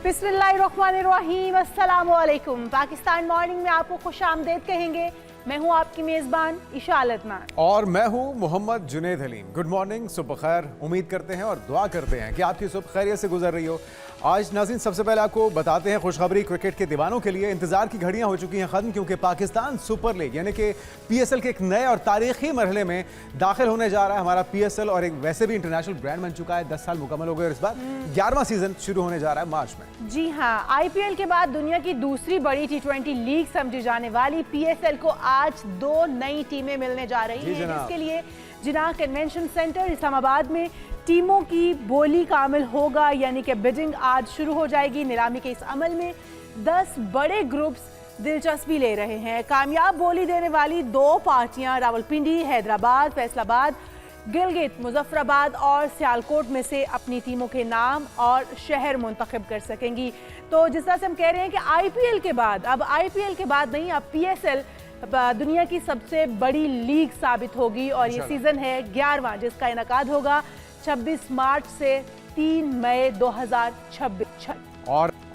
बिस्मिल्लाहिर्रहमानिर्रहीम, अस्सलाम वालेकुम। पाकिस्तान मॉर्निंग में आपको खुश आमदेद कहेंगे। मैं हूं आपकी मेज़बान ईशा अल-अदनान और मैं हूं मोहम्मद जुनैद हलीम। गुड मॉर्निंग, सुबह खैर। उम्मीद करते हैं और दुआ करते हैं कि आपकी सुबह खैरियत से गुजर रही हो। आज नाज़रीन सबसे पहले आपको बताते हैं खुशखबरी। क्रिकेट के दीवानों के लिए इंतजार की घड़ियां हो चुकी हैं खत्म, क्योंकि पाकिस्तान सुपर लीग यानी कि PSL के एक नए और तारीखी मरहले में दाखिल होने जा रहा है हमारा PSL। और एक वैसे भी इंटरनेशनल ब्रांड बन चुका है। 10 साल मुकम्मल हो गए और इस बार 11वां सीजन शुरू होने जा रहा है मार्च में। जी हाँ, IPL के बाद दुनिया की दूसरी बड़ी T20 लीग समझी जाने वाली PSL को आज 2 नई टीमें मिलने जा रही हैं, जिसके लिए जिनाह कन्वेंशन सेंटर इस्लामाबाद में टीमों की बोली का अमल होगा, यानी कि बिडिंग आज शुरू हो जाएगी। नीलामी के इस अमल में 10 बड़े ग्रुप्स दिलचस्पी ले रहे हैं। कामयाब बोली देने वाली 2 पार्टियां रावलपिंडी, हैदराबाद, फैसलाबाद, गिलगित, मुजफ्फराबाद और सियालकोट में से अपनी टीमों के नाम और शहर मुंतखब कर सकेंगी। तो जिस तरह से हम कह रहे हैं कि IPL के बाद, अब IPL के बाद नहीं, अब PSL दुनिया की सबसे बड़ी लीग साबित होगी। और ये सीजन है 11वां, जिसका इनकाद होगा 26 मार्च से 3 मई 2026।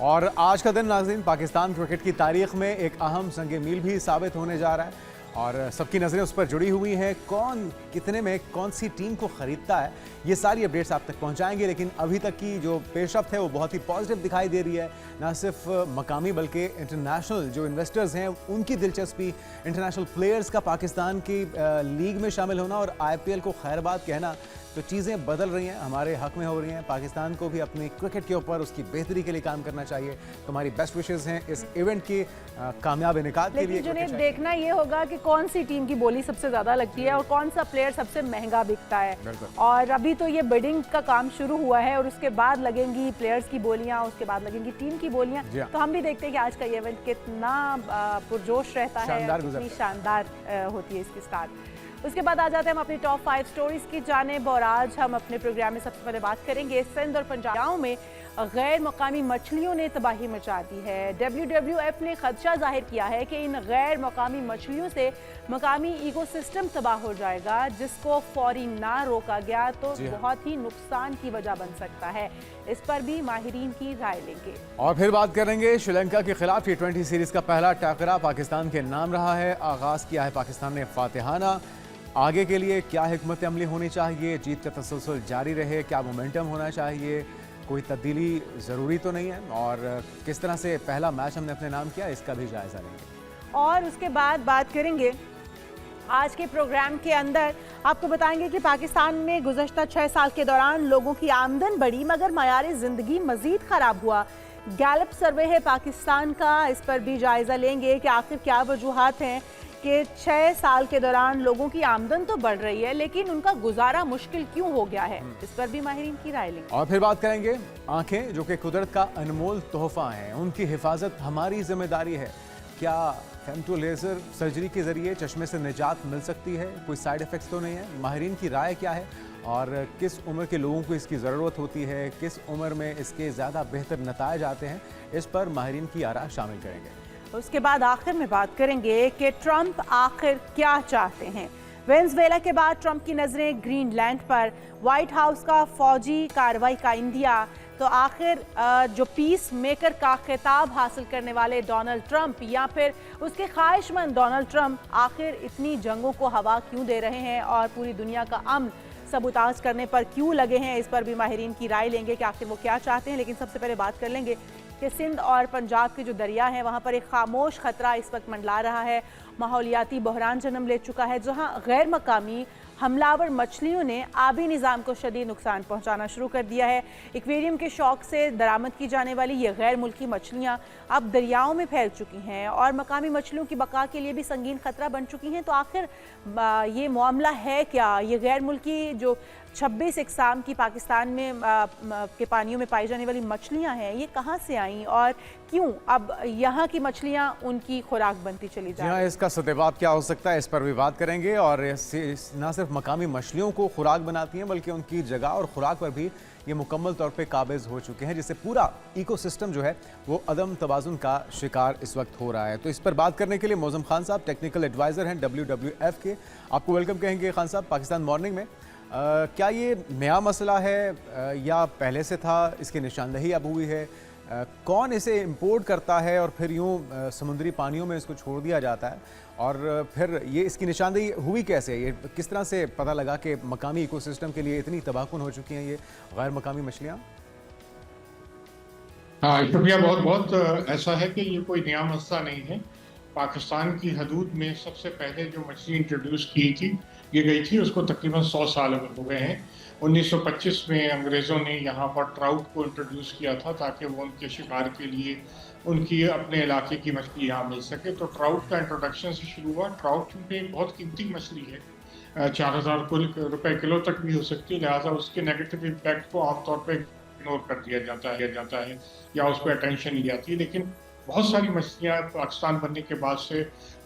और आज का दिन नाज़रीन पाकिस्तान क्रिकेट की तारीख में एक अहम संग मील भी साबित होने जा रहा है और सबकी नज़रें उस पर जुड़ी हुई हैं। कौन कितने में कौन सी टीम को ख़रीदता है, ये सारी अपडेट्स आप तक पहुंचाएंगे। लेकिन अभी तक की जो पेशरफ्त है वो बहुत ही पॉजिटिव दिखाई दे रही है। ना सिर्फ मकामी बल्कि इंटरनेशनल जो इन्वेस्टर्स हैं उनकी दिलचस्पी, इंटरनेशनल प्लेयर्स का पाकिस्तान की लीग में शामिल होना और IPL को खैरबाद कहना, तो चीज़ें बदल रही हैं, हमारे हक में हो रही हैं। पाकिस्तान को भी अपनी क्रिकेट के ऊपर उसकी बेहतरी के लिए काम करना चाहिए। तो हमारी बेस्ट विशेज़ हैं इस इवेंट की कामयाब इनेकाद के लिए। लेकिन देखना ये होगा कि कौन सी टीम की बोली सबसे ज़्यादा लगती है और कौन सा प्लेयर सबसे महंगा बिकता है। और अभी तो ये बिडिंग का काम शुरू हुआ है और उसके बाद लगेंगी प्लेयर्स की बोलियाँ, उसके बाद लगेंगी टीम की बोलियाँ। तो हम भी देखते हैं कि आज का ये इवेंट कितना पुरजोश रहता है, कितनी शानदार होती है इसकी स्टार्ट। उसके बाद आ जाते हैं हम अपनी टॉप 5 स्टोरीज की जानिब। और आज हम अपने प्रोग्राम में सबसे पहले बात करेंगे सिंध और पंजाब में गैर मकामी मछलियों ने तबाही मचा दी है। WWF ने खदशा जाहिर किया है कि इन गैर मकामी मछलियों से मकामी इकोसिस्टम तबाह हो जाएगा, जिसको फौरी ना रोका गया तो बहुत ही नुकसान की वजह बन सकता है। इस पर भी माहिरीन की राय लेंगे। और फिर बात करेंगे श्रीलंका के खिलाफ T20 सीरीज का पहला टाकरा पाकिस्तान के नाम रहा है। आगाज किया है पाकिस्तान ने फातिहाना। आगे के लिए क्या हिकमत अमली होनी चाहिए, जीत का तसलसल जारी रहे, क्या मोमेंटम होना चाहिए, कोई तब्दीली ज़रूरी तो नहीं है, और किस तरह से पहला मैच हमने अपने नाम किया, इसका भी जायज़ा लेंगे। और उसके बाद बात करेंगे आज के प्रोग्राम के अंदर, आपको बताएंगे कि पाकिस्तान में गुज़श्ता 6 साल के दौरान लोगों की आमदन बढ़ी मगर मयार ज़िंदगी मज़ीद ख़राब हुआ। गैलप सर्वे है पाकिस्तान का, इस पर भी जायज़ा लेंगे कि आखिर क्या वजूहात हैं कि 6 साल के दौरान लोगों की आमदन तो बढ़ रही है लेकिन उनका गुजारा मुश्किल क्यों हो गया है। इस पर भी माहिरीन की राय लेंगे। और फिर बात करेंगे आंखें, जो कि कुदरत का अनमोल तोहफा हैं, उनकी हिफाजत हमारी जिम्मेदारी है। क्या फेमटो लेज़र सर्जरी के जरिए चश्मे से निजात मिल सकती है, कोई साइड इफ़ेक्ट्स तो नहीं है। माहिरीन की राय क्या है और किस उम्र के लोगों को इसकी ज़रूरत होती है, किस उम्र में इसके ज़्यादा बेहतर नताइज आते हैं, इस पर माहिरीन की आरा शामिल करेंगे। उसके बाद आखिर में बात करेंगे कि ट्रंप आखिर क्या चाहते हैं। वेनेज़ुएला के बाद ट्रंप की नज़रें ग्रीनलैंड पर, व्हाइट हाउस का फौजी कार्रवाई का इंदिया। तो आखिर जो पीस मेकर का खिताब हासिल करने वाले डोनाल्ड ट्रंप या फिर उसके ख्वाहिशमंद डोनाल्ड ट्रंप आखिर इतनी जंगों को हवा क्यों दे रहे हैं और पूरी दुनिया का अमन सबूताज करने पर क्यों लगे हैं। इस पर भी माहिरीन की राय लेंगे कि आखिर वो क्या चाहते हैं। लेकिन सबसे पहले बात कर लेंगे कि सिंध और पंजाब के जो दरिया हैं वहाँ पर एक खामोश खतरा इस वक्त मंडला रहा है। माहौलियाती बहरान जन्म ले चुका है, जहाँ गैर मकामी हमलावर मछलियों ने आबी निज़ाम को शदीद नुकसान पहुंचाना शुरू कर दिया है। एक्वेरियम के शौक से दरामद की जाने वाली ये गैर मुल्की मछलियाँ अब दरियाओं में फैल चुकी हैं और मकामी मछलियों की बका के लिए भी संगीन खतरा बन चुकी हैं। तो आखिर ये मामला है क्या? ये गैर मुल्की जो 26 इकसाम की पाकिस्तान में के पानियों में पाई जाने वाली मछलियाँ हैं, ये कहाँ से आईं और क्यों अब यहाँ की मछलियाँ उनकी खुराक बनती चली जा रही हैं? इसका सद्देबाब क्या हो सकता है, इस पर भी बात करेंगे। और न सिर्फ मकामी मछलियों को खुराक बनाती हैं बल्कि उनकी जगह और खुराक पर भी ये मुकम्मल तौर पे काबिज हो चुके हैं, जिससे पूरा इकोसिस्टम जो है वो अदम तवाज़ुन का शिकार इस वक्त हो रहा है। तो इस पर बात करने के लिए मौज़म खान साहब टेक्निकल एडवाइज़र हैं WWF के, आपको वेलकम कहेंगे खान साहब पाकिस्तान मॉर्निंग में। क्या ये नया मसला है या पहले से था, इसकी निशानदही अब हुई है, कौन इसे इंपोर्ट करता है और फिर यूँ समुद्री पानियों में इसको छोड़ दिया जाता है, और फिर ये इसकी निशानदेही हुई कैसे? ये किस तरह से पता लगा कि मकामी इकोसिस्टम के लिए इतनी तबाहकुन हो चुकी हैं ये गैर मकामी मछलियाँ? हाँ, शुक्रिया बहुत बहुत। ऐसा है कि ये कोई नया मसला नहीं है। पाकिस्तान की हदूद में सबसे पहले जो मछली इंट्रोड्यूस की थी, ये गई थी, उसको तकरीबन 100 साल हो गए हैं। 1925 में अंग्रेज़ों ने यहाँ पर ट्राउट को इंट्रोड्यूस किया था ताकि वो उनके शिकार के लिए उनकी अपने इलाके की मछली यहाँ मिल सके। तो ट्राउट का इंट्रोडक्शन से शुरू हुआ। ट्राउट चूँकि एक बहुत कीमती मछली है, 4000 रुपये किलो तक भी हो सकती है, लिहाजा उसके नेगेटिव इम्पैक्ट को आमतौर पर इग्नोर कर दिया जाता है या उस पर अटेंशन ली जाती है। लेकिन बहुत सारी मछलियाँ पाकिस्तान बनने के बाद से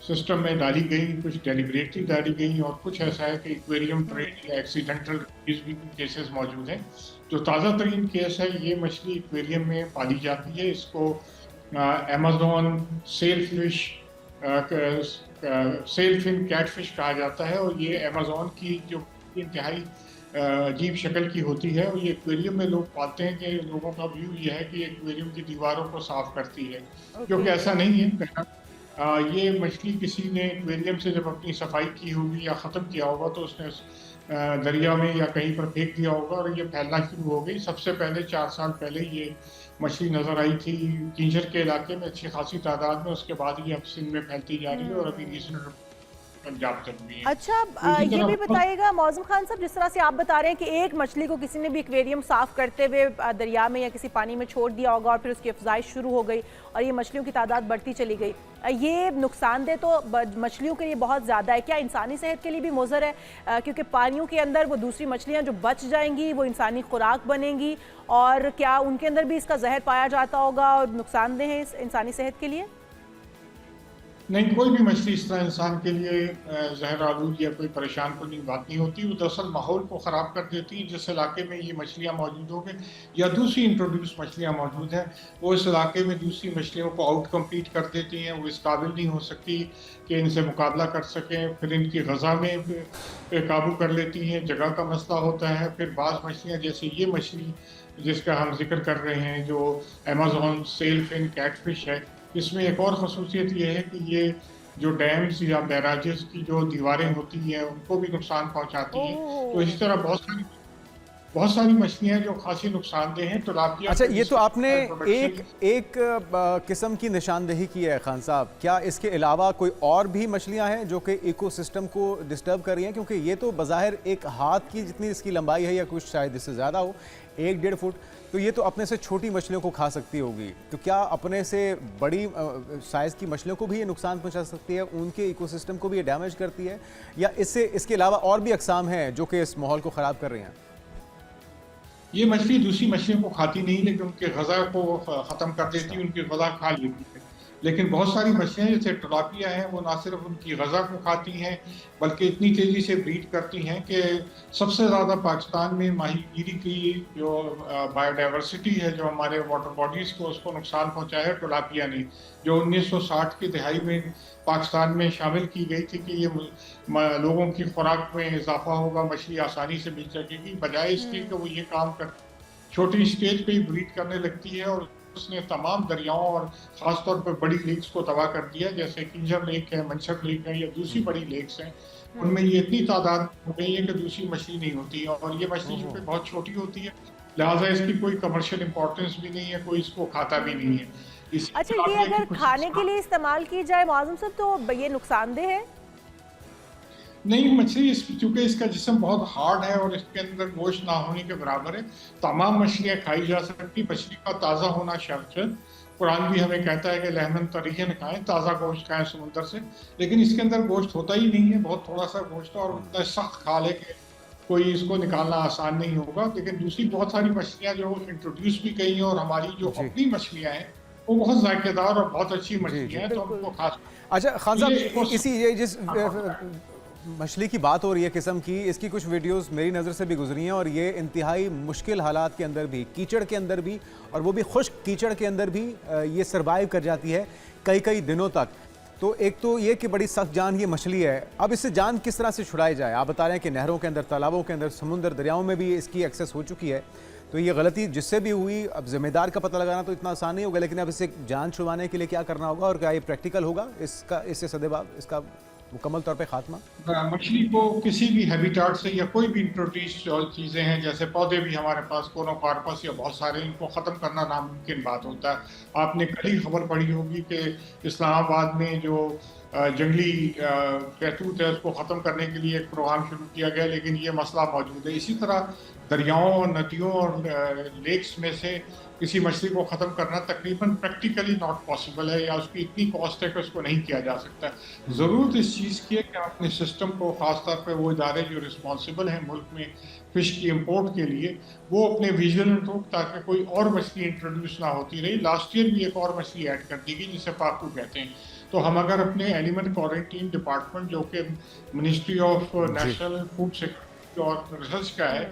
सिस्टम में डाली गई, कुछ डेलिबरेटली डाली गई और कुछ ऐसा है कि एक्वेरियम ट्रेड या एक्सीडेंटल भी केसेस मौजूद हैं। जो ताज़ा तरीन केस है, ये मछली एक्वेरियम में पाली जाती है। इसको अमेज़न सेलफिन कैटफिश कहा जाता है और ये अमेज़न की जो इंतहाई अजीब शक्ल की होती है और ये एक्वेरियम में लोग पाते हैं कि लोगों का व्यू ये है कि एक्वेरियम की दीवारों को साफ करती है, क्योंकि ऐसा नहीं है। ये मछली किसी ने एक्वेरियम से जब अपनी सफाई की होगी या ख़त्म किया होगा तो उसने दरिया में या कहीं पर फेंक दिया होगा और ये फैलना शुरू हो गई। सबसे पहले 4 साल पहले ये मछली नज़र आई थी किंजर के इलाके में अच्छी खासी तादाद में, उसके बाद ये अब सिंध में फैलती जा रही है और अभी रिसेंट पंजाब तक भी है। अच्छा, ये भी बताइएगा मौज़म खान साहब, जिस तरह से आप बता रहे हैं कि एक मछली को किसी ने भी एक्वेरियम साफ करते हुए दरिया में या किसी पानी में छोड़ दिया होगा और फिर उसकी अफजाइश शुरू हो गई और ये मछलियों की तादाद बढ़ती चली गई, ये नुकसानदेह तो मछलियों के लिए बहुत ज़्यादा है। क्या इंसानी सेहत के लिए भी मुज़र है? क्योंकि पानियों के अंदर वो दूसरी मछलियाँ जो बच जाएंगी वो इंसानी खुराक बनेंगी, और क्या उनके अंदर भी इसका जहर पाया जाता होगा और नुकसानदेह है इस इंसानी सेहत के लिए? नहीं, कोई भी मछली इस तरह इंसान के लिए ज़हर आलूद या कोई परेशान करने की बात नहीं होती। वो दरअसल माहौल को ख़राब कर देती है। जिस इलाके में ये मछलियाँ मौजूद होंगी या दूसरी इंट्रोड्यूस मछलियाँ मौजूद हैं, वो इस इलाके में दूसरी मछलियों को आउट कम्पीट कर देती हैं। वो इस काबिल नहीं हो सकती कि इनसे मुकाबला कर सकें, फिर इनकी ग़ज़ा में काबू कर लेती हैं। जगह का मसला होता है। फिर बाज़ मछलियाँ जैसे ये मछली जिसका हम जिक्र कर रहे हैं, जो अमेज़न सेलफिन कैटफिश है, इसमें एक और ख़ुसूसियत ये है कि ये जो डैम्स या बैराजेस की जो दीवारें होती हैं उनको भी नुकसान पहुंचाती हैं। तो इस तरह बहुत सारी मछलियाँ जो खासी नुकसानदेह हैं। तिलापिया। अच्छा, ये तो आपने एक किस्म की निशानदेही की है खान साहब, क्या इसके अलावा कोई और भी मछलियाँ हैं जो कि इकोसिस्टम को डिस्टर्ब कर रही हैं? क्योंकि ये तो बज़ाहिर एक हाथ की जितनी इसकी लंबाई है या कुछ शायद इससे ज़्यादा हो, 1-1.5 फुट, तो ये तो अपने से छोटी मछलियों को खा सकती होगी। तो क्या अपने से बड़ी साइज़ की मछलियों को भी ये नुकसान पहुंचा सकती है, उनके इकोसिस्टम को भी ये डैमेज करती है, या इसके अलावा और भी अक़साम हैं जो कि इस माहौल को ख़राब कर रही हैं? ये मछली दूसरी मछलियों को खाती नहीं, लेकिन उनके ग़ज़ा को ख़त्म कर देती है, उनकी ग़ज़ा खा लेती है। लेकिन बहुत सारी मछलियाँ जैसे तिलापिया हैं, वो ना सिर्फ उनकी ग़ज़ा को खाती हैं बल्कि इतनी तेज़ी से ब्रीड करती हैं कि सबसे ज़्यादा पाकिस्तान में माहीगीरी की जो बायोडाइवर्सिटी है, जो हमारे वाटर बॉडीज़ को उसको नुकसान पहुँचाया है तिलापिया ने, जो 1960 की दहाई में पाकिस्तान में शामिल की गई थी कि ये लोगों की खुराक में इजाफा होगा, मछली आसानी से मिल सकेगी, बजाय इसके कि वो ये काम कर छोटी स्टेज पे ही ब्रीड करने लगती है और उसने तमाम दरियाओं और ख़ासतौर पर बड़ी लेक्स को तबाह कर दिया। जैसे किंजर लेक है, मंशर लेक है या दूसरी बड़ी लेक्स हैं, उनमें ये इतनी तादाद हो गई है कि दूसरी मछली नहीं होती है और ये मछली जो कि बहुत छोटी होती है, लिहाजा इसकी कोई कमर्शियल इंपॉर्टेंस भी नहीं है, कोई इसको खाता भी नहीं है। अच्छा, ये अगर खाने के लिए इस्तेमाल की जाए मौज़म साहब तो ये नुकसानदेह है? नहीं, मछली चूँकि इसका जिस्म बहुत हार्ड है और इसके अंदर गोश्त ना होने के बराबर है, तमाम मछलियाँ खाई जा सकती। मछली का ताज़ा होना शर्त है। कुरान भी हमें कहता है कि लहमन तरीहन खाएं, ताज़ा गोश्त खाएं समुंदर से, लेकिन इसके अंदर गोश्त होता ही नहीं है, बहुत थोड़ा सा गोश्त और उतना सख्त खाल है कि कोई इसको निकालना आसान नहीं होगा। लेकिन दूसरी बहुत सारी मछलियाँ जो इंट्रोड्यूस भी गई हैं और हमारी जो अपनी मछलियाँ हैं वो बहुत जायकेदार और बहुत अच्छी मछलियाँ हैं, तो उनको खास। अच्छा खान साहब, ये जिस मछली की बात हो रही है किस्म की, इसकी कुछ वीडियोस मेरी नज़र से भी गुजरी हैं और ये इंतहाई मुश्किल हालात के अंदर भी, कीचड़ के अंदर भी, और वो भी खुश्क कीचड़ के अंदर भी ये सरवाइव कर जाती है कई दिनों तक। तो एक तो ये कि बड़ी सख्त जान ये मछली है, अब इससे जान किस तरह से छुड़ाई जाए? आप बता रहे हैं कि नहरों के अंदर, तालाबों के अंदर, समुंदर, दरियाओं में भी इसकी एक्सेस हो चुकी है, तो ये गलती जिससे भी हुई, अब जिम्मेदार का पता लगाना तो इतना आसान नहीं होगा, लेकिन अब इसे जान छुड़वाने के लिए क्या करना होगा और क्या ये प्रैक्टिकल होगा इसका, इससे सदेबाब इसका मुकम्मल तौर पे खात्मा? मछली को किसी भी हैबिटाट से या कोई भी इंट्रोड्यूस चीज़ें हैं, जैसे पौधे भी हमारे पास कोनोकार्पस या बहुत सारे, इनको ख़त्म करना नामुमकिन बात होता है। आपने कल ही खबर पढ़ी होगी कि इस्लामाबाद में जो जंगली शहतूत है उसको ख़त्म करने के लिए एक प्रोग्राम शुरू किया गया, लेकिन ये मसला मौजूद है। इसी तरह दरियाओं और नदियों और लेक्स में से किसी मछली को ख़त्म करना तकरीबन प्रैक्टिकली नॉट पॉसिबल है, या उसकी इतनी कॉस्ट है कि उसको नहीं किया जा सकता। ज़रूरत इस चीज़ की है कि अपने सिस्टम को, ख़ासतौर पे वो इदारे जो रिस्पॉन्सिबल हैं मुल्क में फ़िश की इम्पोर्ट के लिए, वो अपने विजिलेंट हो ताकि कोई और मछली इंट्रोड्यूस ना होती रही। लास्ट ईयर भी एक और मछली ऐड कर दी गई जिसे पाकू कहते हैं। तो हम अगर अपने एनिमल क्वारंटीन डिपार्टमेंट, जो कि ministry of national food security और रिसर्च का है,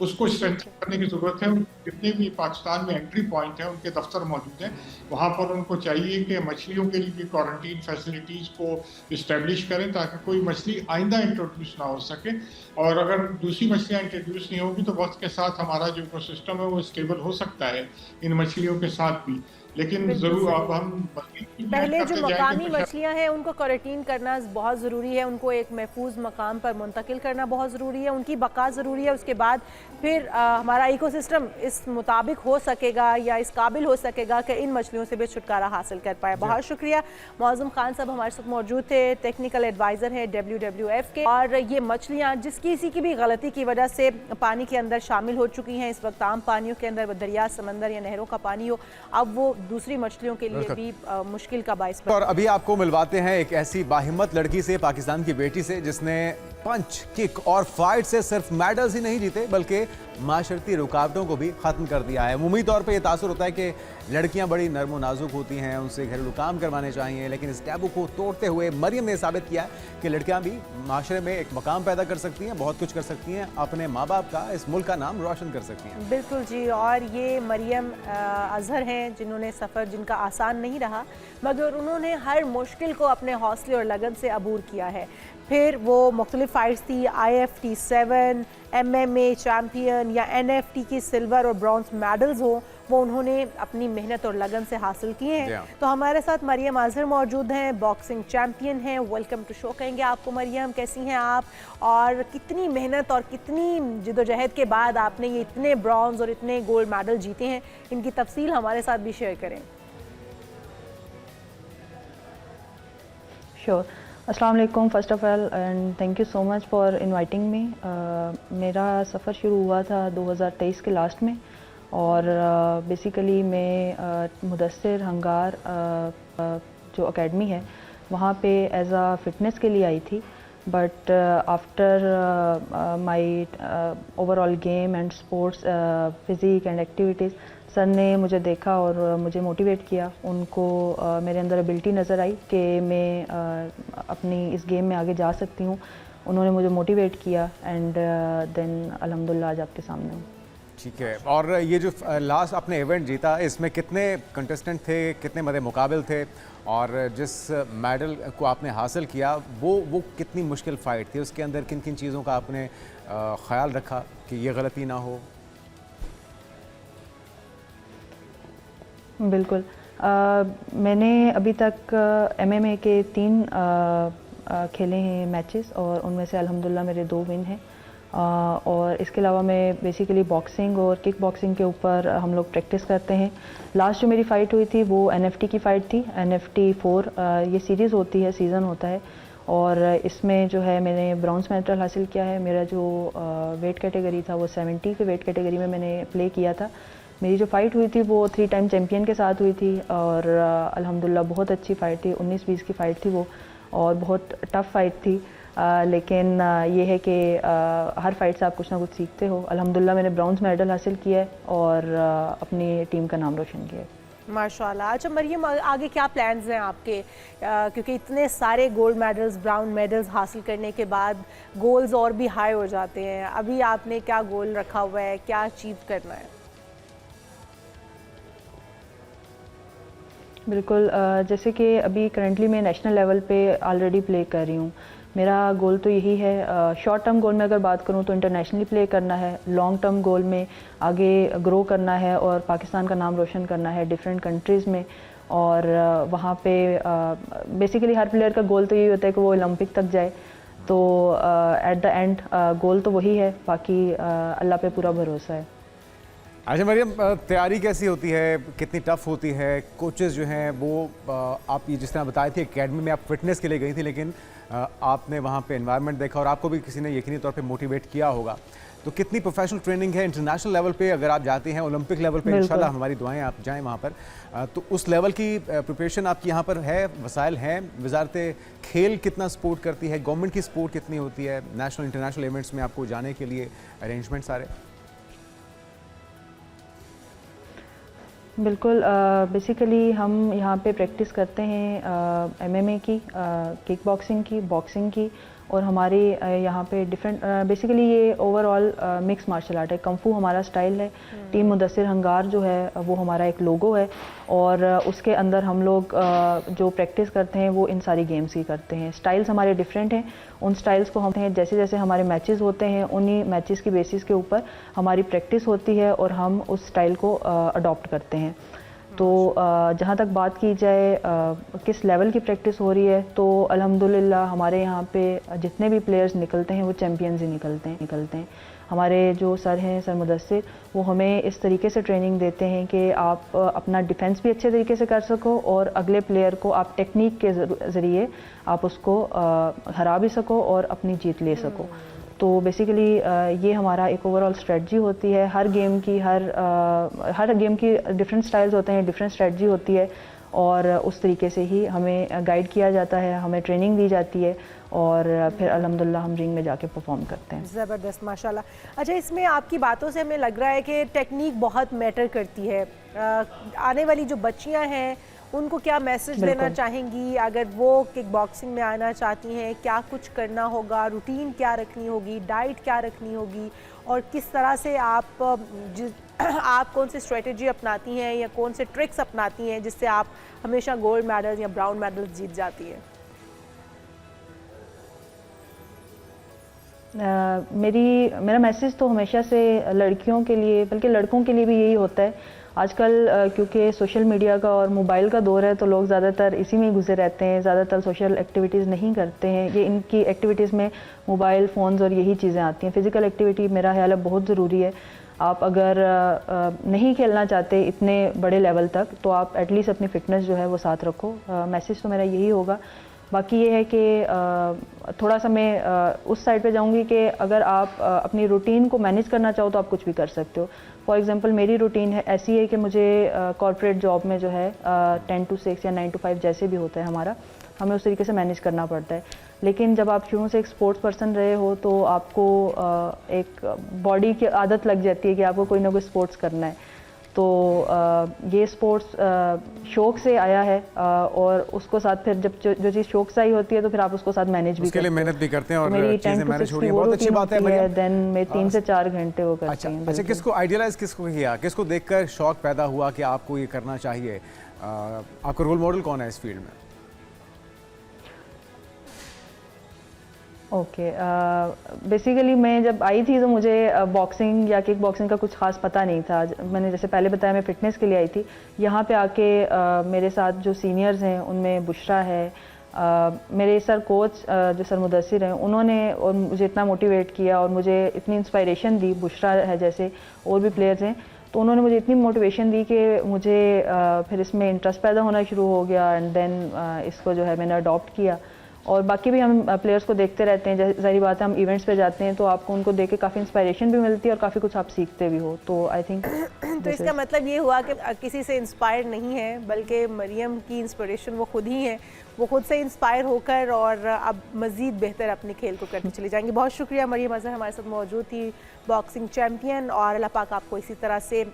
उसको स्ट्रेंथन करने की ज़रूरत है। जितने भी पाकिस्तान में एंट्री पॉइंट हैं उनके दफ्तर मौजूद हैं, वहाँ पर उनको चाहिए कि मछलियों के लिए भी क्वारंटीन फैसिलिटीज़ को इस्टेब्लिश करें ताकि कोई मछली आइंदा इंट्रोड्यूस ना हो सके। और अगर दूसरी मछलियाँ इंट्रोड्यूस नहीं होगी तो वक्त के साथ हमारा जो इकोसिस्टम है वो स्टेबल हो सकता है इन मछलियों के साथ भी। लेकिन ज़रूर अब हम पहले जो मकामी मछलियां हैं उनको क्वारंटीन करना बहुत ज़रूरी है, उनको एक महफूज मकाम पर मुंतकिल करना बहुत ज़रूरी है, उनकी बका ज़रूरी है। उसके बाद फिर हमारा इकोसिस्टम इस मुताबिक हो सकेगा या इस काबिल हो सकेगा कि इन मछलियों से भी छुटकारा हासिल कर पाए। बहुत शुक्रिया। मौज़ूम खान साहब हमारे साथ मौजूद थे, टेक्निकल एडवाइज़र हैं WWF के। और ये मछलियाँ जिस किसी की भी गलती की वजह से पानी के अंदर शामिल हो चुकी हैं, इस वक्त आम पानियों के अंदर, दरिया, समंदर या नहरों का पानी हो, अब वो दूसरी मछलियों के लिए भी मुश्किल का बाइस। और अभी आपको मिलवाते हैं एक ऐसी बाहिम्मत लड़की से, पाकिस्तान की बेटी से, जिसने पंच, किक और फाइट से सिर्फ मेडल्स ही नहीं जीते बल्कि माशरती रुकावटों को भी ख़त्म कर दिया है। उम्मीद तौर पे ये तासुर होता है कि लड़कियां बड़ी नर्म व नाजुक होती हैं, उनसे घरेलू काम करवाने चाहिए, लेकिन इस टैबू को तोड़ते हुए मरियम ने साबित किया है कि लड़कियां भी माशरे में एक मकाम पैदा कर सकती हैं, बहुत कुछ कर सकती हैं, अपने माँ बाप का, इस मुल्क का नाम रोशन कर सकती हैं। बिल्कुल जी। और ये मरियम अजहर हैं जिन्होंने सफ़र, जिनका आसान नहीं रहा, मगर उन्होंने हर मुश्किल को अपने हौसले और लगन से अबूर किया है। फिर वो मुख्तलिफ फाइट्स थी, IFT 7, MMA चैम्पियन या NFT की सिल्वर और ब्रॉन्ज मेडल्स हो, वो उन्होंने अपनी मेहनत और लगन से हासिल किए हैं। तो हमारे साथ मरियम अजहर मौजूद हैं, बॉक्सिंग चैम्पियन हैं। वेलकम टू शो कहेंगे आपको मरियम, कैसी हैं आप और कितनी मेहनत और कितनी जिदोजहद के बाद आपने ये इतने ब्रॉन्ज और इतने गोल्ड मेडल जीते हैं, इनकी तफसील हमारे साथ भी शेयर करें। श्योर। अस्सलाम वालेकुम first of all and thank you so much for inviting me. मेरा सफ़र शुरू हुआ था 2023 के लास्ट में, और बेसिकली मैं मुदस्सिर हंगार जो एकेडमी है वहाँ पे एज आ फिटनेस के लिए आई थी, but after my overall game and sports physique and activities, sir ने मुझे देखा और मुझे मोटिवेट किया। उनको मेरे अंदर एबिलिटी नज़र आई कि मैं अपनी इस गेम में आगे जा सकती हूँ। उन्होंने मुझे मोटिवेट किया एंड देन अल्हम्दुलिल्लाह आज आपके सामने हूँ। ठीक है। और ये जो लास्ट आपने इवेंट जीता, इसमें कितने कंटेस्टेंट थे, कितने मदे मुकाबिल थे, और जिस मेडल को आपने हासिल किया वो कितनी मुश्किल फ़ाइट थी, उसके अंदर किन किन चीज़ों का आपने ख्याल रखा कि ये गलती ना हो? बिल्कुल। मैंने अभी तक MMA के 3 खेले हैं मैचेस, और उनमें से अल्हम्दुलिल्लाह मेरे 2 विन हैं। और इसके अलावा मैं बेसिकली बॉक्सिंग और किक बॉक्सिंग के ऊपर हम लोग प्रैक्टिस करते हैं। लास्ट जो मेरी फ़ाइट हुई थी वो NFT की फ़ाइट थी, NFT 4। ये सीरीज़ होती है, सीज़न होता है, और इसमें जो है मैंने ब्रॉन्ज मेडल हासिल किया है। मेरा जो वेट कैटेगरी था वो 70 के वेट कैटेगरी में मैंने प्ले किया था। मेरी जो फ़ाइट हुई थी वो 3 टाइम चैम्पियन के साथ हुई थी, और अल्हम्दुलिल्लाह बहुत अच्छी फ़ाइट थी। 19-20 की फ़ाइट थी वो, और बहुत टफ़ फ़ाइट थी। लेकिन ये है कि हर फाइट से आप कुछ ना कुछ सीखते हो। अल्हम्दुलिल्लाह मैंने ब्रॉन्ज मेडल हासिल किया है और अपनी टीम का नाम रोशन किया है। माशाल्लाह। अच्छा मरियम, आगे क्या प्लान्स हैं आपके? क्योंकि इतने सारे गोल्ड मेडल्स, ब्राउन मेडल्स हासिल करने के बाद गोल्स और भी हाई हो जाते हैं। अभी आपने क्या गोल रखा हुआ है, क्या अचीव करना है? बिल्कुल, जैसे कि अभी करंटली मैं नेशनल लेवल पे ऑलरेडी प्ले कर रही हूँ। मेरा गोल तो यही है, शॉर्ट टर्म गोल में अगर बात करूं तो इंटरनेशनली प्ले करना है, लॉन्ग टर्म गोल में आगे ग्रो करना है और पाकिस्तान का नाम रोशन करना है डिफरेंट कंट्रीज़ में। और वहाँ पे बेसिकली हर प्लेयर का गोल तो यही होता है कि वो ओलंपिक तक जाए। तो एट द एंड गोल तो वही है, बाकी अल्लाह पे पूरा भरोसा है। अच्छा मरियम, तैयारी कैसी होती है, कितनी टफ होती है? कोचेस जो हैं वो आप ये जिस तरह बताए थे एकेडमी में आप फिटनेस के लिए गई थी, लेकिन आपने वहाँ पे एनवायरनमेंट देखा और आपको भी किसी ने यकीनी तौर पे मोटिवेट किया होगा, तो कितनी प्रोफेशनल ट्रेनिंग है? इंटरनेशनल लेवल पे अगर आप जाती हैं, ओलंपिक लेवल पे इंशाल्लाह हमारी दुआएं आप जाएं वहाँ पर, तो उस लेवल की प्रिपरेशन आपकी यहाँ पर है, वसाइल हैं? वजारत खेल कितना सपोर्ट करती है? गवर्नमेंट की सपोर्ट कितनी होती है नेशनल इंटरनेशनल इवेंट्स में आपको जाने के लिए? अरेंजमेंट सारे बिल्कुल, बेसिकली हम यहाँ पे प्रैक्टिस करते हैं एमएमए की, किक बॉक्सिंग की, बॉक्सिंग की, और हमारी यहाँ पे डिफरेंट बेसिकली ये ओवरऑल मिक्स मार्शल आर्ट है। कंफू हमारा स्टाइल है, टीम मुदस्सिर हंगार जो है वो हमारा एक लोगो है, और उसके अंदर हम लोग जो प्रैक्टिस करते हैं वो इन सारी गेम्स की करते हैं। स्टाइल्स हमारे डिफरेंट हैं, उन स्टाइल्स को हम जैसे जैसे हमारे मैचेस होते हैं उन्हीं मैचेस की बेसिस के ऊपर हमारी प्रैक्टिस होती है और हम उस स्टाइल को अडॉप्ट करते हैं। तो जहाँ तक बात की जाए किस लेवल की प्रैक्टिस हो रही है, तो अल्हम्दुलिल्लाह हमारे यहाँ पे जितने भी प्लेयर्स निकलते हैं वो चैम्पियंस ही निकलते हैं। हमारे जो सर हैं, सर मुदस्सिर, वो हमें इस तरीके से ट्रेनिंग देते हैं कि आप अपना डिफेंस भी अच्छे तरीके से कर सको और अगले प्लेयर को आप टेक्निक के ज़रिए आप उसको हरा भी सको और अपनी जीत ले सको। तो बेसिकली ये हमारा एक ओवरऑल स्ट्रेटजी होती है। हर गेम की डिफरेंट स्टाइल्स होते हैं, डिफरेंट स्ट्रेटजी होती है, और उस तरीके से ही हमें गाइड किया जाता है, हमें ट्रेनिंग दी जाती है, और फिर अल्हम्दुलिल्लाह हम रिंग में जाके परफॉर्म करते हैं। ज़बरदस्त, माशाल्लाह। अच्छा, इसमें आपकी बातों से हमें लग रहा है कि टेक्निक बहुत मैटर करती है। आने वाली जो बच्चियां हैं उनको क्या मैसेज देना चाहेंगी अगर वो किक बॉक्सिंग में आना चाहती हैं? क्या कुछ करना होगा, रूटीन क्या रखनी होगी, डाइट क्या रखनी होगी, और किस तरह से आप कौन सी स्ट्रेटजी अपनाती हैं या कौन से ट्रिक्स अपनाती हैं जिससे आप हमेशा गोल्ड मेडल या ब्राउन मेडल जीत जाती हैं? मेरा मैसेज तो हमेशा से लड़कियों के लिए, बल्कि लड़कों के लिए भी यही होता है। आजकल क्योंकि सोशल मीडिया का और मोबाइल का दौर है, तो लोग ज़्यादातर इसी में घुसे रहते हैं, ज़्यादातर सोशल एक्टिविटीज़ नहीं करते हैं। ये इनकी एक्टिविटीज़ में मोबाइल फ़ोन्स और यही चीज़ें आती हैं। फ़िज़िकल एक्टिविटी मेरा ख्याल है बहुत ज़रूरी है। आप अगर नहीं खेलना चाहते इतने बड़े लेवल तक, तो आप एटलीस्ट अपनी फ़िटनेस जो है वो साथ रखो। मैसेज तो मेरा यही होगा। बाकी ये है कि थोड़ा सा मैं उस साइड पे जाऊंगी कि अगर आप अपनी रूटीन को मैनेज करना चाहो तो आप कुछ भी कर सकते हो। फॉर एग्जांपल मेरी रूटीन है ऐसी है कि मुझे कॉर्पोरेट जॉब में जो है 10 to 6 या 9 to 5 जैसे भी होता है हमारा, हमें उस तरीके से मैनेज करना पड़ता है। लेकिन जब आप शुरू से एक स्पोर्ट्स पर्सन रहे हो तो आपको एक बॉडी की आदत लग जाती है कि आपको कोई ना कोई स्पोर्ट्स करना है। तो ये स्पोर्ट्स शौक से आया है, और उसको साथ फिर जब जो चीज़ शौक से आई होती है तो फिर आप उसको साथ मैनेज भी उसके लिए मेहनत भी करते हैं और मेरी चीजें मैनेज हो रही है। बहुत अच्छी बात है। देन मैं 3 से 4 घंटे वो करती हूँ। अच्छा, किसको आइडियलाइज किसको किया, किसको देखकर शौक पैदा हुआ कि आपको ये करना चाहिए? आपका रोल मॉडल कौन है इस फील्ड में? ओके, बेसिकली मैं जब आई थी तो मुझे बॉक्सिंग या किक बॉक्सिंग का कुछ खास पता नहीं था। मैंने जैसे पहले बताया मैं फ़िटनेस के लिए आई थी। यहाँ पे आके मेरे साथ जो सीनियर्स हैं उनमें बुशरा है, मेरे सर कोच जो सर मुदस्सिर हैं, उन्होंने और मुझे इतना मोटिवेट किया और मुझे इतनी इंस्पायरेशन दी। बुशरा है जैसे और भी प्लेयर्स हैं, तो उन्होंने मुझे इतनी मोटिवेशन दी कि मुझे फिर इसमें इंटरेस्ट पैदा होना शुरू हो गया, एंड देन इसको जो है मैंने अडॉप्ट किया। और बाकी भी हम प्लेयर्स को देखते रहते हैं, ज़ाहिर बात है हम इवेंट्स पे जाते हैं तो आपको उनको देख के काफ़ी इंस्पायरेशन भी मिलती है और काफ़ी कुछ आप सीखते भी हो। तो आई थिंक तो इसका मतलब ये हुआ कि किसी से इंस्पायर नहीं है, बल्कि मरियम की इंस्पिरेशन वो खुद ही है। वो खुद से इंस्पायर होकर और अब मज़ीद बेहतर अपने खेल को करते चली जाएंगी। बहुत शुक्रिया मरियम अज़हर हमारे साथ मौजूद थी, बॉक्सिंग चैम्पियन, और अल्लाह पाक आपको इसी तरह से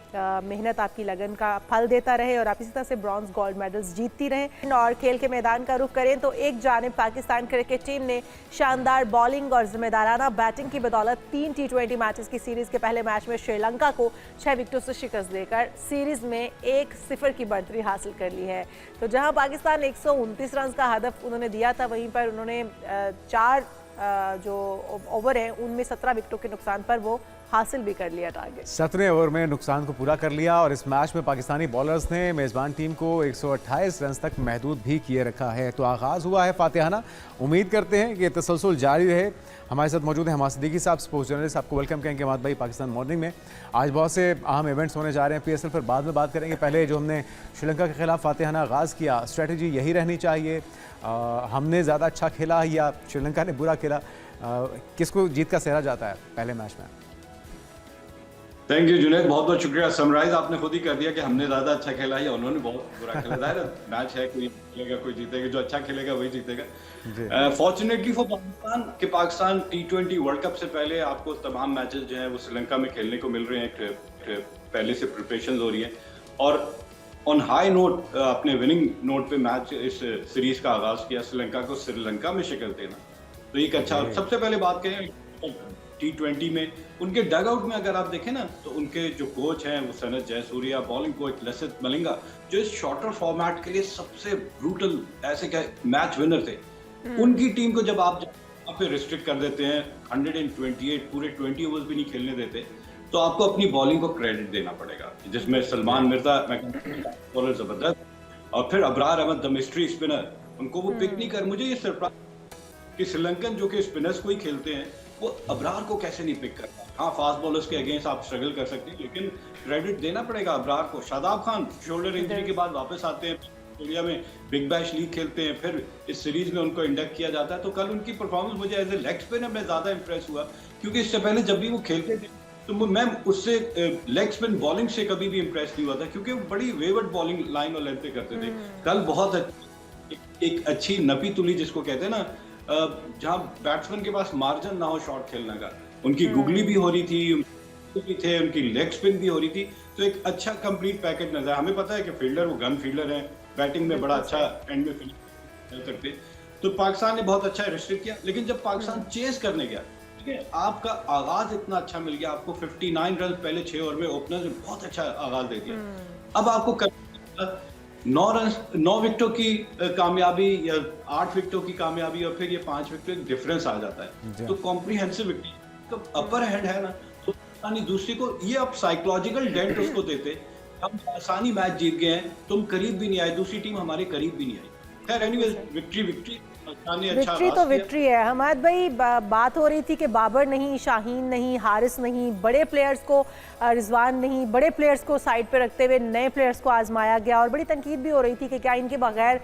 मेहनत, आपकी लगन का फल देता रहे और आप इसी तरह से ब्रॉन्ज गोल्ड मेडल्स जीतती रहें। और खेल के मैदान का रुख करें तो एक जानिब पाकिस्तान क्रिकेट टीम ने शानदार बॉलिंग और जिम्मेदाराना बैटिंग की बदौलत 3 T20 मैचेस की सीरीज़ के पहले मैच में श्रीलंका को 6 विकेटों से शिकस्त देकर सीरीज़ में 1-0 की बढ़तरी हासिल कर ली है। तो जहां पाकिस्तान 129 रन का हदफ उन्होंने दिया था, वहीं पर उन्होंने 4 जो ओवर हैं उनमें 17 विकेटों के नुकसान पर वो हासिल भी कर लिया टारगेट। 17वें ओवर में नुकसान को पूरा कर लिया और इस मैच में पाकिस्तानी बॉलर्स ने मेज़बान टीम को 128 रन तक महदूद भी किए रखा है। तो आगाज़ हुआ है फातिहाना, उम्मीद करते हैं कि तसलसल जारी रहे। हमारे साथ मौजूद हैं हमाद सिद्दीकी साहब, स्पोर्ट्स जर्नलिस्ट। आपको वेलकम कहेंगे हमाद भाई पाकिस्तान मॉर्निंग में। आज बहुत से अहम इवेंट्स होने जा रहे हैं PSL पर बाद में बात करेंगे। पहले जो हमने श्रीलंका के खिलाफ फातिहाना आगाज़ किया, स्ट्रेटजी यही रहनी चाहिए, हमने ज़्यादा अच्छा खेला या श्रीलंका ने बुरा खेला, किसको जीत का सेहरा जाता है पहले मैच में? थैंक यू जुनैद, बहुत बहुत शुक्रिया। समराइज आपने खुद ही कर दिया कि हमने ज्यादा अच्छा खेला या उन्होंने बहुत बुरा खेला। जाहिर है मैच है, कोई खेलेगा कोई जीतेगा, जो अच्छा खेलेगा वही जीतेगा। Fortunately for Pakistan T20 world cup से पहले आपको तमाम मैचेस जो है वो श्रीलंका में खेलने को मिल रहे हैं। पहले से प्रिपरेशन हो रही है और ऑन हाई नोट अपने विनिंग नोट पे मैच इस सीरीज का आगाज किया। श्रीलंका को श्रीलंका में शिकल देना तो एक अच्छा। सबसे पहले बात करें T20 में उनके डग आउट में अगर आप देखें ना तो उनके जो कोच हैं वो सनत जयसूर्या, बॉलिंग कोच लसित मलिंगा, जो इस शॉर्टर फॉर्मेट के लिए सबसे ब्रूटल ऐसे क्या मैच विनर थे, उनकी टीम को जब आप पे रिस्ट्रिक्ट कर देते हैं, 128 पूरे 20 ओवर्स भी नहीं खेलने देते, तो आपको अपनी बॉलिंग को क्रेडिट देना पड़ेगा, जिसमें सलमान मिर्जा बॉलर जबरदस्त और फिर Abrar Ahmed the mystery spinner, उनको वो पिक नहीं कर। मुझे ये सरप्राइज कि श्रीलंकन जो कि स्पिनर्स को ही खेलते हैं वो अबरार को कैसे नहीं पिक करता। हाँ, फास्ट बॉलर्स के अगेंस्ट आप स्ट्रगल कर सकते हैं, लेकिन क्रेडिट देना पड़ेगा अबरार को। शादाब खान शोल्डर इंजरी के बाद वापस आते हैं, इंडिया में बिग बैश लीग खेलते हैं, फिर इस सीरीज में उनको इंडक्ट किया जाता है। तो कल उनकी परफॉर्मेंस मुझे एज ए लेग स्पिनर में ज्यादा इंप्रेस हुआ, क्योंकि इससे पहले जब भी वो खेलते थे तो मैं उससे लेग स्पिन बॉलिंग से कभी भी इंप्रेस नहीं हुआ था, क्योंकि वो बड़ी वेवर्ड बॉलिंग लाइन और लेंथ पे करते थे। कल बहुत एक अच्छी नपी तुली जिसको कहते हैं ना, जहां बैट्समैन के पास मार्जिन ना हो शॉट खेलने का, उनकी गुगली भी हो रही थी, भी थे, उनकी लेग स्पिन भी हो रही थी, तो एक अच्छा कंप्लीट पैकेज नजर। हमें पता है कि फील्डर वो गन फील्डर हैं, बैटिंग में बड़ा अच्छा एंड में फील्ड करते, तो पाकिस्तान ने बहुत अच्छा रिस्ट्रिक्ट किया। लेकिन जब पाकिस्तान चेस करने गया, ठीक है, आपका आगाज इतना अच्छा मिल गया, आपको 59 रन पहले 6 ओवर में ओपनर ने बहुत अच्छा आगाज दे दिया। अब आपको 9 विकेटों की कामयाबी या 8 विकेटों की कामयाबी और फिर ये 5 विकेट डिफरेंस आ जाता है, तो कॉम्प्रिहेंसिव विकेट तो अपर हैंड है ना, तो दूसरी को ये आप साइकोलॉजिकल डेंट उसको देते, हम आसानी मैच जीत गए हैं, तुम करीब भी नहीं आए, दूसरी टीम हमारे करीब भी नहीं आई। खैर एनीवेज विक्ट्री विक्ट्री तो विक्ट्री है। हमाद भाई, बात हो रही थी कि बाबर नहीं, शाहीन नहीं, हारिस नहीं, बड़े प्लेयर्स को, रिजवान नहीं, बड़े प्लेयर्स को साइड पे रखते हुए नए प्लेयर्स को आजमाया गया और बड़ी तनकीद भी हो रही थी कि क्या इनके बगैर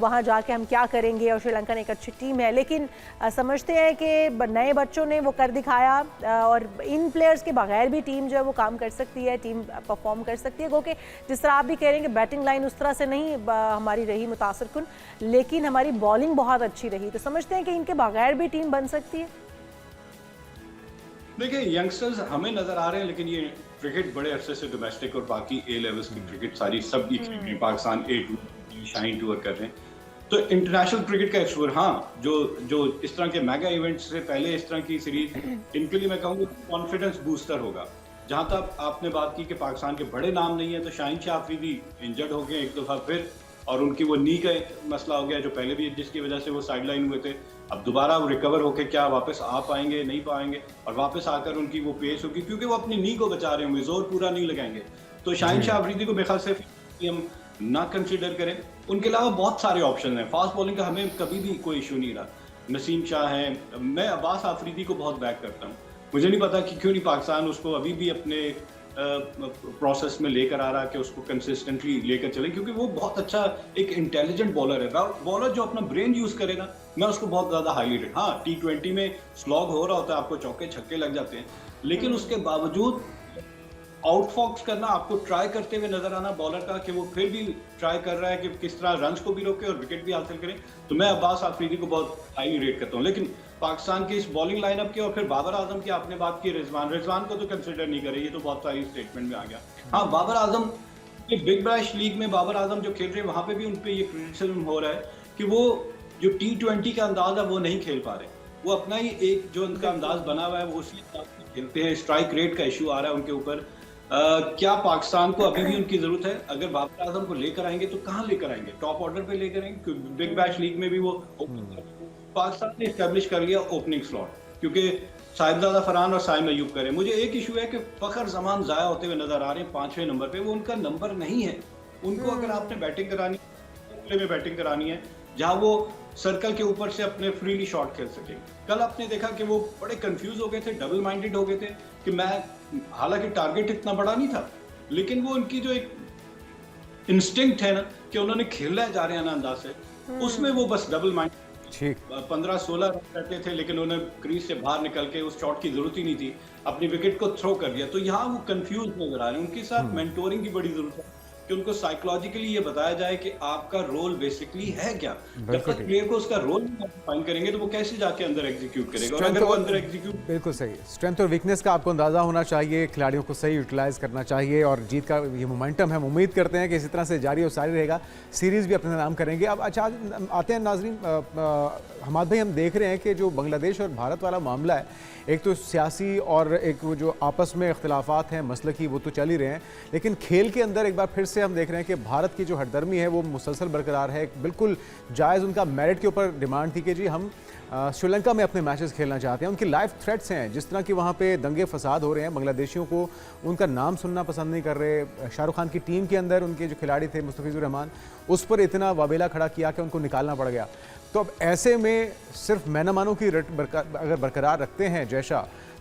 वहां जाके हम क्या करेंगे, और श्रीलंका ने एक अच्छी टीम है, लेकिन समझते हैं कि नए बच्चों ने वो कर दिखाया और इन प्लेयर्स के बगैर भी टीम जो है वो काम कर सकती है, टीम परफॉर्म कर सकती है। गो कि जिस तरह आप भी कह रहे हैं कि बैटिंग लाइन उस तरह से नहीं हमारी रही मुतासर कुन, लेकिन हमारी बॉलिंग बहुत अच्छी रही, तो समझते हैं कि इनके बगैर भी टीम बन सकती है। देखिए यंगस्टर्स हमें नजर आ रहे हैं, लेकिन ये क्रिकेट बड़े अरसे से डोमेस्टिक और बाकी A लेवल्स की क्रिकेट सारी सब की खेल रहे हैं। पाकिस्तान A2 शाइन टूर कर रहे हैं, तो इंटरनेशनल क्रिकेट का एक्सप्लोर, हाँ, जो इस तरह के मेगा इवेंट्स से पहले इस तरह की सीरीज, इनके लिए मैं कहूँगा कॉन्फिडेंस बूस्टर होगा। जहां तक आपने बात की कि पाकिस्तान के बड़े नाम नहीं है, तो शाहीन शाह अफरीदी इंजर्ड हो गए एक दफा फिर, और उनकी वो नी का मसला हो गया जो पहले भी, जिसकी वजह से वो साइडलाइन हुए थे। अब दोबारा वो रिकवर होके क्या वापस आ पाएंगे, नहीं पाएंगे, और वापस आकर उनकी वो पेस होगी, क्योंकि वो अपनी नी को बचा रहे होंगे, जोर पूरा नहीं लगाएंगे। तो शाहीन शाह अफरीदी को बेखल से हम ना कंसिडर करें। उनके अलावा बहुत सारे ऑप्शन हैं, फास्ट बॉलिंग का हमें कभी भी कोई इशू नहीं रहा। नसीम शाह हैं, मैं अब्बास आफरीदी को बहुत बैक करता हूँ। मुझे नहीं पता कि क्यों नहीं पाकिस्तान उसको अभी भी अपने प्रोसेस में लेकर आ रहा कि उसको कंसिस्टेंटली लेकर चले, क्योंकि वो बहुत अच्छा एक इंटेलिजेंट बॉलर है। बॉलर जो अपना ब्रेन यूज करेगा, मैं उसको बहुत ज्यादा हाईली रेट। हाँ, T20 में स्लॉग हो रहा होता है, आपको चौके छक्के लग जाते हैं, लेकिन उसके बावजूद आउटफॉक्स करना, आपको ट्राई करते हुए नजर आना बॉलर का कि वो फिर भी ट्राई कर रहा है कि किस तरह रन्स को भी रोके और विकेट भी हासिल करे, तो मैं अब्बास आफरीदी को बहुत हाईली रेट करता हूँ। लेकिन पाकिस्तान की इस बॉलिंग लाइनअप की और फिर बाबर आजम की आपने बात की, रिजवान को तो कंसिडर नहीं करे, ये तो बहुत सारी स्टेटमेंट में आ गया। हाँ, Babar Azam big bash league में बाबर आजम जो खेल रहे हैं, वहां पे भी उनपे ये क्रिटिसिज्म हो रहा है कि वो जो T20 का अंदाज है वो नहीं खेल पा रहे। वो अपना ही एक जो उनका अंदाज बना हुआ है वो उसी हिसाब से खेलते हैं। स्ट्राइक रेट का इशू आ रहा है उनके ऊपर, क्या पाकिस्तान को अभी भी उनकी जरूरत है? अगर बाबर आजम को लेकर आएंगे तो कहाँ लेकर आएंगे? टॉप ऑर्डर पे लेकर आएंगे? बिग बैश लीग में भी वो पाकिस्तान ने एस्टेब्लिश कर लिया ओपनिंग स्लॉट, क्योंकि साहिबजादा फरहान और साइम अयूब करें। मुझे एक इशू है कि फखर जमान जाया होते हुए नजर आ रहे हैं 5वें नंबर पे, वो उनका नंबर नहीं है। उनको अगर आपने बैटिंग करानी में बैटिंग करानी है जहां वो सर्कल के ऊपर से अपने फ्रीली शॉट खेल सके। कल आपने देखा कि वो बड़े कंफ्यूज हो गए थे, डबल माइंडेड हो गए थे कि मैं, हालांकि टारगेट इतना बड़ा नहीं था, लेकिन वो उनकी जो एक इंस्टिंक्ट है ना कि उन्होंने खेलना जा रहे हैं ना अंदाज से, उसमें वो बस डबल माइंडेड 15-16 रन करते थे, लेकिन उन्हें क्रीज से बाहर निकल के उस शॉट की जरूरत ही नहीं थी, अपनी विकेट को थ्रो कर दिया। तो यहाँ वो कंफ्यूज नजर आ रहे हैं। उनके साथ मेंटोरिंग की बड़ी जरूरत है कि उनको साइकोलॉजिकली ये बताया जाए कि आपका रोल बेसिकली है क्या। जब तक प्लेयर को उसका रोल डिफाइन करेंगे तो वो कैसे जाके अंदर एग्जीक्यूट करेगा, और अगर वो अंदर एग्जीक्यूट। बिल्कुल सही, स्ट्रेंथ और वीकनेस का आपको अंदाजा होना चाहिए, खिलाड़ियों को सही यूटिलाइज करना चाहिए, और जीत का ये मोमेंटम है, हम उम्मीद करते हैं कि इसी तरह से जारी और सारी रहेगा, सीरीज भी अपने नाम करेंगे। अब अच्छा आते हैं नाजरीन, हमाद भाई, हम देख रहे हैं कि जो बांग्लादेश और भारत वाला मामला है, एक तो सियासी और एक वो जो आपस में इख्तिलाफात हैं मसलकी, वो तो चल ही रहे हैं, लेकिन खेल के अंदर एक बार फिर से हम देख रहे हैं कि भारत की जो हरदर्मी है वो मुसलसल बरकरार है। बिल्कुल जायज़ उनका मेरिट के ऊपर डिमांड थी कि जी हम श्रीलंका में अपने मैचेस खेलना चाहते हैं। उनकी लाइव थ्रेट्स हैं, जिस तरह की वहाँ पे दंगे फसाद हो रहे हैं, बांग्लादेशियों को उनका नाम सुनना पसंद नहीं कर रहे। शाहरुख खान की टीम के अंदर उनके जो खिलाड़ी थे मुस्तफिजुर रहमान, उस पर इतना वाबेला खड़ा किया कि उनको निकालना पड़ गया। तो अब ऐसे में सिर्फ मैनामानों की रट अगर बरकरार रखते हैं जैसा,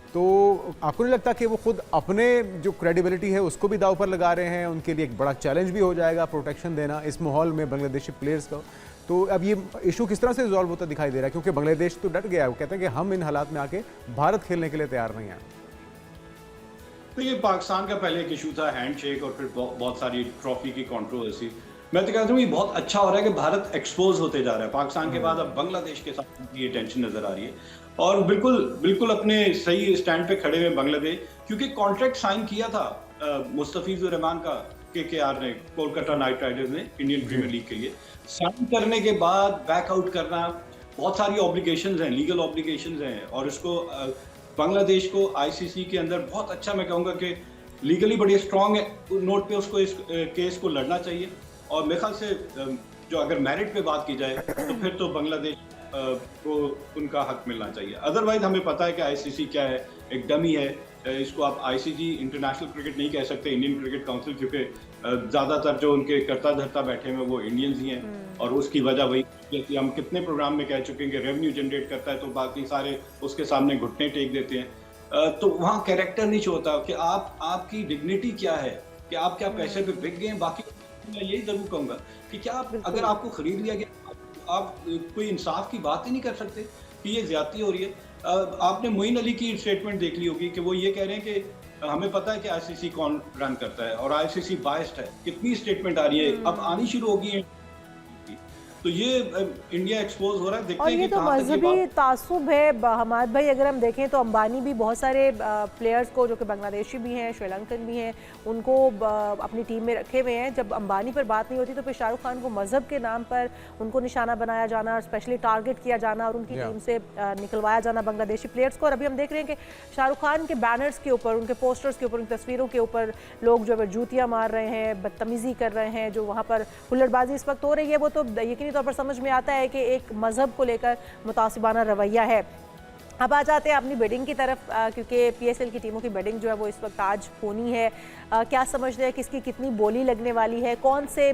तो आपको नहीं लगता कि वो खुद अपने जो क्रेडिबिलिटी है उसको भी दाव पर लगा रहे हैं? उनके लिए एक बड़ा चैलेंज भी हो जाएगा प्रोटेक्शन देना इस माहौल में बांग्लादेशी प्लेयर्स को। तो अब ये इशू किस तरह से रिजॉल्व होता दिखाई दे रहा है, क्योंकि बांग्लादेश तो डट गया है, वो कहते हैं कि हम इन हालात में आके भारत खेलने के लिए तैयार नहीं है। तो ये पाकिस्तान का पहले एक इशू था, हैंडशेक, और फिर बहुत सारी ट्रॉफी की कंट्रोवर्सी। मैं तो कहता हूँ ये बहुत अच्छा हो रहा है कि भारत एक्सपोज होते जा रहा है। पाकिस्तान के बाद अब बांग्लादेश के साथ ये टेंशन नजर आ रही है, और बिल्कुल अपने सही स्टैंड पे खड़े हुए बांग्लादेश, क्योंकि कॉन्ट्रैक्ट साइन किया था मुस्तफिजुर रहमान का केकेआर ने, कोलकाता नाइट राइडर्स ने, इंडियन प्रीमियर लीग के लिए। साइन करने के बाद बैकआउट करना, बहुत सारी ऑब्लिगेशंस हैं, लीगल ऑब्लिगेशंस हैं, और इसको बांग्लादेश को आईसीसी के अंदर बहुत अच्छा, मैं कहूँगा कि लीगली बड़ी स्ट्रॉन्ग नोट पे उसको इस केस को लड़ना चाहिए। और मेरे ख्याल से जो अगर मेरिट पे बात की जाए तो फिर तो बांग्लादेश को उनका हक मिलना चाहिए। अदरवाइज हमें पता है कि आईसीसी क्या है, एक डमी है। इसको आप आईसीसी इंटरनेशनल क्रिकेट नहीं कह सकते, इंडियन क्रिकेट काउंसिल, क्योंकि ज़्यादातर जो उनके कर्ता धर्ता बैठे हुए वो इंडियंस ही हैं, और उसकी वजह वही, जैसे हम कितने प्रोग्राम में कह चुके हैं कि रेवेन्यू जनरेट करता है तो बाकी सारे उसके सामने घुटने टेक देते हैं। तो वहाँ कैरेक्टर नहीं होता कि आपकी डिग्निटी क्या है, कि आप क्या पैसे पे बिक गए हैं। बाकी मैं यही जरूर कहूँगा कि क्या आप, अगर आपको खरीद लिया गया, आप कोई इंसाफ की बात ही नहीं कर सकते कि ये ज्यादती हो रही है। आपने मोइन अली की स्टेटमेंट देख ली होगी कि वो ये कह रहे हैं कि हमें पता है कि आईसीसी कौन रन करता है और आईसीसी बायस्ड है। कितनी स्टेटमेंट आ रही है, अब आनी शुरू होगी है। तो ये इंडिया एक्सपोज हो रहा है। देखते और हैं ये कि तो मजहबी तासुब है हमाद भाई। अगर हम देखें तो अंबानी भी बहुत सारे प्लेयर्स को, जो कि बांग्लादेशी भी हैं, श्रीलंकन भी हैं, उनको अपनी टीम में रखे हुए हैं। जब अंबानी पर बात नहीं होती तो फिर शाहरुख खान को मजहब के नाम पर उनको निशाना बनाया जाना और स्पेशली टारगेट किया जाना और उनकी टीम से निकलवाया जाना बांग्लादेशी प्लेयर्स को। और अभी हम देख रहे हैं कि शाहरुख खान के बैनर्स के ऊपर, उनके पोस्टर्स के ऊपर, उनकी तस्वीरों के ऊपर लोग जो है जूतियाँ मार रहे हैं, बदतमीजी कर रहे हैं। जो वहाँ पर हुल्लड़बाजी इस वक्त हो रही है वो तो यकीनी तौर पर समझ में आता है कि एक मजहब को लेकर मुतासिबाना रवैया है। अब आ जाते हैं अपनी बैटिंग की तरफ, क्योंकि पीएसएल की टीमों की बैटिंग जो है वो इस वक्त आज होनी है। क्या समझते हैं किसकी कितनी बोली लगने वाली है, कौन से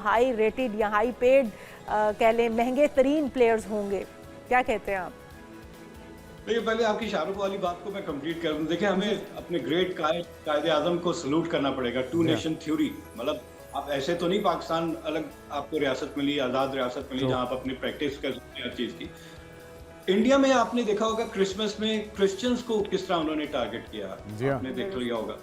हाई रेटेड या हाई पेड कह लें महंगे तरीन प्लेयर्स होंगे, क्या कहते हैं आप? देखिए, पहले आपकी शाहरुख वाली बात को मैं कंप्लीट कर दूं। देखिए, हमें अपने ग्रेट कायदे आजम को सलूट करना पड़ेगा। टू नेशन थ्योरी, मतलब आप ऐसे तो नहीं पाकिस्तान अलग आपको रियासत मिली, आज़ाद रियासत मिली जहां आप अपनी प्रैक्टिस कर सकते हैं हर चीज़ की। इंडिया में आपने देखा होगा क्रिसमस में क्रिश्चियंस को किस तरह उन्होंने टारगेट किया, आपने देख लिया होगा।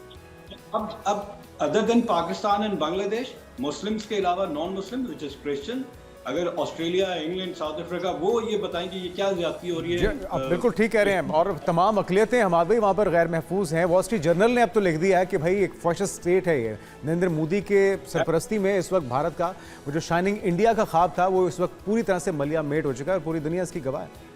अब other than Pakistan and Bangladesh, Muslims के अलावा non Muslim which is Christian, अगर ऑस्ट्रेलिया, इंग्लैंड, साउथ अफ्रीका वो ये बताएं कि ये क्या ज्यादती हो रही है। आप बिल्कुल ठीक कह रहे हैं, और तमाम अकलियतें हमारे भाई वहाँ पर गैर महफूज हैं। वॉल स्ट्रीट जर्नल ने अब तो लिख दिया है कि भाई एक फैसिस्ट स्टेट है ये। नरेंद्र मोदी के सरपरस्ती में इस वक्त भारत का वो जो शाइनिंग इंडिया का ख्वाब था वो इस वक्त पूरी तरह से मलिया मेट हो चुका है और पूरी दुनिया इसकी गवाह है।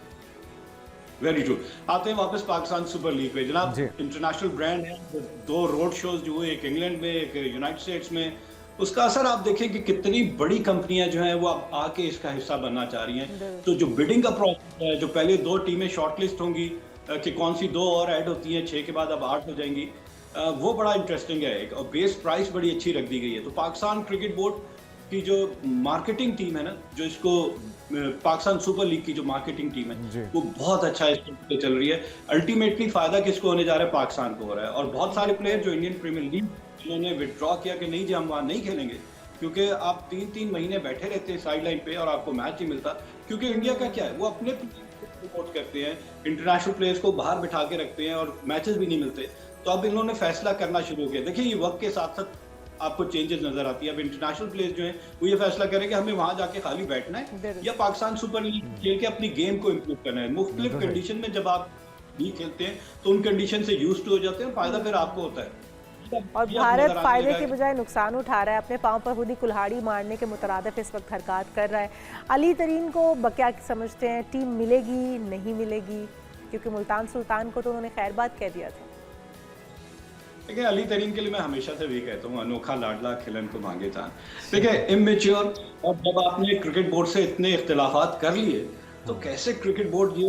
Very true. आते हैं वापस पाकिस्तान सुपर लीग पे जनाब। इंटरनेशनल ब्रांड है, 2 रोड शोज जो हुए, एक इंग्लैंड में एक यूनाइटेड स्टेट्स में, उसका असर आप देखें कि कितनी बड़ी कंपनियां जो हैं वो अब आके इसका हिस्सा बनना चाह रही हैं। तो जो बिडिंग का प्रोसेस है, जो पहले 2 टीमें शॉर्टलिस्ट होंगी कि कौन सी 2 और ऐड होती हैं, 6 के बाद अब 8 हो जाएंगी, वो बड़ा इंटरेस्टिंग है। एक और बेस प्राइस बड़ी अच्छी रख दी गई है। तो पाकिस्तान क्रिकेट बोर्ड की जो मार्केटिंग टीम है ना, जो इसको पाकिस्तान सुपर लीग की जो मार्केटिंग टीम है वो बहुत अच्छा इस पे चल रही है। अल्टीमेटली फायदा किसको होने जा रहा है? पाकिस्तान को हो रहा है। और बहुत सारे प्लेयर जो इंडियन प्रीमियर लीग जिन्होंने विड्रॉ किया कि नहीं जी हम वहाँ नहीं खेलेंगे, क्योंकि आप 3-3 महीने बैठे रहते हैं साइड लाइन पे और आपको मैच नहीं मिलता। क्योंकि इंडिया का क्या है, वो अपने सपोर्ट करते हैं, इंटरनेशनल प्लेयर्स को बाहर बिठा के रखते हैं और मैचेस भी नहीं मिलते। तो अब इन्होंने फैसला करना शुरू किया। देखिए ये वक्त के साथ साथ आपको चेंजेस नजर आती है। अब इंटरनेशनल प्लेयर्स जो हैं वो ये फैसला करें कि हमें वहां जाके खाली बैठना है या पाकिस्तान सुपर लीग खेल के अपनी गेम को इम्प्रूव करना है। मुख्तलिफ कंडीशन में जब आप लीग खेलते हैं तो उन कंडीशन से यूज्ड हो जाते हैं, फायदा फिर आपको होता है। और भारत फायदे के बजाय नुकसान उठा रहा है, अपने पांव पर खुद ही कुल्हाड़ी मारने के मुतरादिफ इस वक्त हरकत कर रहा है। अली तरीन को क्या समझते हैं, टीम मिलेगी नहीं मिलेगी? क्योंकि मुल्तान सुल्तान को तो उन्होंने खैर बात कह दिया था। देखिए अली तरीन के लिए मैं हमेशा से भी कहता हूँ, अनोखा लाडला खिलन को मांगे था। देखिए इमेच्योर, और जब आपने क्रिकेट बोर्ड से इतने इख्तिलाफात कर लिए तो कैसे क्रिकेट बोर्ड ये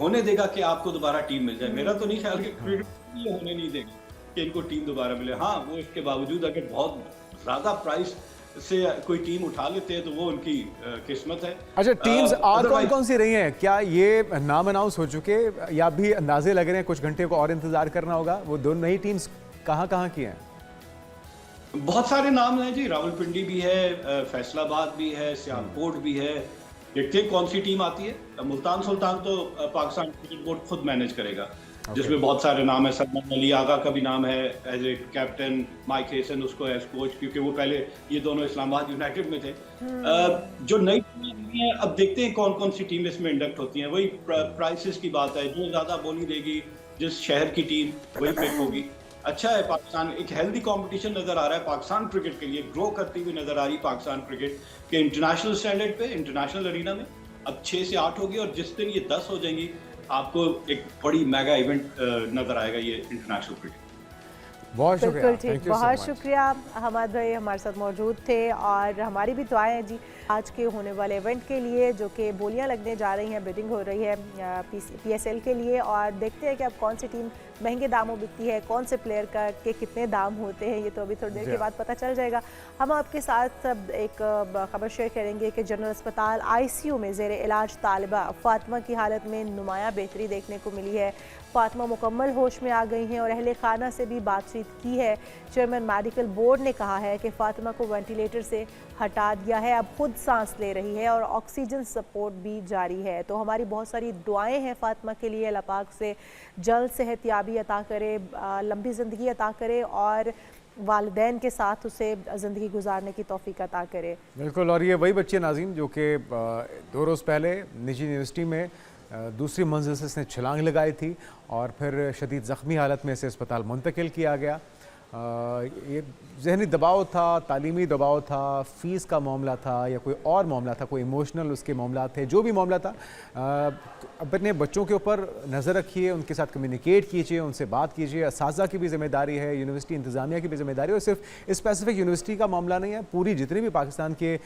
होने देगा कि आपको दोबारा टीम मिल जाए? मेरा तो नहीं ख्याल कि क्रिकेट ये होने नहीं देगा कि इनको टीम दोबारा मिले। हाँ, वो इसके बावजूद अगर बहुत ज्यादा प्राइस से कोई टीम उठा लेते हैं तो वो उनकी किस्मत है। अच्छा, टीम्स और कौन कौन सी रही हैं? क्या ये नाम अनाउंस हो चुके या भी अंदाजे लग रहे हैं कुछ घंटे को और इंतजार करना होगा? वो दोनों नई टीम्स कहाँ की हैं? बहुत सारे नाम हैं जी, रावलपिंडी भी है, फैसलाबाद भी है, सियालकोट भी है। देखते हैं कौन सी टीम आती है। मुल्तान सुल्तान तो पाकिस्तान क्रिकेट बोर्ड खुद मैनेज करेगा, जिसमें बहुत सारे नाम है। सलमान अली आगा का भी नाम है as a captain, Mike Hesson उसको एज कोच, क्योंकि वो पहले ये दोनों इस्लामाबाद यूनाइटेड में थे। जो नई टीम है, अब देखते हैं कौन कौन सी टीम इसमें इंडक्ट होती हैं। वही प्राइसेस की बात है, जो ज्यादा बोली देगी जिस शहर की टीम वही पिक होगी। अच्छा है, पाकिस्तान एक हेल्दी कंपटीशन नजर आ रहा है पाकिस्तान क्रिकेट के लिए, ग्रो करती हुई नजर आ रही पाकिस्तान क्रिकेट के इंटरनेशनल स्टैंडर्ड पे, इंटरनेशनल अरीना में। अब 6 से 8 होगी और जिस दिन ये 10 हो जाएंगी आपको एक बड़ी मेगा इवेंट नजर आएगा ये इंटरनेशनल क्रिकेट। बहुत शुक्रिया, बिल्कुल ठीक, बहुत शुक्रिया। हमाद भाई हमारे साथ मौजूद थे और हमारी भी दुआएं हैं जी आज के होने वाले इवेंट के लिए, जो कि बोलियां लगने जा रही हैं, बिडिंग हो रही है PSL के लिए। और देखते हैं कि अब कौन सी टीम महंगे दामों बिकती है, कौन से प्लेयर के कितने दाम होते हैं, ये तो अभी थोड़ी देर के बाद पता चल जाएगा। हम आपके साथ एक खबर शेयर करेंगे कि जनरल अस्पताल ICU में ज़ेर इलाज तालिबा फातिमा की हालत में नुमाया बेहतरी देखने को मिली है। फातिमा मुकम्मल होश में आ गई हैं और अहले खाना से भी बातचीत की है। चेयरमैन मेडिकल बोर्ड ने कहा है कि फातिमा को वेंटिलेटर से हटा दिया है, अब खुद सांस ले रही है और ऑक्सीजन सपोर्ट भी जारी है। तो हमारी बहुत सारी दुआएं हैं फातिमा के लिए, अल्लाह पाक से जल्द सेहतयाबी अता करे, लंबी ज़िंदगी अता करे और वालिदैन के साथ उसे ज़िंदगी गुजारने की तौफीक अता करे। बिल्कुल, और ये वही बच्चे नाज़ीम जो कि 2 रोज़ पहले निजी यूनिवर्सिटी में दूसरी मंजिल से इसने छलांग लगाई थी और फिर शदीद ज़ख्मी हालत में इसे अस्पताल मुंतकिल किया गया। ये जहनी दबाव था, तालीमी दबाव था, फ़ीस का मामला था या कोई और मामला था, कोई इमोशनल उसके मामला थे, जो भी मामला था, अपने बच्चों के ऊपर नज़र रखिए, उनके साथ कम्युनिकेट कीजिए, उनसे बात कीजिए। असातिज़ा की भी जिम्मेदारी है, यूनिवर्सिटी इंतज़ामिया की भी जिम्मेदारी है, और सिर्फ स्पेसिफिक यूनिवर्सिटी का मामला नहीं है, पूरी जितनी भी पाकिस्तान के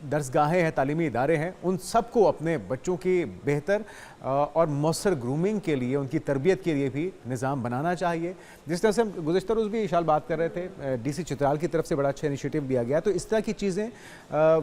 दरसगाहें हैं, तालीमी इदारे हैं, उन सबको अपने बच्चों की बेहतर और मौसर ग्रूमिंग के लिए, उनकी तरबियत के लिए भी निज़ाम बनाना चाहिए। जिस तरह से हम गुज़िश्ता रोज़ भी इशाल बात कर रहे थे, DC चित्राल की तरफ से बड़ा अच्छा इनिशिएटिव दिया गया, तो इस तरह की चीज़ें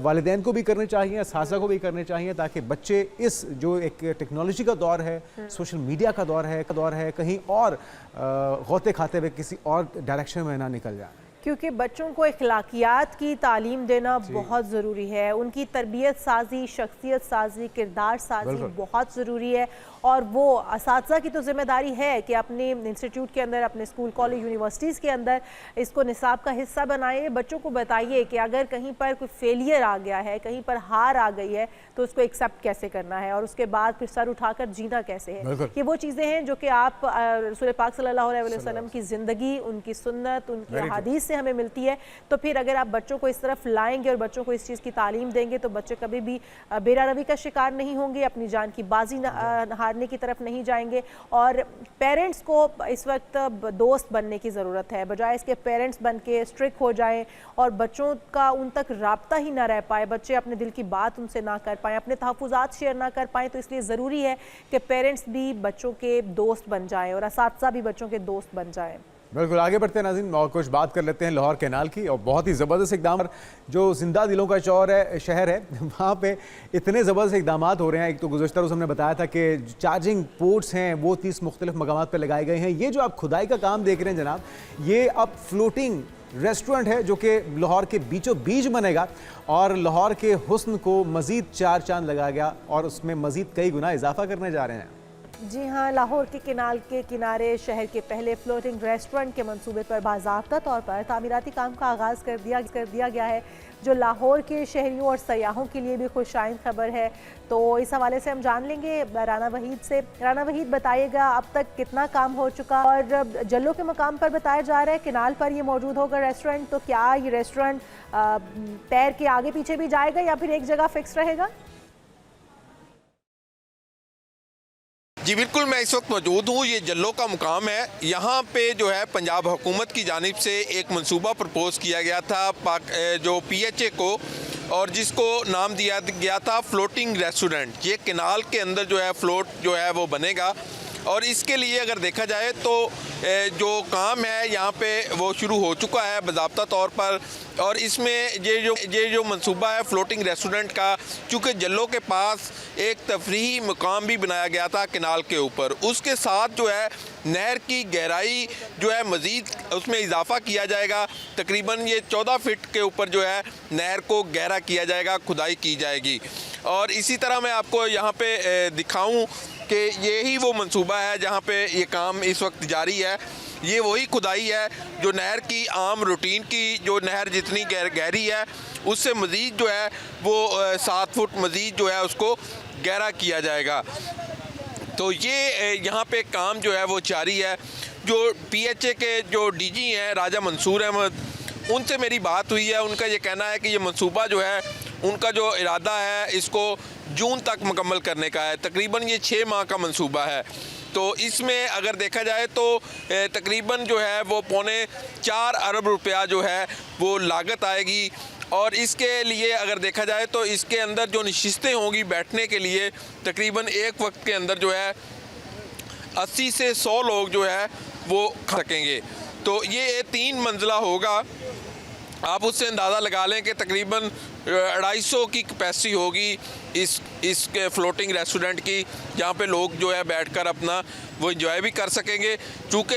वालिदैन को भी करनी चाहिए, असातिज़ा को भी करनी चाहिए, ताकि बच्चे इस जो एक टेक्नोलॉजी का दौर है, सोशल मीडिया का दौर है, कहीं और गौते खाते हुए किसी और डायरेक्शन में ना निकल जाए। क्योंकि बच्चों को अखलाकियात की तालीम देना बहुत ज़रूरी है, उनकी तरबियत साजी, शख्सियत साजी, किरदार साजी बहुत ज़रूरी है। और वो असातिज़ा की तो ज़िम्मेदारी है कि अपने इंस्टीट्यूट के अंदर, अपने स्कूल कॉलेज यूनिवर्सिटीज़ के अंदर इसको निसाब का हिस्सा बनाइए। बच्चों को बताइए कि अगर कहीं पर कोई फेलियर आ गया है, कहीं पर हार आ गई है, तो उसको एक्सेप्ट कैसे करना है और उसके बाद फिर सर उठाकर जीना कैसे है। ये वो चीज़ें हैं जो कि आप रसूल पाक सल्लल्लाहु अलैहि वसल्लम की ज़िंदगी, उनकी सुन्नत, उनकी हदीस से हमें मिलती है, तो फिर अगर आप बच्चों को इस तरफ लाएंगे और बच्चों को इस चीज़ की तालीम देंगे तो बच्चे कभी भी बेरारवी का शिकार नहीं होंगे, अपनी जान की बाजी हारने की तरफ नहीं जाएंगे। और पेरेंट्स को इस वक्त दोस्त बनने की ज़रूरत है, बजाय इसके पेरेंट्स बन के स्ट्रिक्ट हो जाएं और बच्चों का उन तक राब्ता ही ना रह पाए, बच्चे अपने दिल की बात उनसे ना कर पाएँ, अपने तहफ़्फ़ुज़ात शेयर ना कर पाएँ। तो इसलिए ज़रूरी है कि पेरेंट्स भी बच्चों के दोस्त बन जाएँ और असातिज़ा भी बच्चों के दोस्त बन जाएँ। बिल्कुल, आगे बढ़ते हैं नाज़रीन और कुछ बात कर लेते हैं लाहौर कैनाल की। और बहुत ही ज़बरदस्त इकदाम, जो जिंदा दिलों का शहर है वहाँ पे इतने ज़बरदस्त इकदाम हो रहे हैं। एक तो गुज़श्ता रोज़ हमने बताया था कि चार्जिंग पोर्ट्स हैं वो 30 मुख्तलिफ मकामात पर लगाए गए हैं। ये जो आप खुदाई का काम देख रहे हैं जनाब, ये अब फ्लोटिंग रेस्टोरेंट है जो कि लाहौर के बीचों बीच बनेगा और लाहौर के हुस्न को मज़ीद चार चांद लगा गया और उसमें मज़ीद कई गुना इजाफा करने जा रहे हैं। जी हाँ, लाहौर के किनाल के किनारे शहर के पहले फ्लोटिंग रेस्टोरेंट के मंसूबे पर बाज़ाब्ता तौर पर तामीराती काम का आगाज़ कर दिया गया है, जो लाहौर के शहरियों और सयाहों के लिए भी खुशाइंद खबर है। तो इस हवाले से हम जान लेंगे राना वहीद से। राना वहीद, बताइएगा अब तक कितना काम हो चुका और जल्लो के मकाम पर बताया जा रहा है किनाल पर ये मौजूद होगा रेस्टोरेंट, तो क्या ये रेस्टोरेंट तैर के आगे पीछे भी जाएगा या फिर एक जगह फिक्स रहेगा? जी बिल्कुल, मैं इस वक्त मौजूद हूँ, ये जल्लो का मुकाम है। यहाँ पे जो है पंजाब हुकूमत की जानिब से एक मंसूबा प्रपोज़ किया गया था जो PHA को, और जिसको नाम दिया गया था फ्लोटिंग रेस्टोरेंट। ये किनाल के अंदर जो है फ्लोट जो है वो बनेगा और इसके लिए अगर देखा जाए तो जो काम है यहाँ पे वो शुरू हो चुका है बाज़ाब्ता तौर पर। और इसमें ये जो मंसूबा है फ्लोटिंग रेस्टोरेंट का, चूँकि जल्लो के पास एक तफरीही मुकाम भी बनाया गया था किनाल के ऊपर, उसके साथ जो है नहर की गहराई जो है मज़ीद उसमें इजाफा किया जाएगा। तकरीबन ये 14 फीट के ऊपर जो है नहर को गहरा किया जाएगा, खुदाई की जाएगी। और इसी तरह मैं आपको यहाँ पे दिखाऊँ कि यही वो मंसूबा है जहाँ पे ये काम इस वक्त जारी है। ये वही खुदाई है जो नहर की आम रूटीन की, जो नहर जितनी गहरी है उससे मज़ीद जो है वो 7 फुट मज़ीद जो है उसको गहरा किया जाएगा। तो ये यहाँ पे काम जो है वो जारी है। जो PHA के जो DG हैं राजा मंसूर अहमद, उनसे मेरी बात हुई है। उनका ये कहना है कि ये मंसूबा जो है उनका जो इरादा है इसको जून तक मुकम्मल करने का है। तकरीबन ये 6 माह का मंसूबा है। तो इसमें अगर देखा जाए तो तकरीबन जो है वो 4.25 अरब रुपया जो है वो लागत आएगी। और इसके लिए अगर देखा जाए तो इसके अंदर जो नशिस्तें होंगी बैठने के लिए, तकरीबन एक वक्त के अंदर जो है 80 से 100 लोग जो है वो खा सकेंगे। तो ये 3 मंजिला होगा। आप उससे अंदाज़ा लगा लें कि तकरीबन 250 की कैपेसिटी होगी इस फ्लोटिंग रेस्टोरेंट की, जहाँ पे लोग जो है बैठकर अपना वो एंजॉय भी कर सकेंगे। चूँकि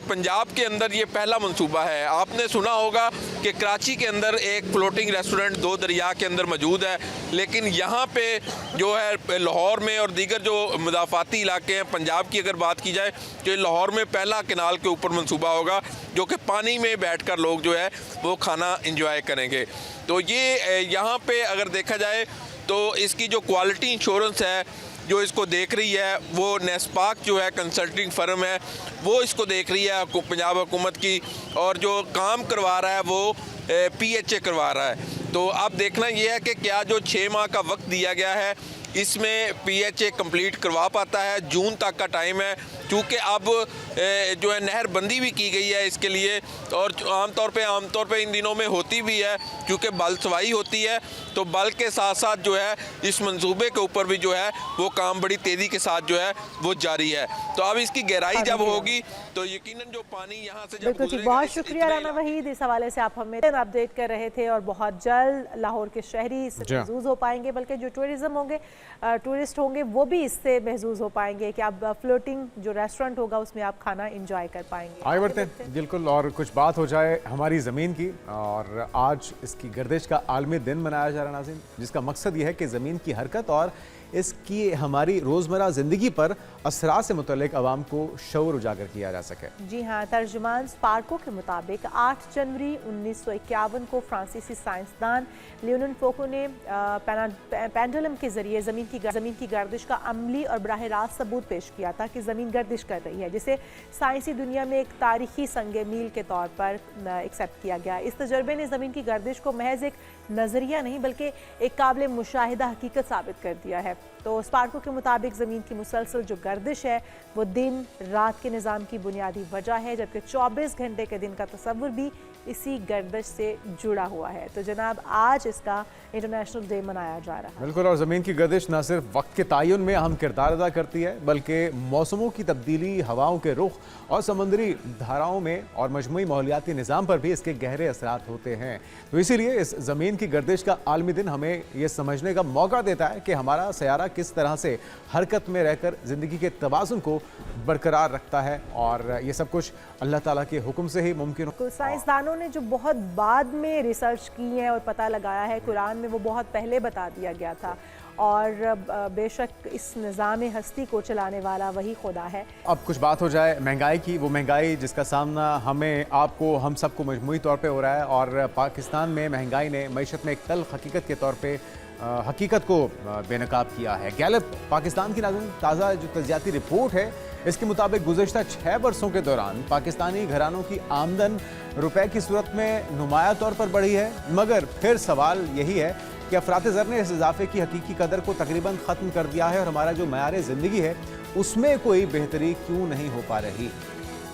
पंजाब के अंदर ये पहला मंसूबा है। आपने सुना होगा कि कराची के अंदर एक फ्लोटिंग रेस्टोरेंट 2 दरिया के अंदर मौजूद है, लेकिन यहाँ पे जो है लाहौर में और दीगर जो मुज़ाफ़ाती इलाके हैं पंजाब की अगर बात की जाए तो लाहौर में पहला किनाल के ऊपर मंसूबा होगा जो कि पानी में बैठकर लोग जो है वो खाना एंजॉय करेंगे। तो ये यहाँ पे अगर देखा जाए तो इसकी जो क्वालिटी इंश्योरेंस है जो इसको देख रही है वो नेस्पाक जो है कंसल्टिंग फर्म है वो इसको देख रही है पंजाब हुकूमत की, और जो काम करवा रहा है वो PHA करवा रहा है। तो अब देखना ये है कि क्या जो 6 माह का वक्त दिया गया है इसमें PHA कंप्लीट करवा पाता है। जून तक का टाइम है, क्योंकि अब जो है नहर बंदी भी की गई है इसके लिए, और आमतौर पे इन दिनों में होती भी है क्योंकि बल सवाई होती है। तो बल के साथ साथ जो है इस मंसूबे के ऊपर भी जो है वो काम बड़ी तेज़ी के साथ जो है वो जारी है। तो अब इसकी गहराई जब होगी तो यकीनन जो पानी यहाँ से जब बिल्कुल, बहुत शुक्रिया राना वहीद, इस हवाले से आप हमें अपडेट कर रहे थे। और बहुत जल्द लाहौर के शहरी इससे महसूस हो पाएंगे, बल्कि जो टूरिस्ट होंगे वो भी इससे महसूस हो पाएंगे कि अब फ्लोटिंग जो रेस्टोरेंट होगा उसमें आप खाना एंजॉय कर पाएंगे। आगे बढ़ते हैं बिल्कुल, और कुछ बात हो जाए हमारी ज़मीन की। और आज इसकी गर्दिश का आलमी दिन मनाया जा रहा है नाज़रीन, जिसका मकसद ये है कि ज़मीन की हरकत और इसकी हमारी रोज़मर्रा ज़िंदगी पर असरात से मुतल्लिक अवाम को शऊर उजागर किया जा सके। जी हाँ, तर्जुमान स्पार्को के मुताबिक 8 जनवरी 1951 को फ्रांसीसी साइंसदान लियोनन फोको ने पेंडुलम के जरिए ज़मीन की गर्दिश का अमली और बराह रास्त सबूत पेश किया था कि ज़मीन गर्दिश कर रही है, जिसे साइंसी दुनिया में एक तारीखी संगे मील के तौर पर एक्सेप्ट किया गया। इस तजर्बे ने ज़मीन की गर्दिश को महज एक नज़रिया नहीं बल्कि एक काबिल मुशाहिदा हकीकत साबित कर दिया है। तो स्पार्को के मुताबिक ज़मीन की मुसलसल जो गर्दिश है वो दिन रात के निज़ाम की बुनियादी वजह है, जबकि 24 घंटे के दिन का तस्वुर भी इसी गर्दिश से जुड़ा हुआ है। तो जनाब, आज इसका इंटरनेशनल डे मनाया जा रहा है। बिल्कुल, और ज़मीन की गर्दिश न सिर्फ वक्त के तयन में अहम किरदार अदा करती है बल्कि मौसमों की तब्दीली, हवाओं के रुख और समुद्री धाराओं में और मजमूई माहौलियाती निज़ाम पर भी इसके गहरे असरात होते हैं। तो इसीलिए इस ज़मीन की गर्दिश का आलमी दिन हमें ये समझने का मौका देता है कि हमारा सयारा किस तरह से हरकत में रहकर ज़िंदगी के तवाज़ुन को बरकरार रखता है, और ये सब कुछ अल्लाह ताला के हुक्म से ही मुमकिन हो। साइंसदानों ने जो बहुत बाद में रिसर्च की है और पता लगाया है, कुरान में वो बहुत पहले बता दिया गया था, और बेशक इस निज़ाम हस्ती को चलाने वाला वही खुदा है। अब कुछ बात हो जाए महंगाई की, वो महंगाई जिसका सामना हमें, आपको, हम सबको मजमूई तौर पे हो रहा है, और पाकिस्तान में महंगाई ने मईशत में एक तल्ख हकीकत के तौर पे हकीकत को बेनकाब किया है। गैलप पाकिस्तान की ताज़ा जो तजियाती रिपोर्ट है, इसके मुताबिक गुज़श्ता 6 बरसों के दौरान पाकिस्तानी घरानों की आमदन रुपए की सूरत में नुमाया तौर पर बढ़ी है, मगर फिर सवाल यही है कि अफरात ज़र ने इस इजाफे की हकीकी कदर को तकरीबन ख़त्म कर दिया है, और हमारा जो मयार ज़िंदगी है उसमें कोई बेहतरी क्यों नहीं हो पा रही।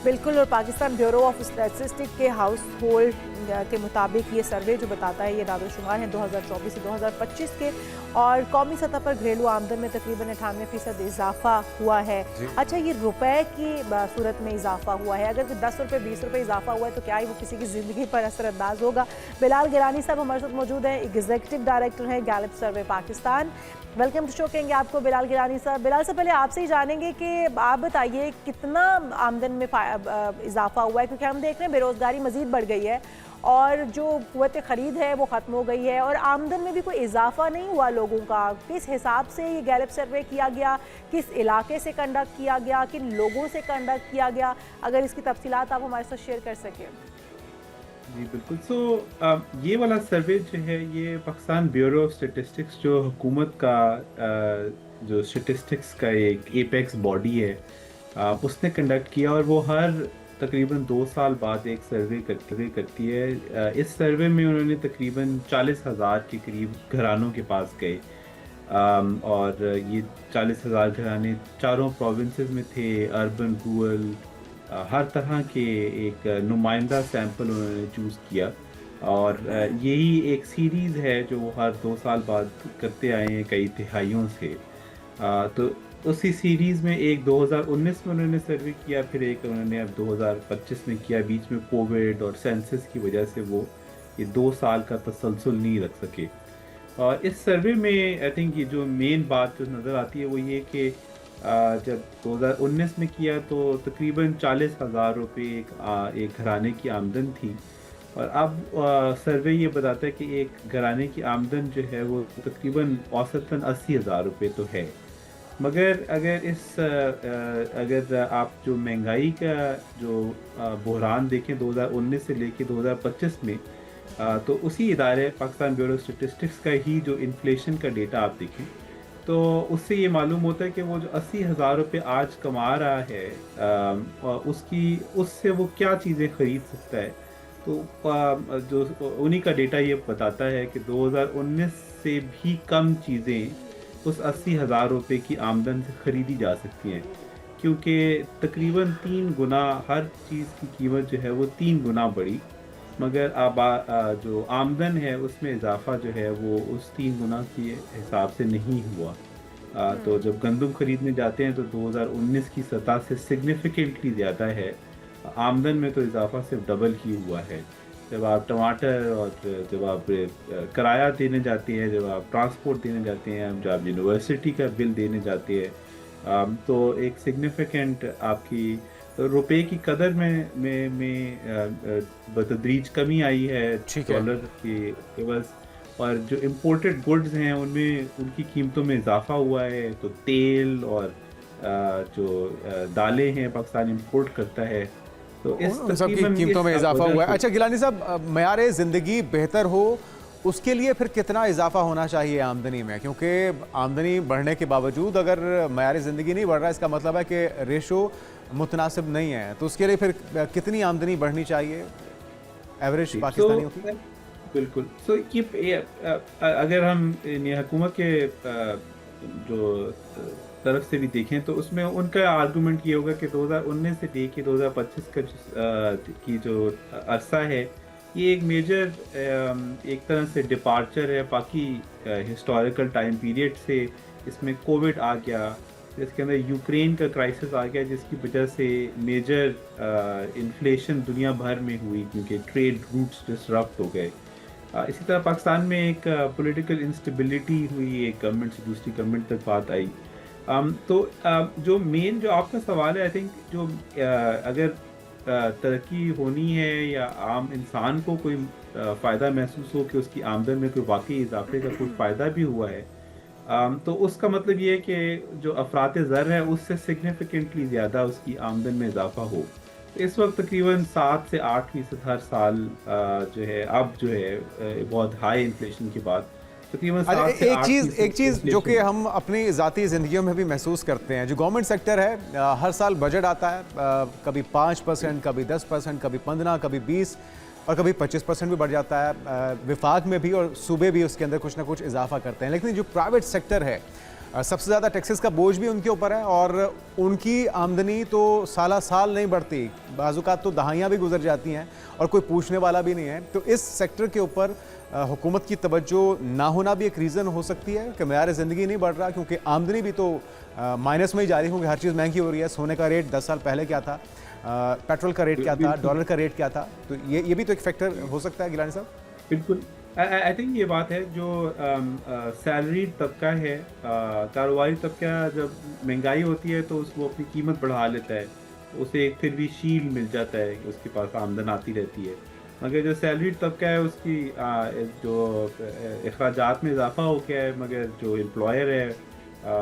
बिल्कुल, और पाकिस्तान ब्यूरो ऑफ स्टैटिस्टिक्स के हाउस होल्ड के मुताबिक ये सर्वे जो बताता है, ये दादोशुमार हैं 2024 से 2025 के, और कौमी सतह पर घरेलू आमदन में तकरीबन 98% इजाफा हुआ है। अच्छा, ये रुपए की सूरत में इजाफा हुआ है, अगर 10 रुपये 20 रुपये इजाफा हुआ है तो क्या ही वो किसी की ज़िंदगी पर असरअंदाज होगा। बिलाल गिलानी साहब हमारे साथ मौजूद हैं, एग्जीक्यूटिव डायरेक्टर हैं Gallup survey Pakistan. Welcome to show कहेंगे आपको बिलाल गिलानी साहब। बिलाल से पहले आपसे ही जानेंगे कि आप बताइए कितना आमदन में इजाफा हुआ है, क्योंकि हम देख रहे हैं बेरोज़गारी मज़ीद बढ़ गई है और जो क़ुव्वत ख़रीद है वो ख़त्म हो गई है, और आमदन में भी कोई इजाफा नहीं हुआ लोगों का। किस हिसाब से ये गैलप सर्वे किया गया, किस इलाके से कंडक्ट किया गया, किन लोगों से कंडक्ट किया गया, अगर इसकी तफसीलात आप हमारे साथ शेयर कर सकें। जी बिल्कुल। ये वाला सर्वे जो है ये पाकिस्तान ब्यूरो ऑफ स्टैटिस्टिक्स, जो हुकूमत का जो स्टैटिस्टिक्स का एक एपेक्स बॉडी है, उसने कंडक्ट किया, और वो हर तकरीबन 2 साल बाद एक सर्वे करती है। इस सर्वे में उन्होंने तकरीबन 40,000 के करीब घरानों के पास गए, और ये 40,000 घराने चारों प्रोविंसेस में थे, अर्बन, रूरल, हर तरह के एक नुमाइंदा सैंपल उन्होंने चूज़ किया, और यही एक सीरीज़ है जो हर 2 साल बाद करते आए हैं कई तिहाइयों से। तो उसी सीरीज़ में एक 2019 में उन्होंने सर्वे किया, फिर एक उन्होंने अब 2025 में किया। बीच में कोविड और सेंसस की वजह से वो ये 2 साल का तसलसल नहीं रख सके। और इस सर्वे में आई थिंक ये जो मेन बात जो नज़र आती है वो ये कि जब 2019 में किया तो तकरीबन 40,000 रुपये एक घराने की आमदन थी, और अब सर्वे ये बताता है कि एक घराने की आमदन जो है वो तकरीबन औसतन 80,000 रुपये तो है। मगर अगर आप जो महंगाई का जो बहरान देखें 2019 से लेके 2025 में, तो उसी इदारे पाकिस्तान ब्यूरो स्टैटिस्टिक्स का ही जो इन्फ्लेशन का डेटा आप देखें तो उससे ये मालूम होता है कि वो जो 80,000 रुपये आज कमा रहा है, उससे वो क्या चीज़ें ख़रीद सकता है। तो जो उन्हीं का डेटा ये बताता है कि 2019 से भी कम चीज़ें उस 80,000 रुपये की आमदन से ख़रीदी जा सकती हैं, क्योंकि तकरीबन 3 गुना हर चीज़ की कीमत जो है वो 3 गुना बढ़ी, मगर जो आमदन है उसमें इजाफा जो है वो उस 3 गुना के हिसाब से नहीं हुआ। तो जब गंदम ख़रीदने जाते हैं तो 2019 की सतह से सिग्निफिकेंटली ज़्यादा है, आमदन में तो इजाफा सिर्फ डबल ही हुआ है। जब आप टमाटर और जब आप किराया देने जाते हैं, जब आप ट्रांसपोर्ट देने जाते हैं, जब आप यूनिवर्सिटी का बिल देने जाते हैं, तो एक सिग्निफिकेंट आपकी रुपए की कदर में बतदरीज कमी आई है डॉलर की बस। और जो इम्पोर्टेड गुड्स हैं उनमें उनकी कीमतों में इजाफा हुआ है। तो तेल और जो दालें हैं पाकिस्तान इंपोर्ट करता है, तो इस उन सब की तकरीबन कीमतों में इस इजाफा वजह हुआ है। से- अच्छा गिलानी साहब, मयार ज़िंदगी बेहतर हो उसके लिए फिर कितना इजाफा होना चाहिए आमदनी में? क्योंकि आमदनी बढ़ने के बावजूद अगर मयार ज़िंदगी नहीं बढ़ रहा, इसका मतलब है कि रेशो मुतनासिब नहीं है, तो उसके लिए फिर कितनी आमदनी बढ़नी चाहिए एवरेज पाकिस्तानियों की? बिल्कुल। सो ये अगर हम हुकूमत के जो तरफ से भी देखें तो उसमें उनका आर्गूमेंट ये होगा कि 2019 से लेके 2025 का की जो अरसा है, ये एक मेजर एक तरह से डिपार्चर है बाकी हिस्टोरिकल टाइम पीरियड से। इसमें कोविड आ गया, इसके अंदर यूक्रेन का क्राइसिस आ गया, जिसकी वजह से मेजर इन्फ्लेशन दुनिया भर में हुई क्योंकि ट्रेड रूट्स डिसरप्ट हो गए। इसी तरह पाकिस्तान में एक पॉलिटिकल इंस्टेबिलिटी हुई, एक गवर्नमेंट से दूसरी गवर्नमेंट तक बात आई। जो मेन जो आपका सवाल है, आई थिंक जो अगर तरक्की होनी है या आम इंसान को कोई फ़ायदा महसूस हो कि उसकी आमदन में कोई वाकई इजाफे का कोई फ़ायदा भी हुआ है, तो उसका मतलब ये है कि जो अफरात ज़र है उससे सिग्निफिकेंटली ज़्यादा उसकी आमदन में इजाफा हो। इस वक्त तकरीबन 7 से 8% हर साल जो है, अब जो है बहुत हाई इन्फ्लेशन के बाद तकरीबन 7 से 8% एक चीज़ जो कि हम अपनी ज़ाती ज़िंदगियों में भी महसूस करते हैं, जो गवर्नमेंट सेक्टर है, हर साल बजट आता है, कभी 5%, कभी 10%, कभी 15%, कभी 20% और कभी 25% भी बढ़ जाता है। विफाक में भी और सूबे भी उसके अंदर कुछ ना कुछ इजाफा करते हैं, लेकिन जो प्राइवेट सेक्टर है सबसे ज़्यादा टैक्सेस का बोझ भी उनके ऊपर है और उनकी आमदनी तो साला साल नहीं बढ़ती, बाज़ुकात तो दहाइयाँ भी गुजर जाती हैं और कोई पूछने वाला भी नहीं है। तो इस सेक्टर के ऊपर हुकूमत की तवज्जो ना होना भी एक रीज़न हो सकती है कि मयार ज़िंदगी नहीं बढ़ रहा, क्योंकि आमदनी भी तो माइनस में ही जा रही है, क्योंकि हर चीज़ महंगी हो रही है। सोने का रेट 10 साल पहले क्या था, पेट्रोल का रेट क्या था, डॉलर का रेट क्या था, तो ये भी तो एक फैक्टर हो सकता है गिलानी साहब। बिल्कुल, आई थिंक ये बात है जो सैलरी तबका है, कारोबारी तबका, जब महंगाई होती है तो वो अपनी कीमत बढ़ा लेता है, उसे फिर भी शील्ड मिल जाता है, उसके पास आमदन आती रहती है। मगर जो सैलरी तबका है उसकी जो अखराजात में इजाफा हो गया है, मगर जो एम्प्लॉयर है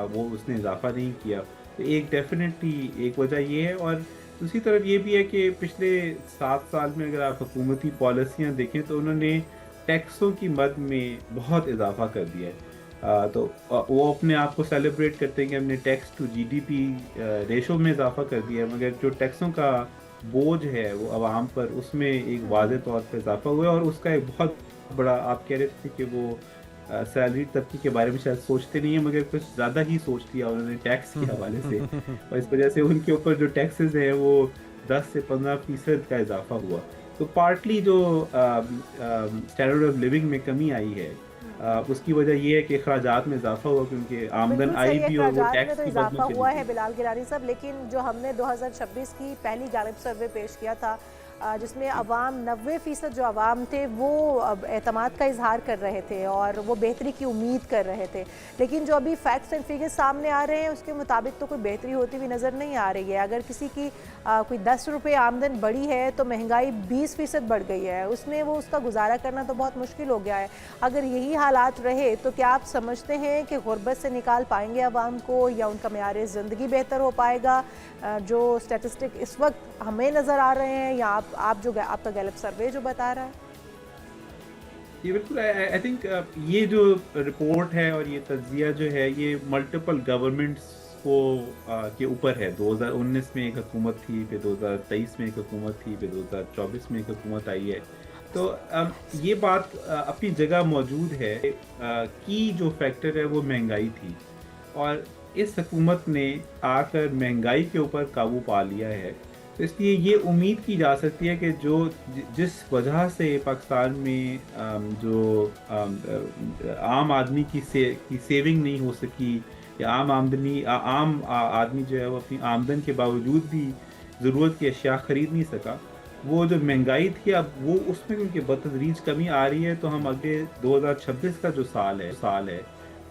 वो उसने इजाफा नहीं किया। तो एक डेफिनेटली एक वजह ये है, और दूसरी तरफ ये भी है कि पिछले 7 साल में अगर आप हुकूमती पॉलिसियाँ देखें तो उन्होंने टैक्सों की मद में बहुत इजाफा कर दिया है। तो वो अपने आप को सेलिब्रेट करते हैं कि हमने टैक्स टू जीडीपी रेशो में इजाफा कर दिया है, मगर जो टैक्सों का बोझ है वो आवाम पर, उसमें एक वाज़े तौर पर इजाफा हुआ है। और उसका एक बहुत बड़ा, आप कह रहे थे कि वो सैलरी तबके के बारे में शायद सोचते नहीं है, मगर कुछ ज़्यादा ही सोच लिया उन्होंने टैक्स के हवाले से, और इस वजह से उनके ऊपर जो टैक्सेस हैं वो 10 से 15% का इजाफा हुआ। तो पार्टली जो स्टैंडर्ड ऑफ लिविंग में कमी आई है, उसकी वजह ये है कि अखराजात में इजाफा हुआ, क्योंकि आमदन आई भी और वो टैक्स तो की इजाफा बदले हुआ है बिलाल गिलानी साहब। लेकिन जो हमने 2026 की पहली गालिब सर्वे पेश किया था, जिसमें अवाम 90% जो अवाम थे वो एतमाद का इजहार कर रहे थे और वो बेहतरी की उम्मीद कर रहे थे, लेकिन जो अभी फैक्ट्स एंड फिगर्स सामने आ रहे हैं उसके मुताबिक तो कोई बेहतरी होती हुई नज़र नहीं आ रही है। अगर किसी की कोई 10 रुपये आमदन बढ़ी है तो महंगाई 20% बढ़ गई है, उसमें वो उसका गुजारा करना तो बहुत मुश्किल हो गया है। अगर यही हालात रहे तो क्या आप समझते हैं कि गुर्बत से निकाल पाएंगे अवाम को, या उनका मेयार ज़िंदगी बेहतर हो पाएगा? जो स्टैटिस्टिक इस वक्त हमें नज़र आ रहे हैं या आप जो आपका गैलप सर्वे जो बता रहा है? ये बिल्कुल, आई थिंक ये जो रिपोर्ट है और ये तज्जिया जो है ये मल्टीपल गवर्नमेंट्स को के ऊपर है। 2019 में एक हुकूमत थी, फिर 2023 में एक हुकूमत थी, फिर 2024 में एक हुकूमत आई है। तो ये बात अपनी जगह मौजूद है कि जो फैक्टर है वो महंगाई थी, और इस हुकूमत ने आकर महंगाई के ऊपर काबू पा लिया है। तो इसलिए ये उम्मीद की जा सकती है कि जिस वजह से पाकिस्तान में जो आम आदमी की सेविंग नहीं हो सकी, या आम आदमी जो है वो अपनी आमदन के बावजूद भी ज़रूरत की अशिया ख़रीद नहीं सका, वो जो महंगाई थी अब वो उसमें उनकी बतदरीज कमी आ रही है। तो हम अगले 2026 का जो साल है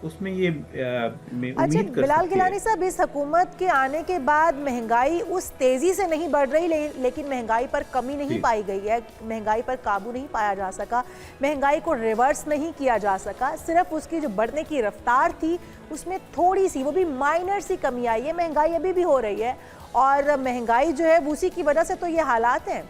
उसमें ये मैं अच्छा उम्मीद कर बिलाल सकते गिलानी हैं। साहब, इस हुकूमत के आने के बाद महंगाई उस तेजी से नहीं बढ़ रही, लेकिन महंगाई पर कमी नहीं जी। पाई गई है, महंगाई पर काबू नहीं पाया जा सका, महंगाई को रिवर्स नहीं किया जा सका, सिर्फ उसकी जो बढ़ने की रफ्तार थी उसमें थोड़ी सी, वो भी माइनर सी कमी आई है। महंगाई अभी भी हो रही है और महंगाई जो है उसी की वजह से तो ये हालात हैं।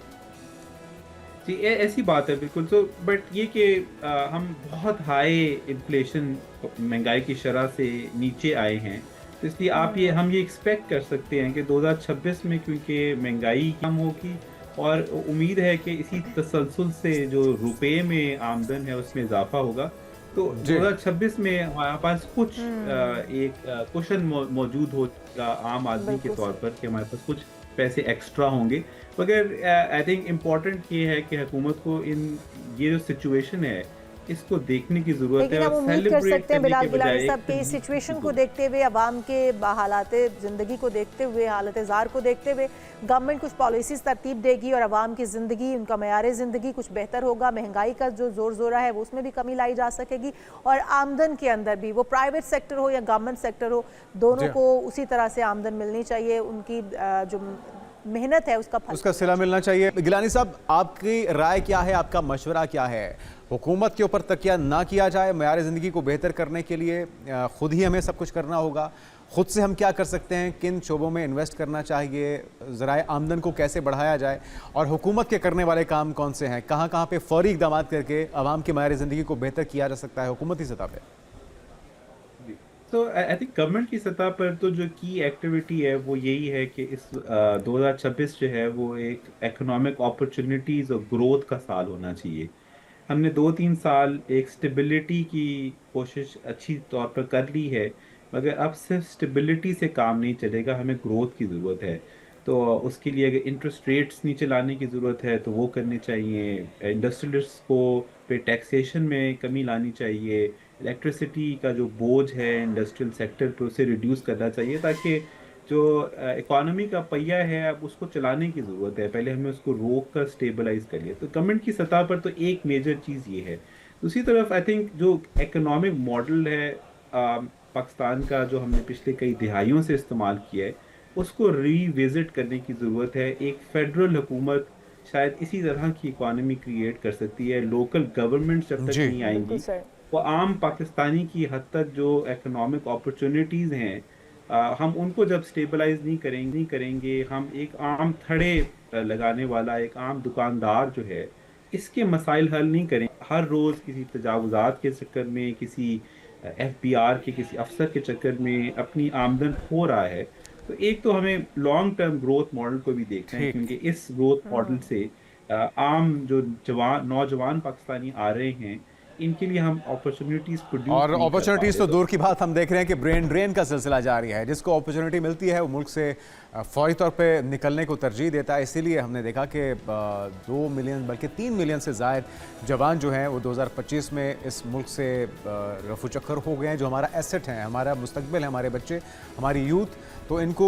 जी ऐसी बात है बिल्कुल। तो बट ये कि हम बहुत हाई इन्फ्लेशन महंगाई की शरह से नीचे आए हैं, तो इसलिए हम ये एक्सपेक्ट कर सकते हैं कि 2026 में क्योंकि महंगाई कम होगी और उम्मीद है कि इसी तसलसल से जो रुपए में आमदन है उसमें इजाफा होगा, तो 2026 में हमारे पास कुछ एक कुशन मौजूद होगा आम आदमी के तौर पर कि हमारे पास कुछ पैसे एक्स्ट्रा होंगे। मगर आई थिंक इम्पोर्टेंट ये है कि हुकूमत को ये जो सिचुएशन है इसको देखने की जरूरत है। लेकिन हम उम्मीद कर सकते हैं बिलाल गिलानी साहब कि इस सिचुएशन को देखते हुए, अवाम के हालात ज़िंदगी को देखते हुए, हालत ज़ार को देखते हुए गवर्नमेंट कुछ पॉलिसीज़ तरतीब देगी और अवाम की ज़िंदगी, उनका मयार ज़िंदगी कुछ बेहतर होगा। महंगाई का जो ज़ोर ज़ोरा है वो उसमें भी कमी लाई जा सकेगी और आमदन के अंदर भी, वो प्राइवेट सेक्टर हो या गवर्नमेंट सेक्टर हो, दोनों को उसी तरह से आमदन मिलनी चाहिए। उनकी जो मेहनत है उसका सिला मिलना चाहिए। गिलानी साहब, आपकी राय क्या है, आपका मशवरा क्या है? हुकूमत के ऊपर तकिया ना किया जाए, मयार ज़िंदगी को बेहतर करने के लिए खुद ही हमें सब कुछ करना होगा। खुद से हम क्या कर सकते हैं, किन शोबों में इन्वेस्ट करना चाहिए, ज़राए आमदन को कैसे बढ़ाया जाए और हुकूमत के करने वाले काम कौन से हैं, कहाँ कहाँ पे फौरी इक़दाम करके आवाम की मयार ज़िंदगी को बेहतर किया जा सकता है हुकूमती सतह पर? तो आई थिंक गवर्नमेंट की सतह पर तो जो की एक्टिविटी है वो यही है कि इस 2026 जो है वो एक इकोनॉमिक अपॉर्चुनिटीज़ और ग्रोथ का साल होना चाहिए। हमने 2-3 साल एक स्टेबिलिटी की कोशिश अच्छी तौर पर कर ली है, मगर अब सिर्फ स्टेबिलिटी से काम नहीं चलेगा, हमें ग्रोथ की ज़रूरत है। तो उसके लिए अगर इंटरेस्ट रेट्स नीचे लाने की ज़रूरत है तो वो करने चाहिए, इंडस्ट्रियलिस्ट को पे टैक्सेशन में कमी लानी चाहिए, इलेक्ट्रिसिटी का जो बोझ है इंडस्ट्रियल सेक्टर पर उसे रिड्यूस करना चाहिए, ताकि जो इकोनॉमी का पहिया है अब उसको चलाने की ज़रूरत है, पहले हमें उसको रोक कर स्टेबलाइज करिए। तो गवर्नमेंट की सतह पर तो एक मेजर चीज़ ये है। दूसरी तरफ आई थिंक जो इकोनॉमिक मॉडल है पाकिस्तान का, जो हमने पिछले कई दिहाइयों से इस्तेमाल किया है, उसको रीविजिट करने की ज़रूरत है। एक फेडरल हुकूमत शायद इसी तरह की इकोनॉमी क्रिएट कर सकती है। लोकल गवर्नमेंट जब तक नहीं आएंगी, वो आम पाकिस्तानी की हद तक जो इकोनॉमिक अपॉर्चुनिटीज़ हैं, हम उनको जब स्टेबलाइज नहीं करेंगे, हम एक आम थड़े लगाने वाला एक आम दुकानदार जो है इसके मसाइल हल नहीं करें, हर रोज़ किसी तजावुज़ात के चक्कर में, किसी FBR के किसी अफसर के चक्कर में अपनी आमदन खो रहा है। तो एक तो हमें लॉन्ग टर्म ग्रोथ मॉडल को भी देखना है, क्योंकि इस ग्रोथ मॉडल से आम जो नौजवान पाकिस्तानी आ रहे हैं, इनके लिए हम अपॉर्चुनिटीज़ प्रोड्यूस, और अपॉर्चुनिटीज़ तो दूर की बात, हम देख रहे हैं कि ब्रेन ड्रेन का सिलसिला जारी है। जिसको अपॉर्चुनिटी मिलती है वो मुल्क से फौरी तौर पे निकलने को तरजीह देता है। इसीलिए हमने देखा कि 2 मिलियन बल्कि 3 मिलियन से ज़ायद जवान जो हैं वो 2025 में इस मुल्क से रफू चक्कर हो गए हैं। जो हमारा एसेट है, हमारा मुस्तकबिल है, हमारे बच्चे, हमारी यूथ, तो इनको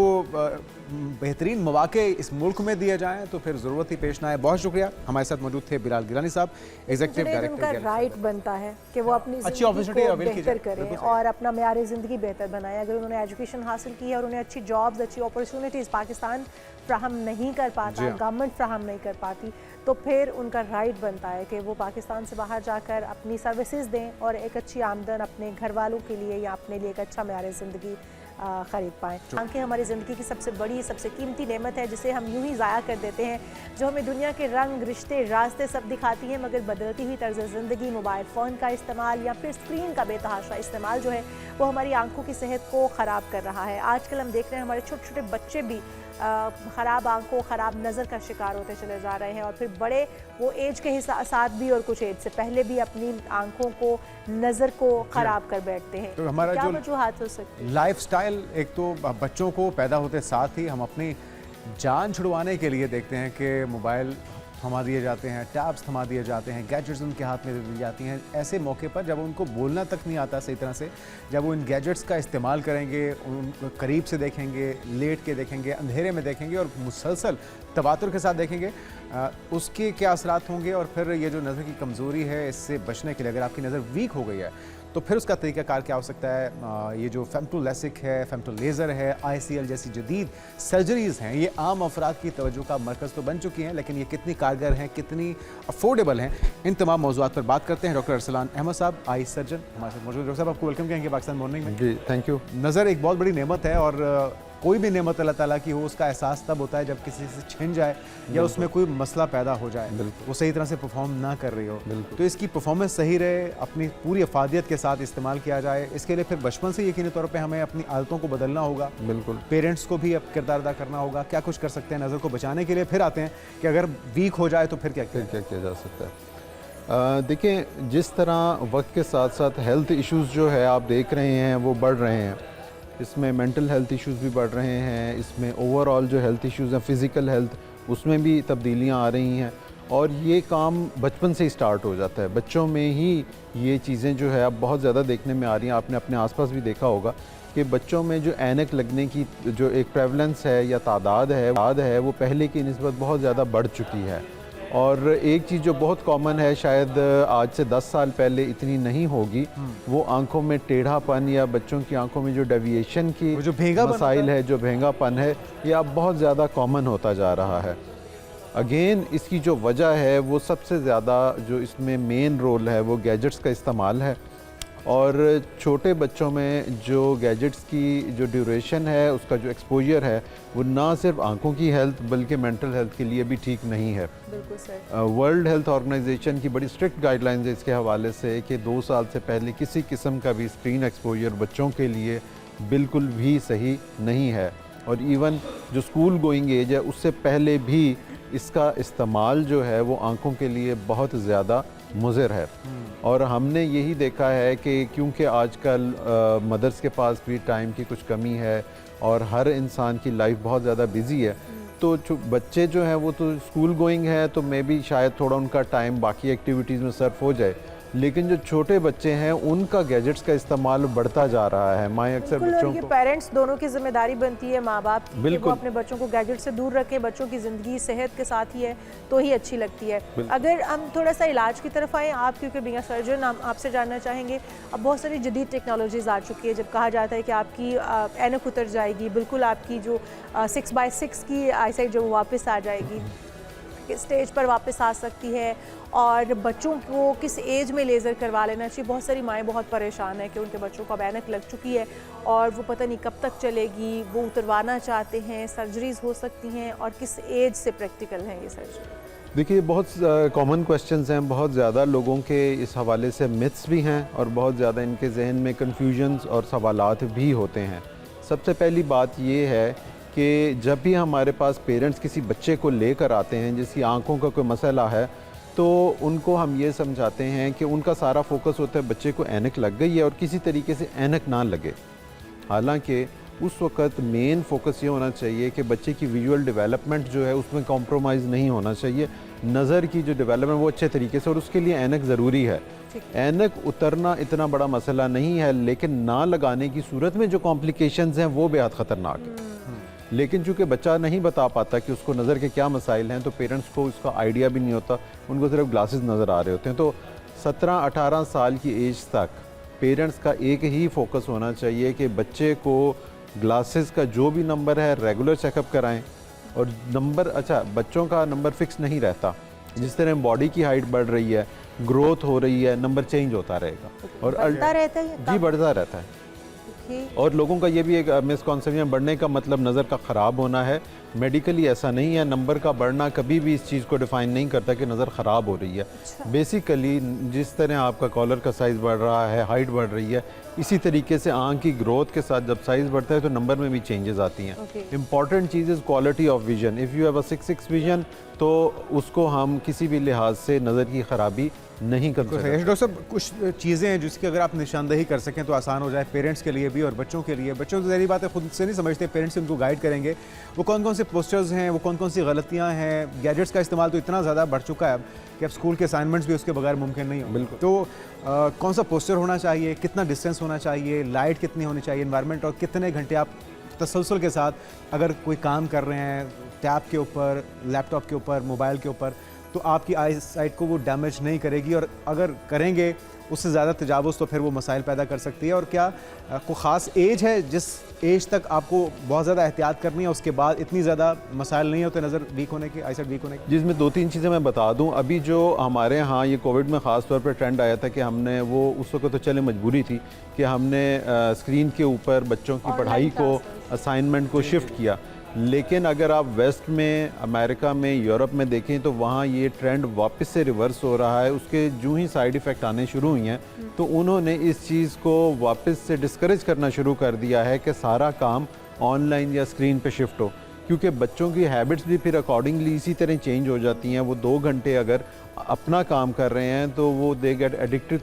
बेहतरीन मौके इस मुल्क में दिए जाएँ तो फिर ज़रूरत ही पेश ना आए। बहुत शुक्रिया। हमारे साथ मौजूद थे बिलाल गिलानी साहब, एग्जीक्यूटिव डायरेक्टर। राइट बनता है कि वो अपनी अच्छी अपॉर्चुनिटी को बेहतर करें और अपना मयार ज़िंदगी बेहतर बनाए। अगर उन्होंने एजुकेशन हासिल की है और उन्हें अच्छी जॉब्स, अच्छी अपॉर्चुनिटीज़ पाकिस्तान फ्राहम नहीं कर पाता, गवर्नमेंट फ्राहम नहीं कर पाती, तो फिर उनका राइट बनता है कि वो पाकिस्तान से बाहर जाकर अपनी सर्विसेज दें और एक अच्छी आमदन अपने घर वालों के लिए या अपने लिए एक अच्छा मयार ज़िंदगी ख़रीद पाएँ। आंखें हमारी ज़िंदगी की सबसे बड़ी, सबसे कीमती नेमत है, जिसे हम यूं ही ज़ाया कर देते हैं, जो हमें दुनिया के रंग, रिश्ते, रास्ते सब दिखाती हैं, मगर बदलती हुई तर्ज ज़िंदगी, मोबाइल फ़ोन का इस्तेमाल या फिर स्क्रीन का बेतहाशा इस्तेमाल जो है वो हमारी आंखों की सेहत को ख़राब कर रहा है। आजकल हम देख रहे हैं हमारे छोटे छोटे बच्चे भी ख़राब आंखों, ख़राब नज़र का शिकार होते चले जा रहे हैं और फिर बड़े वो एज के साथ भी और कुछ एज से पहले भी अपनी आंखों को, नज़र को ख़राब कर बैठते हैं। तो हमारा क्या जो वजूहात हो सकती है? लाइफस्टाइल, एक तो बच्चों को पैदा होते साथ ही हम अपनी जान छुड़वाने के लिए देखते हैं कि मोबाइल थमा दिए जाते हैं, टैब्स थमा दिए जाते हैं, गैजेट्स उनके हाथ में दे दी जाती हैं। ऐसे मौके पर जब उनको बोलना तक नहीं आता सही तरह से, जब वो इन गैजेट्स का इस्तेमाल करेंगे, उनको करीब से देखेंगे, लेट के देखेंगे, अंधेरे में देखेंगे और मुसलसल तवातुर के साथ देखेंगे, उसके क्या असरात होंगे। और फिर ये जो नज़र की कमज़ोरी है, इससे बचने के लिए अगर आपकी नज़र वीक हो गई है तो फिर उसका तरीक़ाकार क्या हो सकता है। ये जो फेमटो लेसिक है, फेमटो लेज़र है, ICL जैसी जदीद सर्जरीज़ हैं, ये आम अफराद की तवज्जो का मरकज़ तो बन चुकी हैं, लेकिन ये कितनी कारगर हैं, कितनी अफोर्डेबल हैं, इन तमाम मौज़ूआत पर बात करते हैं। डॉक्टर अरसलान अहमद साहब, आई सर्जन हमारे साथ मौजूद। डॉक्टर साहब, आपको वेलकम कहेंगे पाकिस्तान मॉर्निंग में। जी, थैंक यू। नज़र एक बहुत बड़ी नेमत है और कोई भी नेमत अल्लाह ताला की हो, उसका एहसास तब होता है जब किसी से छिन जाए या उसमें कोई मसला पैदा हो जाए, वो सही तरह से परफॉर्म ना कर रही हो। तो इसकी परफॉर्मेंस सही रहे, अपनी पूरी अफादियत के साथ इस्तेमाल किया जाए, इसके लिए फिर बचपन से यकीनी तौर पे हमें अपनी आदतों को बदलना होगा। बिल्कुल। पेरेंट्स को भी अब किरदार अदा करना होगा। क्या कुछ कर सकते हैं नज़र को बचाने के लिए? फिर आते हैं कि अगर वीक हो जाए तो फिर क्या किया जा सकता है। देखिए, जिस तरह वक्त के साथ साथ हेल्थ इश्यूज़ जो है आप देख रहे हैं वो बढ़ रहे हैं, इसमें मेंटल हेल्थ इश्यूज़ भी बढ़ रहे हैं, इसमें ओवरऑल जो हेल्थ इश्यूज़ हैं, फ़िज़िकल हेल्थ, उसमें भी तब्दीलियां आ रही हैं और ये काम बचपन से ही स्टार्ट हो जाता है। बच्चों में ही ये चीज़ें जो है अब बहुत ज़्यादा देखने में आ रही हैं। आपने अपने आसपास भी देखा होगा कि बच्चों में जो ऐनक लगने की जो एक प्रेवलेंस है या तादाद है वो पहले की निस्बत बहुत ज़्यादा बढ़ चुकी है। और एक चीज़ जो बहुत कॉमन है, शायद आज से 10 साल पहले इतनी नहीं होगी, वो आंखों में टेढ़ापन या बच्चों की आंखों में जो डेविएशन की जो मसाइल है, जो भेंगापन है, ये अब बहुत ज़्यादा कॉमन होता जा रहा है। अगेन इसकी जो वजह है वो सबसे ज़्यादा जो इसमें मेन रोल है वो गैजेट्स का इस्तेमाल है। और छोटे बच्चों में जो गैजेट्स की जो ड्यूरेशन है, उसका जो एक्सपोजर है, वो ना सिर्फ आंखों की हेल्थ बल्कि मेंटल हेल्थ के लिए भी ठीक नहीं है। बिल्कुल सर। वर्ल्ड हेल्थ ऑर्गेनाइजेशन की बड़ी स्ट्रिक्ट गाइडलाइंस है इसके हवाले से कि 2 साल से पहले किसी किस्म का भी स्क्रीन एक्सपोजर बच्चों के लिए बिल्कुल भी सही नहीं है। और इवन जो स्कूल गोइंग एज है उससे पहले भी इसका इस्तेमाल जो है वो आंखों के लिए बहुत ज़्यादा मुज़िर है। और हमने यही देखा है कि क्योंकि आजकल मदर्स के पास भी टाइम की कुछ कमी है और हर इंसान की लाइफ बहुत ज़्यादा बिजी है, तो बच्चे जो हैं वो तो स्कूल गोइंग है तो मे बी शायद थोड़ा उनका टाइम बाकी एक्टिविटीज़ में सर्फ हो जाए, लेकिन जो छोटे बच्चे हैं उनका गैजेट्स का इस्तेमाल बढ़ता जा रहा है। माएँ अक्सर बच्चों को, पेरेंट्स दोनों की जिम्मेदारी बनती है, माँ बाप की, कि वो बिल्कुल अपने बच्चों को गैजेट से दूर रखें। बच्चों की ज़िंदगी सेहत के साथ ही है तो ही अच्छी लगती है। अगर हम थोड़ा सा इलाज की तरफ आएँ, आप क्योंकि बीइंग अ सर्जन हम आपसे जानना चाहेंगे, अब बहुत सारी जदीद टेक्नोलॉजीज़ आ चुकी है। जब कहा जाता है कि आपकी ऐनक उतर जाएगी, बिल्कुल आपकी जो 6/6 की आईसाइट जो वापस आ जाएगी, स्टेज पर वापस आ सकती है। और बच्चों को किस एज में लेज़र करवा लेना चाहिए? बहुत सारी माएँ बहुत परेशान हैं कि उनके बच्चों को अब ऐनक लग चुकी है और वो पता नहीं कब तक चलेगी, वो उतरवाना चाहते हैं, सर्जरीज़ हो सकती हैं, और किस एज से प्रैक्टिकल हैं ये सर्जरी? देखिए, बहुत कॉमन क्वेश्चंस हैं, बहुत ज़्यादा लोगों के इस हवाले से मिथ्स भी हैं और बहुत ज़्यादा इनके जहन में कन्फ्यूजन्स और सवालात भी होते हैं। सबसे पहली बात ये है कि जब भी हमारे पास पेरेंट्स किसी बच्चे को लेकर आते हैं जिसकी आंखों का कोई मसला है, तो उनको हम ये समझाते हैं कि उनका सारा फोकस होता है बच्चे को ऐनक लग गई है और किसी तरीके से ऐनक ना लगे। हालांकि उस वक़्त मेन फोकस ये होना चाहिए कि बच्चे की विजुअल डेवलपमेंट जो है उसमें कॉम्प्रोमाइज़ नहीं होना चाहिए। नज़र की जो डेवलपमेंट वो अच्छे तरीके से, और उसके लिए ऐनक ज़रूरी है। ऐनक उतरना इतना बड़ा मसला नहीं है, लेकिन ना लगाने की सूरत में जो कॉम्प्लिकेशंस हैं वो बेहद ख़तरनाक है। लेकिन चूँकि बच्चा नहीं बता पाता कि उसको नज़र के क्या मसाइल हैं, तो पेरेंट्स को उसका आइडिया भी नहीं होता, उनको सिर्फ ग्लासेस नज़र आ रहे होते हैं। तो 17-18 साल की एज तक पेरेंट्स का एक ही फोकस होना चाहिए कि बच्चे को ग्लासेस का जो भी नंबर है रेगुलर चेकअप कराएं। और नंबर, अच्छा, बच्चों का नंबर फिक्स नहीं रहता, जिस तरह बॉडी की हाइट बढ़ रही है, ग्रोथ हो रही है, नंबर चेंज होता रहेगा। और बढ़ता रहता है? जी, बढ़ता रहता है। और लोगों का ये भी एक मिसकॉन्सेप्शन, बढ़ने का मतलब नज़र का ख़राब होना है। मेडिकली ऐसा नहीं है। नंबर का बढ़ना कभी भी इस चीज़ को डिफ़ाइन नहीं करता कि नज़र ख़राब हो रही है। बेसिकली जिस तरह आपका कॉलर का साइज़ बढ़ रहा है, हाइट बढ़ रही है, इसी तरीके से आँख की ग्रोथ के साथ जब साइज़ बढ़ता है तो नंबर में भी चेंजेस आती हैं। Important cheese is quality of vision. If you have a 6/6 vision तो उसको हम किसी भी लिहाज से नज़र की ख़राबी नहीं कर सकते। डॉक्टर साहब, कुछ चीज़ें हैं जिसकी अगर आप निशानदेही कर सकें तो आसान हो जाए पेरेंट्स के लिए भी और बच्चों के लिए। बच्चों तो ज़ाहिर बात है खुद से नहीं समझते, पेरेंट्स उनको गाइड करेंगे। वो कौन कौन से पोस्टर्स हैं, वो कौन कौन सी गलतियाँ हैं? गैजेट्स का इस्तेमाल तो इतना ज़्यादा बढ़ चुका है अब कि अब स्कूल के असाइनमेंट्स भी उसके बगैर मुमकिन नहीं हो। बिल्कुल। तो कौन सा पोस्टर होना चाहिए, कितना डिस्टेंस होना चाहिए, लाइट कितनी होनी चाहिए, इन्वायरमेंट, और कितने घंटे आप तसलसल के साथ अगर कोई काम कर रहे हैं टैब के ऊपर, लैपटॉप के ऊपर, मोबाइल के ऊपर, तो आपकी आई साइट को वो डैमेज नहीं करेगी, और अगर करेंगे उससे ज़्यादा तजावुज़ तो फिर वो मसाइल पैदा कर सकती है। और क्या कोई ख़ास एज है जिस एज तक आपको बहुत ज़्यादा एहतियात करनी है, उसके बाद इतनी ज़्यादा मसाइल नहीं होते नज़र वीक होने के, आईसाइट वीक होने के? जिसमें 2-3 चीज़ें मैं बता दूं। अभी जो हमारे यहाँ ये कोविड में ख़ास तौर पर ट्रेंड आया था कि हमने वो उस वक्त तो चले मजबूरी थी कि हमने स्क्रीन के ऊपर बच्चों की पढ़ाई को, असाइनमेंट को शिफ्ट किया। लेकिन अगर आप वेस्ट में, अमेरिका में, यूरोप में देखें तो वहाँ ये ट्रेंड वापस से रिवर्स हो रहा है। उसके जो ही साइड इफ़ेक्ट आने शुरू हुई हैं तो उन्होंने इस चीज़ को वापस से डिस्करेज करना शुरू कर दिया है कि सारा काम ऑनलाइन या स्क्रीन पे शिफ्ट हो, क्योंकि बच्चों की हैबिट्स भी फिर अकॉर्डिंगली इसी तरह चेंज हो जाती हैं। वो 2 घंटे अगर अपना काम कर रहे हैं तो वो they get addicted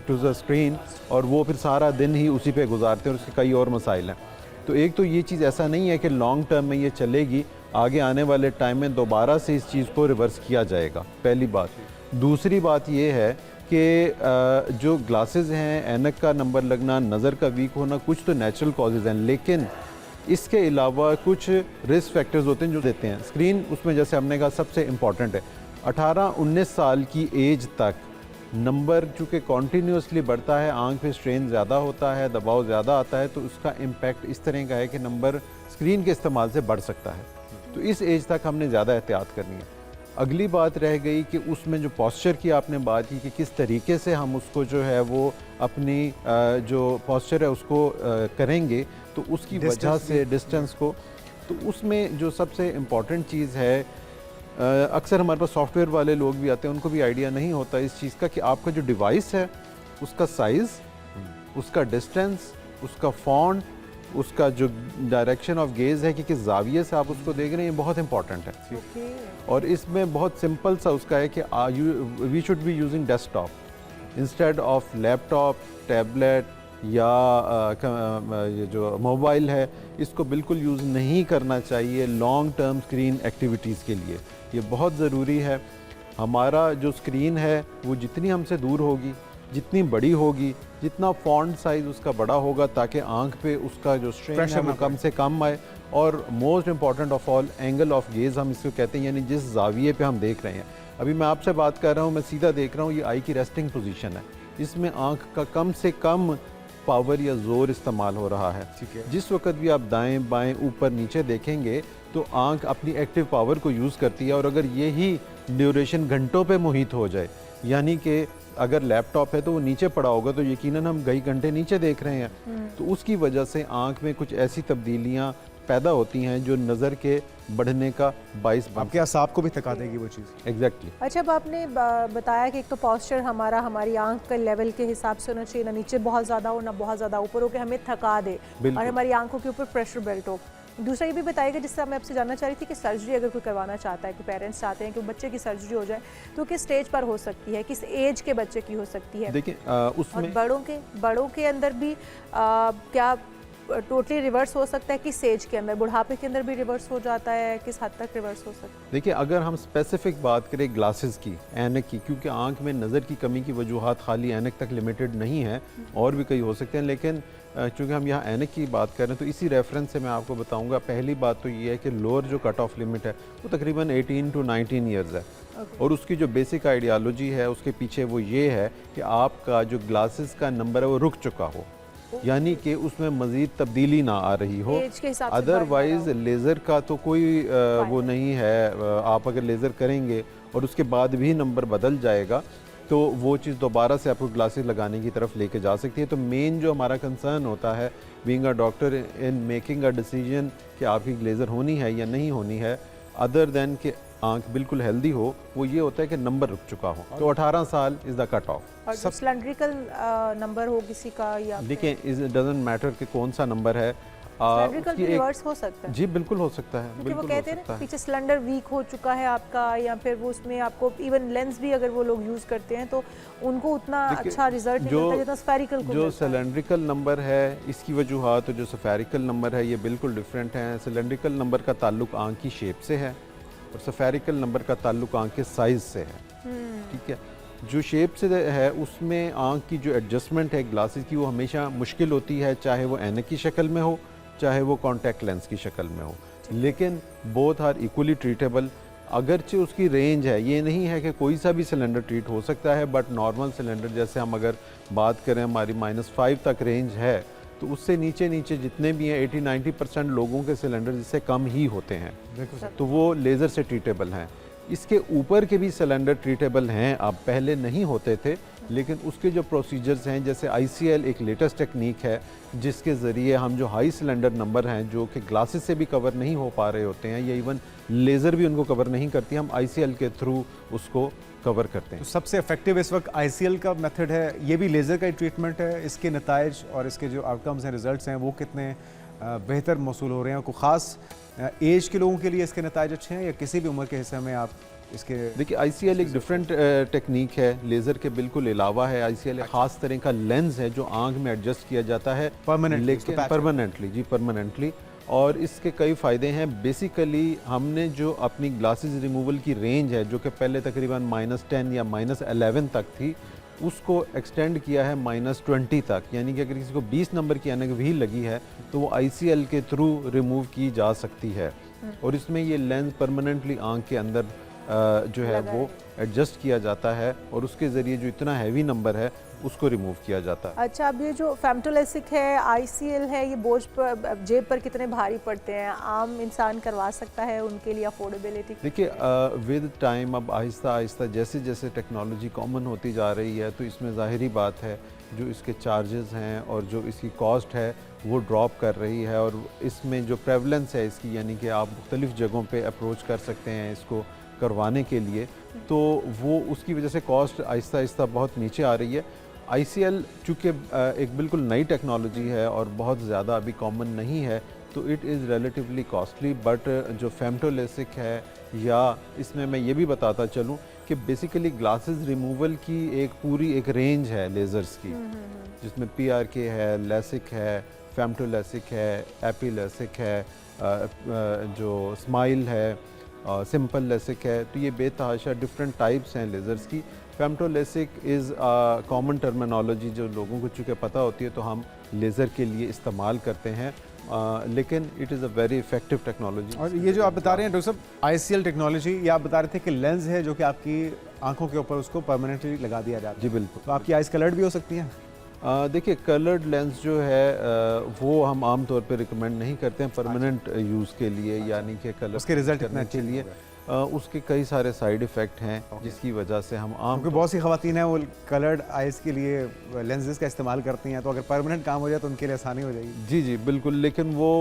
to the screen और वो फिर सारा दिन ही उसी पे गुजारते हैं और उसके कई और मसाइल हैं। तो एक तो ये चीज़ ऐसा नहीं है कि लॉन्ग टर्म में ये चलेगी, आगे आने वाले टाइम में दोबारा से इस चीज़ को रिवर्स किया जाएगा, पहली बात। दूसरी बात ये है कि जो ग्लासेस हैं, ऐनक का नंबर लगना, नज़र का वीक होना, कुछ तो नेचुरल कॉजेज़ हैं, लेकिन इसके अलावा कुछ रिस्क फैक्टर्स होते हैं जो देते हैं। स्क्रीन उसमें जैसे हमने कहा सबसे इम्पॉर्टेंट है। 18-19 साल की एज तक नंबर चूँकि कॉन्टीन्यूसली बढ़ता है, आंख पे स्ट्रेन ज़्यादा होता है, दबाव ज़्यादा आता है, तो उसका इम्पैक्ट इस तरह का है कि नंबर स्क्रीन के इस्तेमाल से बढ़ सकता है। तो इस एज तक हमने ज़्यादा एहतियात करनी है। अगली बात रह गई कि उसमें जो पॉस्चर की आपने बात की कि किस तरीके से हम उसको जो है वो अपनी जो पॉस्चर है उसको करेंगे, तो उसकी वजह से डिस्टेंस को, तो उसमें जो सबसे इम्पॉर्टेंट चीज़ है, अक्सर हमारे पास सॉफ्टवेयर वाले लोग भी आते हैं, उनको भी आइडिया नहीं होता इस चीज़ का कि आपका जो डिवाइस है उसका साइज़, उसका डिस्टेंस, उसका फॉन्ट, उसका जो डायरेक्शन ऑफ गेज़ है कि किस जाविये से आप उसको देख रहे हैं, ये बहुत इंपॉर्टेंट है। और इसमें बहुत सिंपल सा उसका है कि we should be using desktop instead of laptop, tablet या ये जो मोबाइल है, इसको बिल्कुल यूज़ नहीं करना चाहिए लॉन्ग टर्म स्क्रीन एक्टिविटीज़ के लिए। ये बहुत ज़रूरी है। हमारा जो स्क्रीन है वो जितनी हमसे दूर होगी, जितनी बड़ी होगी, जितना फॉन्ट साइज़ उसका बड़ा होगा, ताकि आंख पे उसका जो स्ट्रेन है वो कम से कम आए। और most important of all, angle of gaze हम इसको कहते हैं, यानी जिस जाविये पे हम देख रहे हैं। अभी मैं आपसे बात कर रहा हूँ, मैं सीधा देख रहा हूँ, ये आई की रेस्टिंग पोजीशन है, इसमें आंख का कम से कम पावर या ज़ोर इस्तेमाल हो रहा है। जिस वक्त भी आप दाएं बाएं ऊपर नीचे देखेंगे तो आंख अपनी एक्टिव पावर को यूज़ करती है। और अगर यही ड्यूरेशन घंटों पे मुहित हो जाए, यानी कि अगर लैपटॉप है तो वो नीचे पड़ा होगा तो यकीनन हम कई घंटे नीचे देख रहे हैं, तो उसकी वजह से आंख में कुछ ऐसी तब्दीलियां पैदा होती हैं जो नज़र के बढ़ने का बाइस आपके असाब को भी थका देगी वो चीज़। एग्जैक्टली। अच्छा, अब आपने बताया कि एक तो पॉस्चर हमारी आंख के लेवल के हिसाब से होना चाहिए, ना नीचे बहुत ज़्यादा हो ना बहुत ज़्यादा ऊपर हो कि हमें थका दे और हमारी आंखों के ऊपर प्रेशर बिल्ट हो। दूसरा ये भी बताइएगा, जिससे मैं आपसे जानना चाह रही थी कि सर्जरी अगर कोई करवाना चाहता है, कि पेरेंट्स चाहते हैं कि बच्चे की सर्जरी हो जाए, तो किस स्टेज पर हो सकती है, किस एज के बच्चे की हो सकती है? देखिए उसमें बड़ों के अंदर भी क्या टोटली रिवर्स हो सकता है? किस एज के अंदर, बुढ़ापे के अंदर भी रिवर्स हो जाता है? किस हद तक रिवर्स हो सकता है? देखिए, अगर हम स्पेसिफिक बात करें ग्लासेस की, ऐनक की, क्योंकि आंख में नज़र की कमी की वजूहात खाली ऐनक तक लिमिटेड नहीं है, और भी कई हो सकते हैं, लेकिन चूँकि हम यहाँ ऐनक की बात कर रहे हैं तो इसी रेफरेंस से मैं आपको बताऊँगा। पहली बात तो ये है कि लोअर जो कट ऑफ लिमिट है वो तकरीबन 18 to 19 ईयर्स है। और उसकी जो बेसिक आइडियालॉजी है उसके पीछे वो ये है कि आपका जो ग्लासेस का नंबर है वो रुक चुका हो, यानी कि उसमें मज़ीद तब्दीली ना आ रही हो। अदरवाइज़ लेज़र का तो कोई वो नहीं है, आप अगर लेज़र करेंगे और उसके बाद भी नंबर बदल जाएगा तो वो चीज़ दोबारा से आपको ग्लासेस लगाने की तरफ लेके जा सकती है। तो मेन जो हमारा कंसर्न होता है being a doctor in making a decision कि आपकी लेज़र होनी है या नहीं होनी है, अदर देन कि आंख बिल्कुल हेल्दी हो, वो ये होता है कि नंबर रुक चुका हो। तो 18 साल इज़ द कट ऑफ। और सिलेंड्रिकल नंबर हो किसी का, या देखिए इट डजंट मैटर कि कौन सा नंबर है, सिलेंड्रिकल भी रिवर्स हो सकता है। जी बिल्कुल हो सकता है, क्योंकि वो कहते हैं ना पीछे सिलेंडर वीक हो चुका है आपका, या फिर वो उसमें आपको इवन लेंस भी अगर वो लोग यूज करते हैं तो उनको उतना अच्छा रिजल्ट नहीं मिलता जितना स्फेरिकल को। जो सिलेंड्रिकल नंबर है इसकी वजूहात, जो स्फेरिकल नंबर है ये बिल्कुल डिफरेंट है। सिलेंड्रिकल नंबर का ताल्लुक आंख की शेप से है और स्फेरिकल नंबर का ताल्लुक आंख के साइज से है। ठीक है, जो शेप से है उसमें आंख की जो एडजस्टमेंट है ग्लासेस की वो हमेशा मुश्किल होती है, चाहे वो ऐनक की शक्ल में हो चाहे वो कॉन्टैक्ट लेंस की शक्ल में हो, लेकिन बोथ आर इक्वली ट्रीटेबल। अगरचे उसकी रेंज है, ये नहीं है कि कोई सा भी सिलेंडर ट्रीट हो सकता है, बट नॉर्मल सिलेंडर जैसे हम अगर बात करें हमारी -5 तक रेंज है, तो उससे नीचे नीचे जितने भी हैं 80-90% लोगों के सिलेंडर जिससे कम ही होते हैं, तो वो लेज़र से ट्रीटेबल हैं। इसके ऊपर के भी सिलेंडर ट्रीटेबल हैं, अब पहले नहीं होते थे, लेकिन उसके जो प्रोसीजर्स हैं, जैसे ICL एक लेटेस्ट टेक्निक है जिसके ज़रिए हम जो हाई सिलेंडर नंबर हैं जो कि ग्लासेस से भी कवर नहीं हो पा रहे होते हैं या इवन लेज़र भी उनको कवर नहीं करती, हम ICL के थ्रू उसको कवर करते हैं। तो सबसे इफेक्टिव इस वक्त ICL का मेथड है, ये भी लेज़र का ही ट्रीटमेंट है। इसके नताइज और इसके जो आउटकम्स हैं, रिजल्ट्स हैं, वो कितने बेहतर मौसूल हो रहे हैं? कोई ख़ास एज के लोगों के लिए इसके नताइज अच्छे हैं या किसी भी उम्र के हिस्से में आप इसके? देखिए ICL एक डिफरेंट टेक्निक है, लेज़र के बिल्कुल अलावा है। ICL एक ख़ास तरह का लेंस है जो आँख में एडजस्ट किया जाता है परमानेंटली, जी परमानेंटली, और इसके कई फ़ायदे हैं। बेसिकली हमने जो अपनी ग्लासेस रिमूवल की रेंज है जो कि पहले तकरीबन -10 या -11 तक थी, उसको एक्सटेंड किया है -20 तक, यानी कि अगर किसी को 20 नंबर की ऐनक भी लगी है तो वो ICL के थ्रू रिमूव की जा सकती है। और इसमें ये लेंस परमानेंटली आँख के अंदर जो है वो एडजस्ट किया जाता है और उसके ज़रिए जो इतना हैवी नंबर है उसको रिमूव किया जाता है। अच्छा, अब ये जो फेमटोलेसिक है, ICL है, ये बोझ पर जेब पर कितने भारी पड़ते हैं? आम इंसान करवा सकता है? उनके लिए अफोर्डेबिलिटी? देखिए विद टाइम अब आहिस्ता आहिस्ता जैसे जैसे टेक्नोलॉजी कॉमन होती जा रही है, तो इसमें ज़ाहिरी बात है जो इसके चार्जेस हैं और जो इसकी कॉस्ट है वो ड्रॉप कर रही है, और इसमें जो प्रेवलेंस है इसकी, यानी कि आप मुख्तलिफ़ जगहों पे अप्रोच कर सकते हैं इसको करवाने के लिए, तो वो उसकी वजह से कॉस्ट आहिस्ता आहिस्ता बहुत नीचे आ रही है। ICL चूँकि एक बिल्कुल नई टेक्नोलॉजी है और बहुत ज़्यादा अभी कॉमन नहीं है, तो it is relatively costly, but जो फेमटोलेसिक है, या इसमें मैं ये भी बताता चलूँ कि बेसिकली ग्लासेस रिमूवल की एक पूरी एक रेंज है लेज़र्स की, जिसमें PRK है, लेसिक है, फेमटोलेसिक है, एपीलेसिक है, जो स्माइल है, सिंपल लेसिक है, तो ये बेतहाशा डिफरेंट टाइप्स हैं लेज़र्स की। फेमटोलेसिक इज़ कॉमन टर्मिनोलॉजी जो लोगों को चूँकि पता होती है तो हम लेज़र के लिए इस्तेमाल करते हैं, लेकिन it is a very effective technology. और ये जो आप बता रहे हैं डॉक्टर साहब ICL टेक्नोलॉजी, ये आप बता रहे थे कि लेंस है जो कि आपकी आंखों के ऊपर उसको परमानेंटली लगा दिया जाता है। जी बिल्कुल। तो आपकी आइज़ कलर्ड भी हो सकती हैं? देखिए कलर्ड लेंस जो है वो हम आम तौर पे रिकमेंड नहीं करते हैं परमानेंट यूज़ के लिए, यानी कि कलर उसके रिजल्ट करने के लिए। उसके कई सारे साइड इफ़ेक्ट हैं जिसकी वजह से हम आम, क्योंकि बहुत सी ख़वातीन हैं वो कलर्ड आइज़ के लिए लेंसेज का इस्तेमाल करती हैं, तो अगर परमानेंट काम हो जाए तो उनके लिए आसानी हो जाएगी। जी जी बिल्कुल, लेकिन वो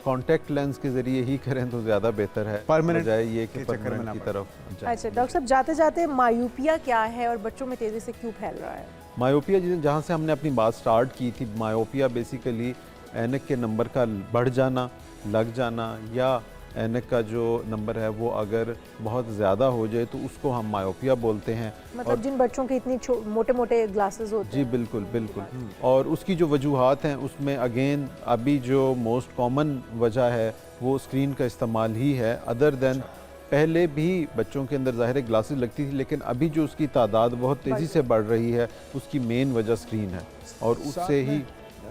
कॉन्टैक्ट लेंस के ज़रिए ही करें तो ज़्यादा बेहतर है, परमानेंट बजाय ये कि चक्कर में परमानेंट ना की पड़े। तरफ जाए। अच्छा डॉक्टर साहब, जाते जाते मायूपिया क्या है और बच्चों में तेज़ी से क्यों फैल रहा है? मायोपिया जहाँ से हमने अपनी बात स्टार्ट की थी, मायोपिया बेसिकली ऐनक के नंबर का बढ़ जाना, लग जाना, या ऐनक का जो नंबर है वो अगर बहुत ज़्यादा हो जाए तो उसको हम मायोपिया बोलते हैं। मतलब जिन बच्चों के इतनी मोटे मोटे ग्लासेस होते जी हैं। बिल्कुल बिल्कुल। और उसकी जो वजूहात हैं उसमें अगेन अभी जो मोस्ट कॉमन वजह है वो स्क्रीन का इस्तेमाल ही है। अदर देन पहले भी बच्चों के अंदर ज़ाहिर ग्लासेस लगती थी, लेकिन अभी जो उसकी तादाद बहुत तेज़ी से बढ़ रही है उसकी मेन वजह स्क्रीन है, और उससे ही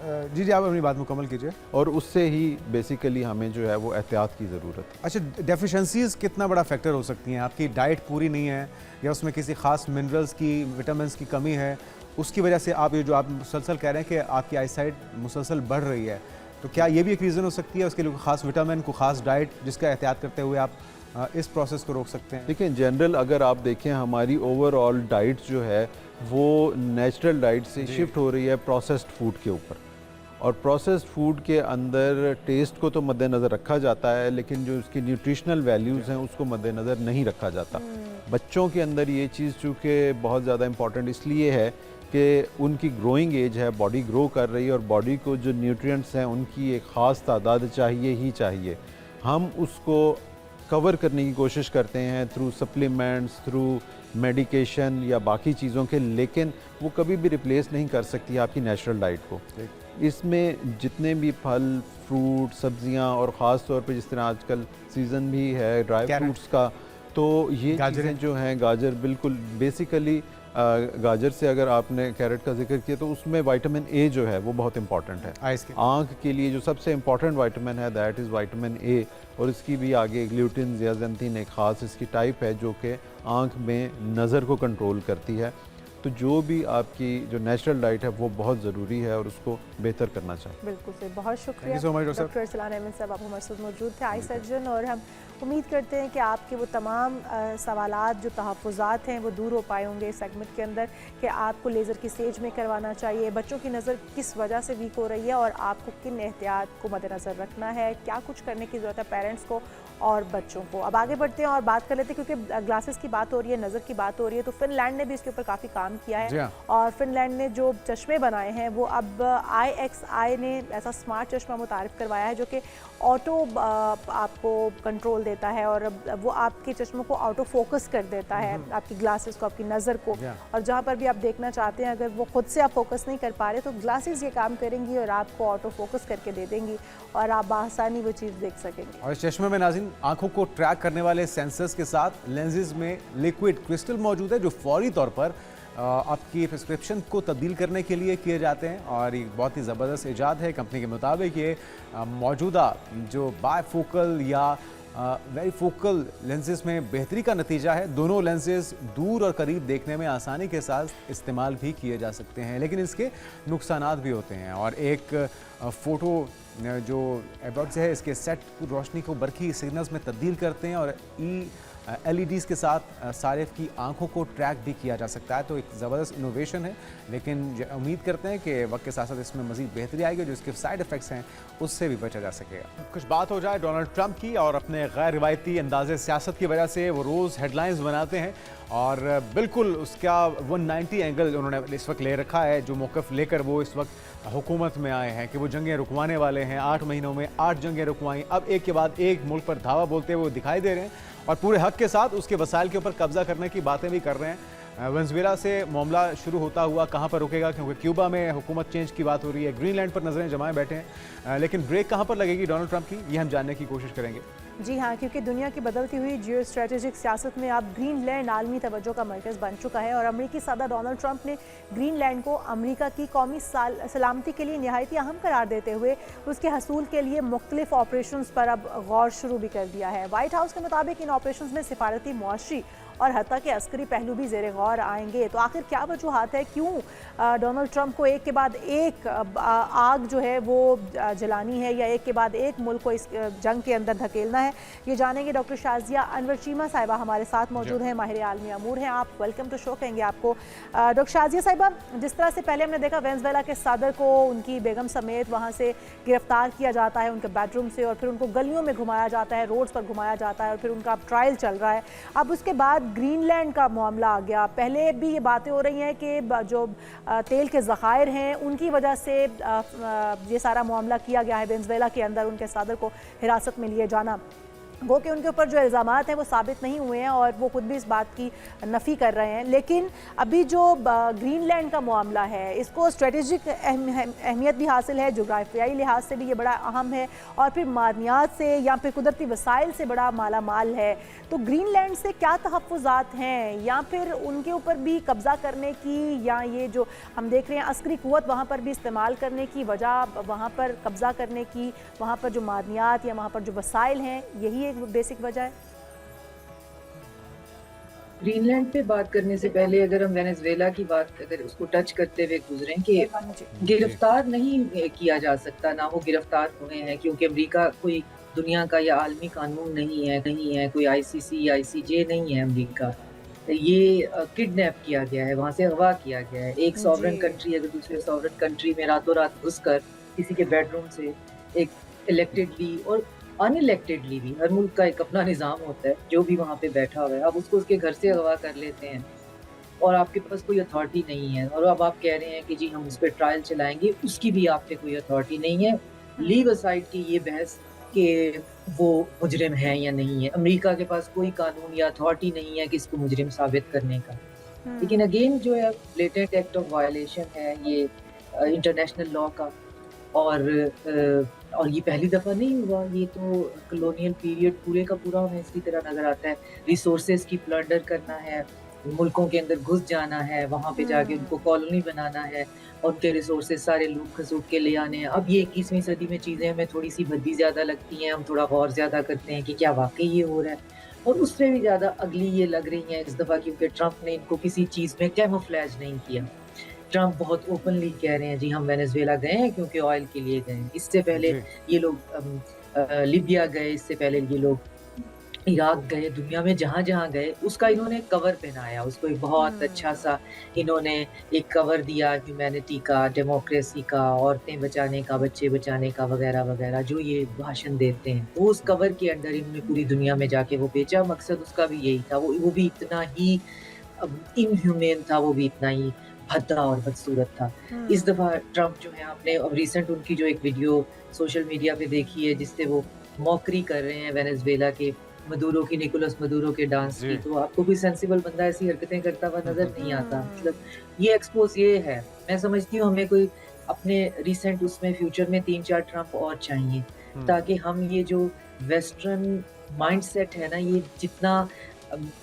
जी जी आप अपनी बात मुकम्मल कीजिए। और उससे ही बेसिकली हमें जो है वो एहतियात की ज़रूरत है। अच्छा, डेफिशिएंसीज कितना बड़ा फैक्टर हो सकती हैं? आपकी डाइट पूरी नहीं है या उसमें किसी खास मिनरल्स की, विटामिन्स की कमी है, उसकी वजह से आप ये जो आप मुसलसल कह रहे हैं कि आपकी आईसाइट मुसलसल बढ़ रही है, तो क्या ये भी एक रीज़न हो सकती है? उसके लिए खास विटामिन को खास डाइट जिसका एहतियात करते हुए आप इस प्रोसेस को रोक सकते हैं? देखिए जनरल अगर आप देखें हमारी ओवरऑल डाइट जो है वो नेचुरल डाइट से शिफ्ट हो रही है प्रोसेस्ड फूड के ऊपर, और प्रोसेस्ड फूड के अंदर टेस्ट को तो मद्देनज़र रखा जाता है, लेकिन जो उसकी न्यूट्रिशनल वैल्यूज़ हैं उसको मद्देनज़र नहीं रखा जाता। बच्चों के अंदर ये चीज़ चूँकि बहुत ज़्यादा इम्पॉर्टेंट इसलिए है कि उनकी ग्रोइंग एज है, बॉडी ग्रो कर रही है, और बॉडी को जो न्यूट्रिएंट्स हैं उनकी एक ख़ास तादाद चाहिए ही चाहिए। हम उसको कवर करने की कोशिश करते हैं थ्रू सप्लीमेंट्स, थ्रू मेडिकेशन या बाकी चीज़ों के, लेकिन वो कभी भी रिप्लेस नहीं कर सकती आपकी नेचुरल डाइट को। इसमें जितने भी फल, फ्रूट, सब्जियां, और ख़ास तौर पे जिस तरह आजकल सीज़न भी है ड्राई फ्रूट्स का, तो ये चीज़ें जो हैं, गाजर बिल्कुल बेसिकली गाजर से अगर आपने कैरेट का जिक्र किया तो उसमें विटामिन ए जो है वो बहुत इंपॉर्टेंट है आइस के आँख के लिए। जो सबसे इम्पॉर्टेंट विटामिन है दैट इज़ विटामिन ए, और इसकी भी आगे ग्लूटिन ज़ियाज़ेंथिन एक ख़ास इसकी टाइप है जो कि आँख में नज़र को कंट्रोल करती है। तो जो भी आपकी जो नेचुरल डाइट है वो बहुत ज़रूरी है और उसको बेहतर करना चाहिए। बिल्कुल से बहुत शुक्रिया so much, doctor. Doctor Salan Ahmed sahab, आप हमारे साथ मौजूद थे, आई सर्जन, और हम उम्मीद करते हैं कि आपके वो तमाम सवालात जो तहफ़्फ़ुज़ात हैं वो दूर हो पाए होंगे इस सेगमेंट के अंदर, कि आपको लेज़र की स्टेज में करवाना चाहिए, बच्चों की नज़र किस वजह से वीक हो रही है और आपको किन एहतियात को मद्देनज़र रखना है, क्या कुछ करने की ज़रूरत है पेरेंट्स को और बच्चों को। अब आगे बढ़ते हैं और बात कर लेते हैं, क्योंकि ग्लासेस की बात हो रही है, नज़र की बात हो रही है, तो फिनलैंड ने भी इसके ऊपर काफ़ी काम किया है और फिनलैंड ने जो चश्मे बनाए हैं वो अब IXI ने ऐसा स्मार्ट चश्मा मुतारिफ करवाया है जो कि ऑटो आपको कंट्रोल देता है और वो आपके चश्मों को ऑटो फोकस कर देता है, आपकी ग्लासेस को, आपकी नज़र को, और जहाँ पर भी आप देखना चाहते हैं अगर वो खुद से आप फोकस नहीं कर पा रहे तो ग्लासेस ये काम करेंगी और आपको ऑटो फोकस करके दे देंगी और आप बआसानी वो चीज़ देख सकेंगे। और इस चश्मे में नाज़रीन आंखों को ट्रैक करने वाले सेंसर्स के साथ लेंसेज में लिक्विड क्रिस्टल मौजूद है जो फौरी तौर पर आपकी प्रिस्क्रिप्शन को तब्दील करने के लिए किए जाते हैं और ये बहुत ही ज़बरदस्त इजाद है। कंपनी के मुताबिक ये मौजूदा जो बायफोकल या वेरी फोकल लेंसेज में बेहतरी का नतीजा है। दोनों लेंसेज दूर और करीब देखने में आसानी के साथ इस्तेमाल भी किए जा सकते हैं, लेकिन इसके नुकसानात भी होते हैं। और एक फ़ोटो जो एबॉट्स है इसके सेट रोशनी को बरकी सिग्नल्स में तब्दील करते हैं और LEDs के साथ सारिफ की आंखों को ट्रैक भी किया जा सकता है। तो एक ज़बरदस्त इनोवेशन है, लेकिन उम्मीद करते हैं कि वक्त के साथ साथ इसमें मज़ीद बेहतरी आएगी, जो इसके साइड इफ़ेक्ट्स हैं उससे भी बचा जा सकेगा। कुछ बात हो जाए डोनाल्ड ट्रंप की, और अपने गैर रिवायती अंदाज़े सियासत की वजह से वो रोज़ हेडलाइंस बनाते हैं और बिल्कुल उसका 190 एंगल उन्होंने इस वक्त ले रखा है। जो मौक़िफ़ लेकर वो इस वक्त हुकूमत में आए हैं कि वो जंगें रुकवाने वाले हैं, 8 महीनों में 8 जंगें रुकवाई, अब एक के बाद एक मुल्क पर धावा बोलते हुए दिखाई दे रहे हैं और पूरे हक के साथ उसके वसाइल के ऊपर कब्जा करने की बातें भी कर रहे हैं। वेनेजुएला से मामला शुरू होता हुआ कहाँ पर रुकेगा, क्योंकि क्यूबा में हुकूमत चेंज की बात हो रही है, ग्रीनलैंड पर नजरें जमाए बैठे हैं, लेकिन ब्रेक कहाँ पर लगेगी डोनाल्ड ट्रंप की, ये हम जानने की कोशिश करेंगे। जी हाँ, क्योंकि दुनिया की बदलती हुई जियो स्ट्रेटेजिक सियासत में अब ग्रीनलैंड आलमी तवज्जो का मरकज़ बन चुका है और अमरीकी सदर डोनाल्ड ट्रंप ने ग्रीनलैंड को अमरीका की कौमी सलामती के लिए निहायती अहम करार देते हुए उसके हसूल के लिए मुख्तलिफ ऑपरेशंस पर अब गौर शुरू भी कर दिया है। वाइट हाउस के मुताबिक इन ऑपरेशंस में सिफारती, मुआशी और हत्ता के अस्करी पहलू भी ज़ेरे गौर आएंगे। तो आखिर क्या वजूहात है, क्यों डोनाल्ड ट्रंप को एक के बाद एक आग जो है वो जलानी है या एक के बाद एक मुल्क को इस जंग के अंदर धकेलना है, ये जानेंगे। डॉक्टर शाजिया अनवर चीमा साहिबा हमारे साथ मौजूद हैं, माहिर आलमी अमूर हैं, आप वेलकम टू शो कहेंगे आपको। डॉक्टर शाजिया साहिबा, जिस तरह से पहले हमने देखा वेनेजुएला के सदर को उनकी बेगम समेत वहाँ से गिरफ्तार किया जाता है उनके बेडरूम से और फिर उनको गलियों में घुमाया जाता है, रोड्स पर घुमाया जाता है और फिर उनका ट्रायल चल रहा है। अब उसके बाद ग्रीनलैंड का मामला आ गया। पहले भी ये बातें हो रही हैं कि जो तेल के ज़खायर हैं उनकी वजह से ये सारा मामला किया गया है वेनेजुएला के अंदर, उनके सदर को हिरासत में लिए जाना, वो कि उनके ऊपर जो इल्ज़ामात हैं वो साबित नहीं हुए हैं और वो खुद भी इस बात की नफ़ी कर रहे हैं। लेकिन अभी जो ग्रीनलैंड का मामला है इसको स्ट्रेटेजिक अहमियत भी हासिल है, जोग्राफियाई लिहाज से भी ये बड़ा अहम है और फिर मादनियात से या फिर कुदरती वसाइल से बड़ा माला माल है। तो ग्रीनलैंड से क्या तहफ़्फ़ुज़ात हैं, या फिर उनके ऊपर भी कब्ज़ा करने की, या ये जो हम देख रहे हैं अस्करी क़ुव्वत वहाँ पर भी इस्तेमाल करने की वजह, वहाँ पर कब्ज़ा करने की, वहाँ पर जो मादनियात या वहाँ पर जो वसाइल हैं, यही एक बेसिक वजह है? ग्रीनलैंड पे बात करने से पहले अगर हम वेनेजुएला की बात अगर उसको टच करते हुए गुजरें कि गिरफ्तार नहीं किया जा सकता, ना वो गिरफ्तार हुए हैं क्योंकि अमेरिका कोई दुनिया का या आलमी कानून नहीं है, कोई ICC या ICJ नहीं है अमेरिका। ये किडनैप किया गया है, वहाँ से अगवा किया गया है। एक सॉवरेन कंट्री अगर दूसरे सॉवरेन कंट्री में रातों रात घुसकर किसी के बेडरूम से एक इलेक्टेडली और अनइलेक्टेडली भी, हर मुल्क का एक अपना निज़ाम होता है, जो भी वहाँ पे बैठा हुआ है, आप उसको उसके घर से अगवा कर लेते हैं और आपके पास कोई अथॉरिटी नहीं है और अब आप कह रहे हैं कि जी हम उस पर ट्रायल चलाएंगे, उसकी भी आप पे कोई अथॉरिटी नहीं है। लीव असाइड की ये बहस कि वो मुजरिम है या नहीं है, अमेरिका के पास कोई कानून या अथॉरिटी नहीं है कि इसको मुजरिम साबित करने का। लेकिन अगेन जो है ब्लेटेंट एक्ट ऑफ वायलेशन है ये इंटरनेशनल लॉ का और ये पहली दफ़ा नहीं हुआ, ये तो कॉलोनियल पीरियड पूरे का पूरा हमें इसी तरह नज़र आता है। रिसोर्सेज की प्लंडर करना है, मुल्कों के अंदर घुस जाना है, वहाँ पे जाके उनको कॉलोनी बनाना है और उनके रिसोर्सेज सारे लूट खसूट के ले आने हैं। अब ये 21वीं सदी में चीज़ें हमें थोड़ी-सी भद्दी ज़्यादा लगती हैं, हम थोड़ा गौर ज़्यादा करते हैं कि क्या वाक़ई ये हो रहा है? और उससे भी ज़्यादा अगली ये लग रही हैं इस दफ़ा, क्योंकि ट्रंप ने इनको किसी चीज़ में कैमोफ्लेज नहीं किया। ट्रंप बहुत ओपनली कह रहे हैं, जी हम वेनेज़ुएला गए हैं क्योंकि ऑयल के लिए गए हैं। इससे पहले ये लोग लीबिया गए, इससे पहले ये लोग इराक गए, दुनिया में जहाँ-जहाँ गए उसका इन्होंने कवर पहनाया, उसको एक बहुत अच्छा-सा इन्होंने एक कवर दिया ह्यूमैनिटी का, डेमोक्रेसी का, औरतें बचाने का, बच्चे बचाने का वगैरह-वगैरह जो ये भाषण देते हैं। तो उस कवर के अंडर इन्होंने पूरी दुनिया में जाके वो बेचा, मकसद उसका भी यही था। वो भी इतना ही इनह्यूमेन था, वो भी इतना ही भद्दा और बदसूरत था। इस दफ़ा ट्रंप जो है, आपने अब रिसेंट उनकी जो एक वीडियो सोशल मीडिया पे देखी है जिससे वो मॉकरी कर रहे हैं वेनेज़ुएला के मदुरो की, निकोलस मदुरो के डांस की, तो आपको कोई सेंसिबल बंदा ऐसी हरकतें करता हुआ नज़र नहीं आता। मतलब ये एक्सपोज़ ये है। मैं समझती हूँ हमें कोई अपने रिसेंट उसमें फ्यूचर में 3-4 ट्रंप और चाहिए, ताकि हम ये जो वेस्टर्न माइंडसेट है ना, ये जितना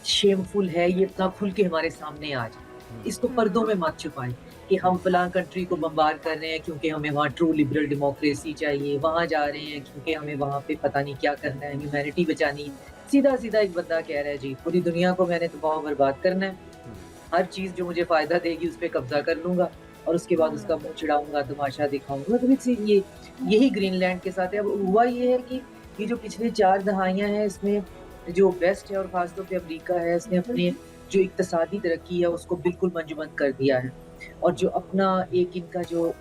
शेमफुल है, ये इतना खुल के हमारे सामने आ जाए। इसको पर्दों में मत छुपाएं कि हम फलां कंट्री को बम्बार कर रहे हैं क्योंकि हमें वहाँ ट्रू लिबरल डेमोक्रेसी चाहिए, वहाँ जा रहे हैं क्योंकि हमें वहाँ पे पता नहीं क्या करना है, ह्यूमैनिटी बचानी है। सीधा-सीधा एक बंदा कह रहा है, जी पूरी दुनिया को मैंने तबाह बर्बाद करना है, हर चीज़ जो मुझे फ़ायदा देगी उस पे कब्ज़ा कर लूँगा और उसके बाद उसका मुँह चिढ़ाऊँगा, तमाशा दिखाऊँगा। तो यही ग्रीनलैंड के साथ है। अब हुआ ये है कि ये जो पिछली 4 दहाइयाँ हैं, इसमें जो वेस्ट है और ख़ासतौर पे अमेरिका है, इसने अपनी जो इक़्तिसादी तरक्की है उसको बिल्कुल मंजमद कर दिया है और जो अपना एक इनका जो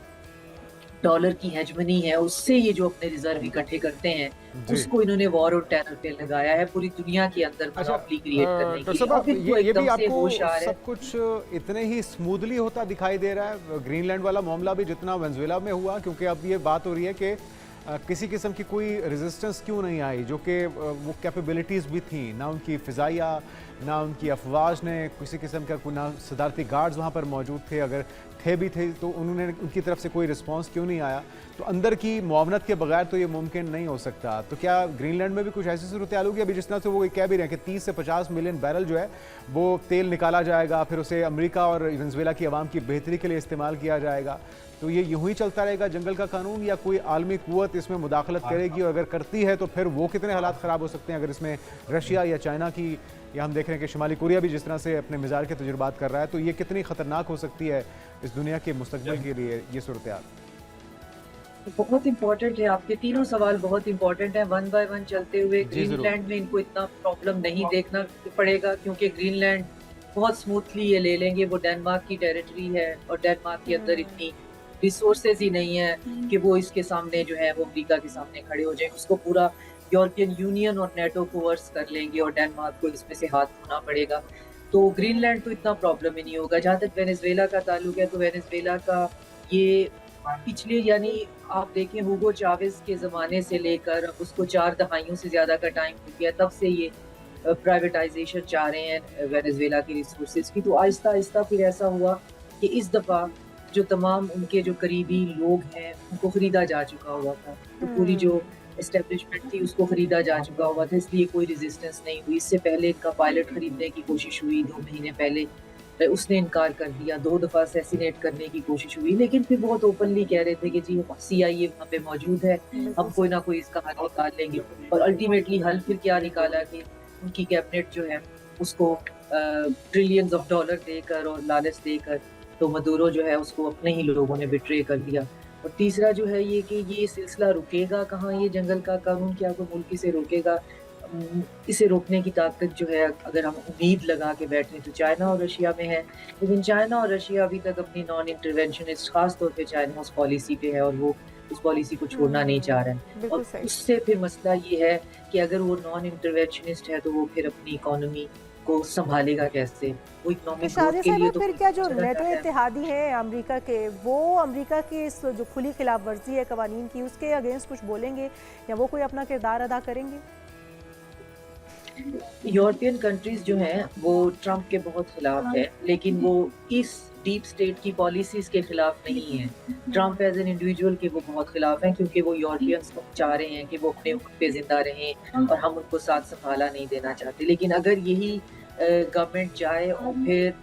डॉलर की हेजमनी है, उससे ये जो अपने रिजर्व इकट्ठे करते हैं, उसको इन्होंने वॉर और टेरर पे लगाया है पूरी दुनिया के अंदर मोनोपोली क्रिएट करने की। साहब, ये भी आपको है। सब कुछ इतने ही स्मूथली होता दिखाई दे रहा है, ग्रीनलैंड वाला मामला भी जितना वेनेजुएला में हुआ, क्योंकि अब ये बात हो रही है कि किसी किस्म की कोई रेजिस्टेंस क्यों नहीं आई, जो कि वो कैपेबिलिटीज़ भी थी, ना उनकी फ़िज़ाइया, ना उनकी अफवाज ने किसी किस्म का, ना सदारती गार्ड्स वहाँ पर मौजूद थे, अगर थे तो उन्होंने उनकी तरफ से कोई रिस्पांस क्यों नहीं आया। तो अंदर की मुआवनत के बगैर तो ये मुमकिन नहीं हो सकता। तो क्या ग्रीनलैंड में भी कुछ ऐसी सूरत हाल होगी? अभी जिस तरह से वो कह भी रहे हैं कि 30 से 50 मिलियन बैरल जो है वो तेल निकाला जाएगा, फिर उसे अमेरिका और वेनेजुएला की आवाम की बेहतरी के लिए इस्तेमाल किया जाएगा, तो ये यूं ही चलता रहेगा जंगल का कानून, या कोई आलमी कुव्वत इसमें मुदाखलत करेगी? और अगर करती है तो फिर वो कितने हालात ख़राब हो सकते हैं अगर इसमें रशिया या चाइना की, या हम देख रहे हैं कि शुमाली कोरिया भी जिस तरह से अपने मिज़ाइल के तजुर्बात कर रहा है, तो ये कितनी ख़तरनाक हो सकती है इस दुनिया के मुस्तकबिल के लिए ये सूरत हाल? बहुत इंपॉर्टेंट है, आपके तीनों सवाल बहुत इंपॉर्टेंट है। वन बाय वन चलते हुए, ग्रीनलैंड में इनको इतना प्रॉब्लम नहीं देखना पड़ेगा क्योंकि ग्रीनलैंड बहुत स्मूथली ये ले लेंगे। वो डेनमार्क की टेरिटरी है और डेनमार्क के अंदर इतनी रिसोर्सेज ही नहीं है कि वो इसके सामने जो है वो अमेरिका के सामने खड़े हो जाए। उसको पूरा यूरोपियन यूनियन और नेटो कोवर्स कर लेंगे और डेनमार्क को इसमें से हाथ धोना पड़ेगा। तो ग्रीनलैंड तो इतना प्रॉब्लम ही नहीं होगा। जहाँ तक वेनेजुएला का ताल्लुक है, तो वेनेजुएला का ये पिछले, यानी आप देखें हुगो चावेज के ज़माने से लेकर उसको 4 दहाइयों से ज़्यादा का टाइम हो गया, तब से ये प्राइवेटाइजेशन चाह रहे हैं वेनेजुएला की रिसोर्सेज की। तो आहिस्ता आहिस्ता फिर ऐसा हुआ कि इस दफ़ा जो तमाम उनके जो करीबी लोग हैं उनको ख़रीदा जा चुका हुआ था, तो पूरी जो एस्टेब्लिशमेंट थी उसको ख़रीदा जा चुका हुआ था, इसलिए कोई रेजिस्टेंस नहीं हुई। इससे पहले इनका पायलट ख़रीदने की कोशिश हुई 2 महीने पहले, उसने इनकार कर दिया। 2 दफ़ा असैसिनेट करने की कोशिश हुई, लेकिन फिर बहुत ओपनली कह रहे थे कि जी CIA वहाँ पे मौजूद है, हम कोई ना कोई इसका हल निकाल लेंगे। और अल्टीमेटली हल फिर क्या निकाला कि उनकी कैबिनेट जो है उसको ट्रिलियंस ऑफ डॉलर देकर और लालच देकर तो मदुरो जो है उसको अपने ही लोगों ने बिट्रे कर दिया। और तीसरा जो है ये कि ये सिलसिला रुकेगा कहाँ, ये जंगल का कानून क्या कोई मुल्क इसे रोकेगा? इसे रोकने की ताकत जो है अगर हम उम्मीद लगा के बैठें तो चाइना और रशिया में है, लेकिन चाइना और रशिया अभी तक अपनी नॉन इंटरवेंशनिस्ट, खास तौर पे चाइना उस पॉलिसी पे है और वो उस पॉलिसी को छोड़ना नहीं चाह रहा है। और उससे फिर मसला ये है कि अगर वो नॉन इंटरवेंशनिस्ट है तो वो फिर अपनी इकोनॉमी को संभालेगा कैसे? वो इकोनॉमिक ग्रोथ के लिए तो फिर क्या जो नेटो इत्तेहादी है अमेरिका के, वो अमेरिका की इस जो खुली खिलाफ वर्जी है कवानीन की, उसके अगेंस्ट कुछ बोलेंगे या वो कोई अपना किरदार अदा करेंगे? यूरोपियन कंट्रीज जो हैं वो ट्रंप के बहुत खिलाफ है, लेकिन वो इस डीप स्टेट की पॉलिसीज के खिलाफ नहीं है। ट्रंप एज एन इंडिविजुअल के वो बहुत खिलाफ हैं क्योंकि वो यूरोपियंस को चाह रहे हैं कि वो अपने मुल्क पे जिंदा रहें और हम उनको साथ संभाला नहीं देना चाहते। लेकिन अगर यही गवर्नमेंट जाए और फिर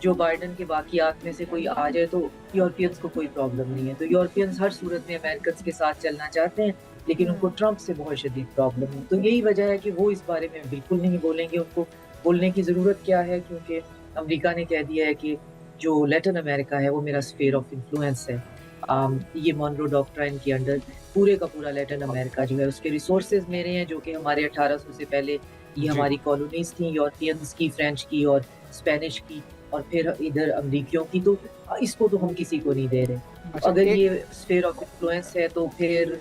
जो बाइडन के बाकियात में से कोई आ जाए तो यूरोपियंस को कोई प्रॉब्लम नहीं है। तो यूरोपियंस हर सूरत में अमेरिकन के साथ चलना चाहते हैं, लेकिन उनको ट्रंप से बहुत शदीद प्रॉब्लम है। तो यही वजह है कि वो इस बारे में बिल्कुल नहीं बोलेंगे। उनको बोलने की ज़रूरत क्या है, क्योंकि अमेरिका ने कह दिया है कि जो लैटिन अमेरिका है वो मेरा स्फीयर ऑफ इन्फ्लुएंस है। ये मॉनरो डॉक्ट्राइन के अंडर पूरे का पूरा लैटिन अमेरिका जो है उसके रिसोर्सेज मेरे हैं, जो कि हमारे 1800 से पहले ये हमारी कॉलोनीज थी, यूरोपियंस की, फ्रेंच की और स्पेनिश की, और फिर इधर अमरीकियों की। तो इसको तो हम किसी को नहीं दे रहे। अगर ये स्फीयर ऑफ इन्फ्लुएंस है तो फिर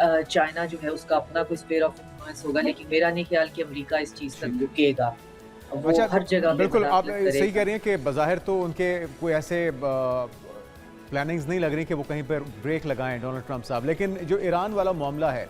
चाइना जो है उसका अपना कोई स्फीयर ऑफ इन्फ्लुएंस होगा, लेकिन मेरा नहीं ख्याल कि अमेरिका इस चीज़ तक रुकेगा। अच्छा, हर जगह बिल्कुल आप सही कह रही हैं कि बज़ाहिर तो उनके कोई ऐसे प्लानिंग्स नहीं लग रही कि वो कहीं पर ब्रेक लगाएं डोनाल्ड ट्रंप साहब, लेकिन जो ईरान वाला मामला है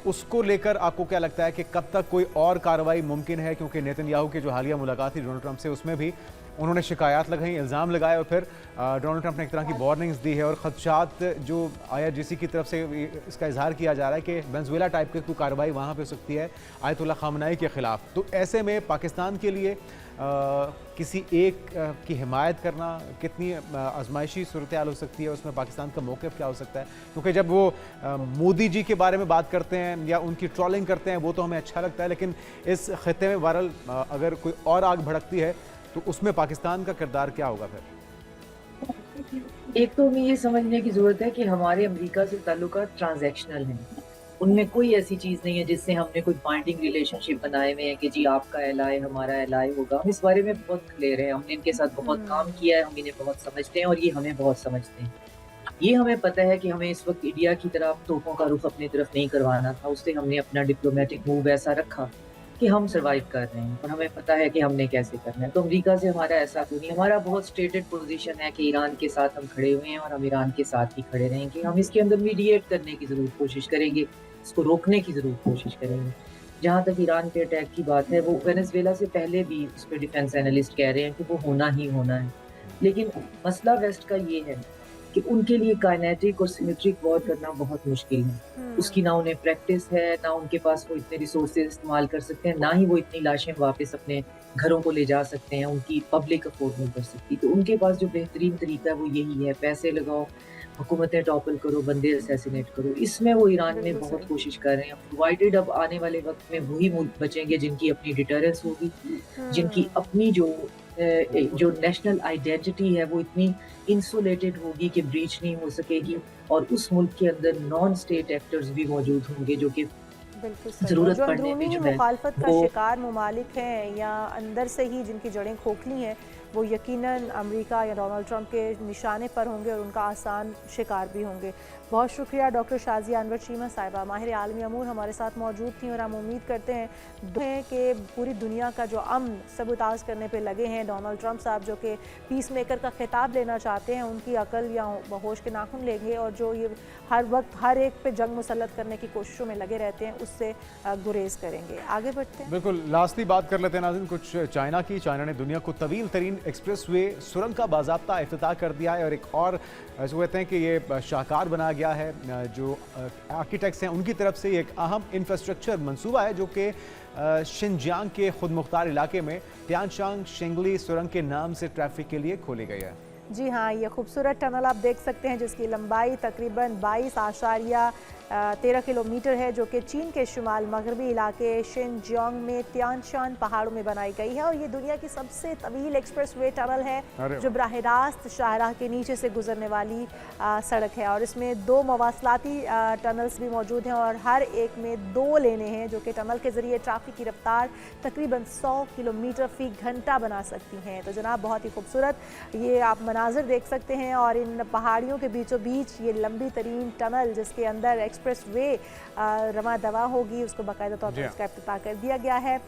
उसको लेकर आपको क्या लगता है कि कब तक कोई और कार्रवाई मुमकिन है? क्योंकि नेतन्याहू की जो हालिया मुलाकात थी डोनाल्ड ट्रंप से, उसमें भी उन्होंने शिकायत लगाई, इल्ज़ाम लगाए, और फिर डोनाल्ड ट्रंप ने एक तरह की वार्निंग्स दी है और ख़दशात जो IRGC की तरफ से इसका इजहार किया जा रहा है कि वेनेज़ुएला टाइप की कोई कार्रवाई वहाँ पे हो सकती है आयतुल्लाह ख़ामनेई के ख़िलाफ़। तो ऐसे में पाकिस्तान के लिए किसी एक की हिमायत करना कितनी आजमाइशी सूरत हाल हो सकती है, उसमें पाकिस्तान का मौक़िफ़ क्या हो सकता है? क्योंकि जब वो मोदी जी के बारे में बात करते हैं या उनकी ट्रोलिंग करते हैं वो तो हमें अच्छा लगता है, लेकिन इस खित्ते में बहरहाल अगर कोई और आग भड़कती है तो उसमें पाकिस्तान का किरदार क्या होगा फिर? एक तो हमें ये समझने की ज़रूरत है कि हमारे अमेरिका से ताल्लुकात ट्रांजैक्शनल हैं। उनमें कोई ऐसी चीज़ नहीं है जिससे हमने कोई बाइंडिंग रिलेशनशिप बनाए हुए हैं कि जी आपका एलाय हमारा एलाय होगा। हम इस बारे में बहुत क्लियर हैं, हमने इनके साथ बहुत काम किया है, हम इन्हें बहुत समझते हैं और ये हमें बहुत समझते हैं। ये हमें पता है कि हमें इस वक्त इंडिया की तरफ तोपों का रुख अपनी तरफ नहीं करवाना था, उससे हमने अपना डिप्लोमेटिक मूव ऐसा रखा कि हम सर्वाइव कर रहे हैं और हमें पता है कि हमने कैसे करना है। तो अमेरिका से हमारा ऐसा तो नहीं, हमारा बहुत स्टेटेड पोजीशन है कि ईरान के साथ हम खड़े हुए हैं और हम ईरान के साथ ही खड़े रहेंगे। हम इसके अंदर मीडिएट करने की ज़रूर कोशिश करेंगे, इसको रोकने की ज़रूर कोशिश करेंगे। जहाँ तक ईरान के अटैक की बात है, वो वेनेजुएला से पहले भी उस पर डिफेंस एनालिस्ट कह रहे हैं कि वो होना ही होना है। लेकिन मसला वेस्ट का ये है कि उनके लिए काइनेटिक और सिमेट्रिक वॉर करना बहुत मुश्किल है। उसकी ना उन्हें प्रैक्टिस है, ना उनके पास वो इतने रिसोर्सेज इस्तेमाल कर सकते हैं, ना ही वो इतनी लाशें वापस अपने घरों को ले जा सकते हैं, उनकी पब्लिक अफोर्ड नहीं कर सकती। तो उनके पास जो बेहतरीन तरीका है वो यही है, पैसे लगाओ, हुकूमतें टॉपल करो, बंदे असैसिनेट करो। इसमें वो ईरान में बहुत कोशिश कर रहे हैं। प्रोवाइडेड अब आने वाले वक्त में वही मुल्क बचेंगे जिनकी अपनी डिटरेंस होगी, जिनकी अपनी जो नेशनल आइडेंटिटी है वो इतनी इंसुलेटेड होगी कि ब्रीच नहीं हो सकेगी, और उस मुल्क के अंदर नॉन स्टेट एक्टर्स भी मौजूद होंगे जो कि जरूरत पड़ने पे जो मुखालफत का शिकार ममालिक हैं या अंदर से ही जिनकी जड़ें खोखली हैं, वो यकीनन अमेरिका या डोनाल्ड ट्रंप के निशाने पर होंगे और उनका आसान शिकार भी होंगे। बहुत शुक्रिया डॉक्टर शाजिया अनवर चीमा साहिबा, माहिर आलमी अमूर हमारे साथ मौजूद थी, और हम उम्मीद करते हैं कि पूरी दुनिया का जो अमन सबूताज करने पे लगे हैं डोनाल्ड ट्रंप साहब, जो कि पीस मेकर का खिताब लेना चाहते हैं, उनकी अकल या होश के नाखून लेंगे, और जो ये हर वक्त हर एक पे जंग मुसल्लत करने की कोशिशों में लगे रहते हैं उससे गुरेज करेंगे। आगे बढ़ते हैं, बिल्कुल लास्टली बात कर लेते हैं नाज़रीन कुछ चाइना की। चाइना ने दुनिया को तवील तरीन एक्सप्रेसवे सुरंग का बाज़ाब्ता इफ्तिताह कर दिया है, और एक और ऐसे कहते हैं कि ये शाहकार बनाया गया है। जो आर्किटेक्ट्स हैं उनकी तरफ से एक अहम इंफ्रास्ट्रक्चर मंसूबा है जो कि शिनजियांग के खुद मुख्तार इलाके में तियानशान शेंगली सुरंग के नाम से ट्रैफिक के लिए खोली गई है। जी हाँ, ये खूबसूरत टनल आप देख सकते हैं जिसकी लंबाई तकरीबन 22.13 किलोमीटर है, जो कि चीन के शुमाल मगरबी इलाके शिनजियांग में तियानशान पहाड़ों में बनाई गई है, और ये दुनिया की सबसे तवील एक्सप्रेसवे टनल है जो बराह रास्त शाहराह के नीचे से गुजरने वाली सड़क है, और इसमें 2 मवासलाती टनल्स भी मौजूद हैं, और हर एक में 2 लेने हैं जो कि टनल के ज़रिए ट्रैफिक की रफ्तार तकरीबन 100 किलोमीटर फ़ी घंटा बना सकती हैं। तो जनाब बहुत ही खूबसूरत ये आप मनाजिर देख सकते हैं, और इन पहाड़ियों के बीचों बीच ये लंबी तरीन टनल जिसके अंदर एक्सप्रेस वे रमा दवा होगी, उसको बाकायदा तौर पर उसका इफ्तिताह कर दिया गया है।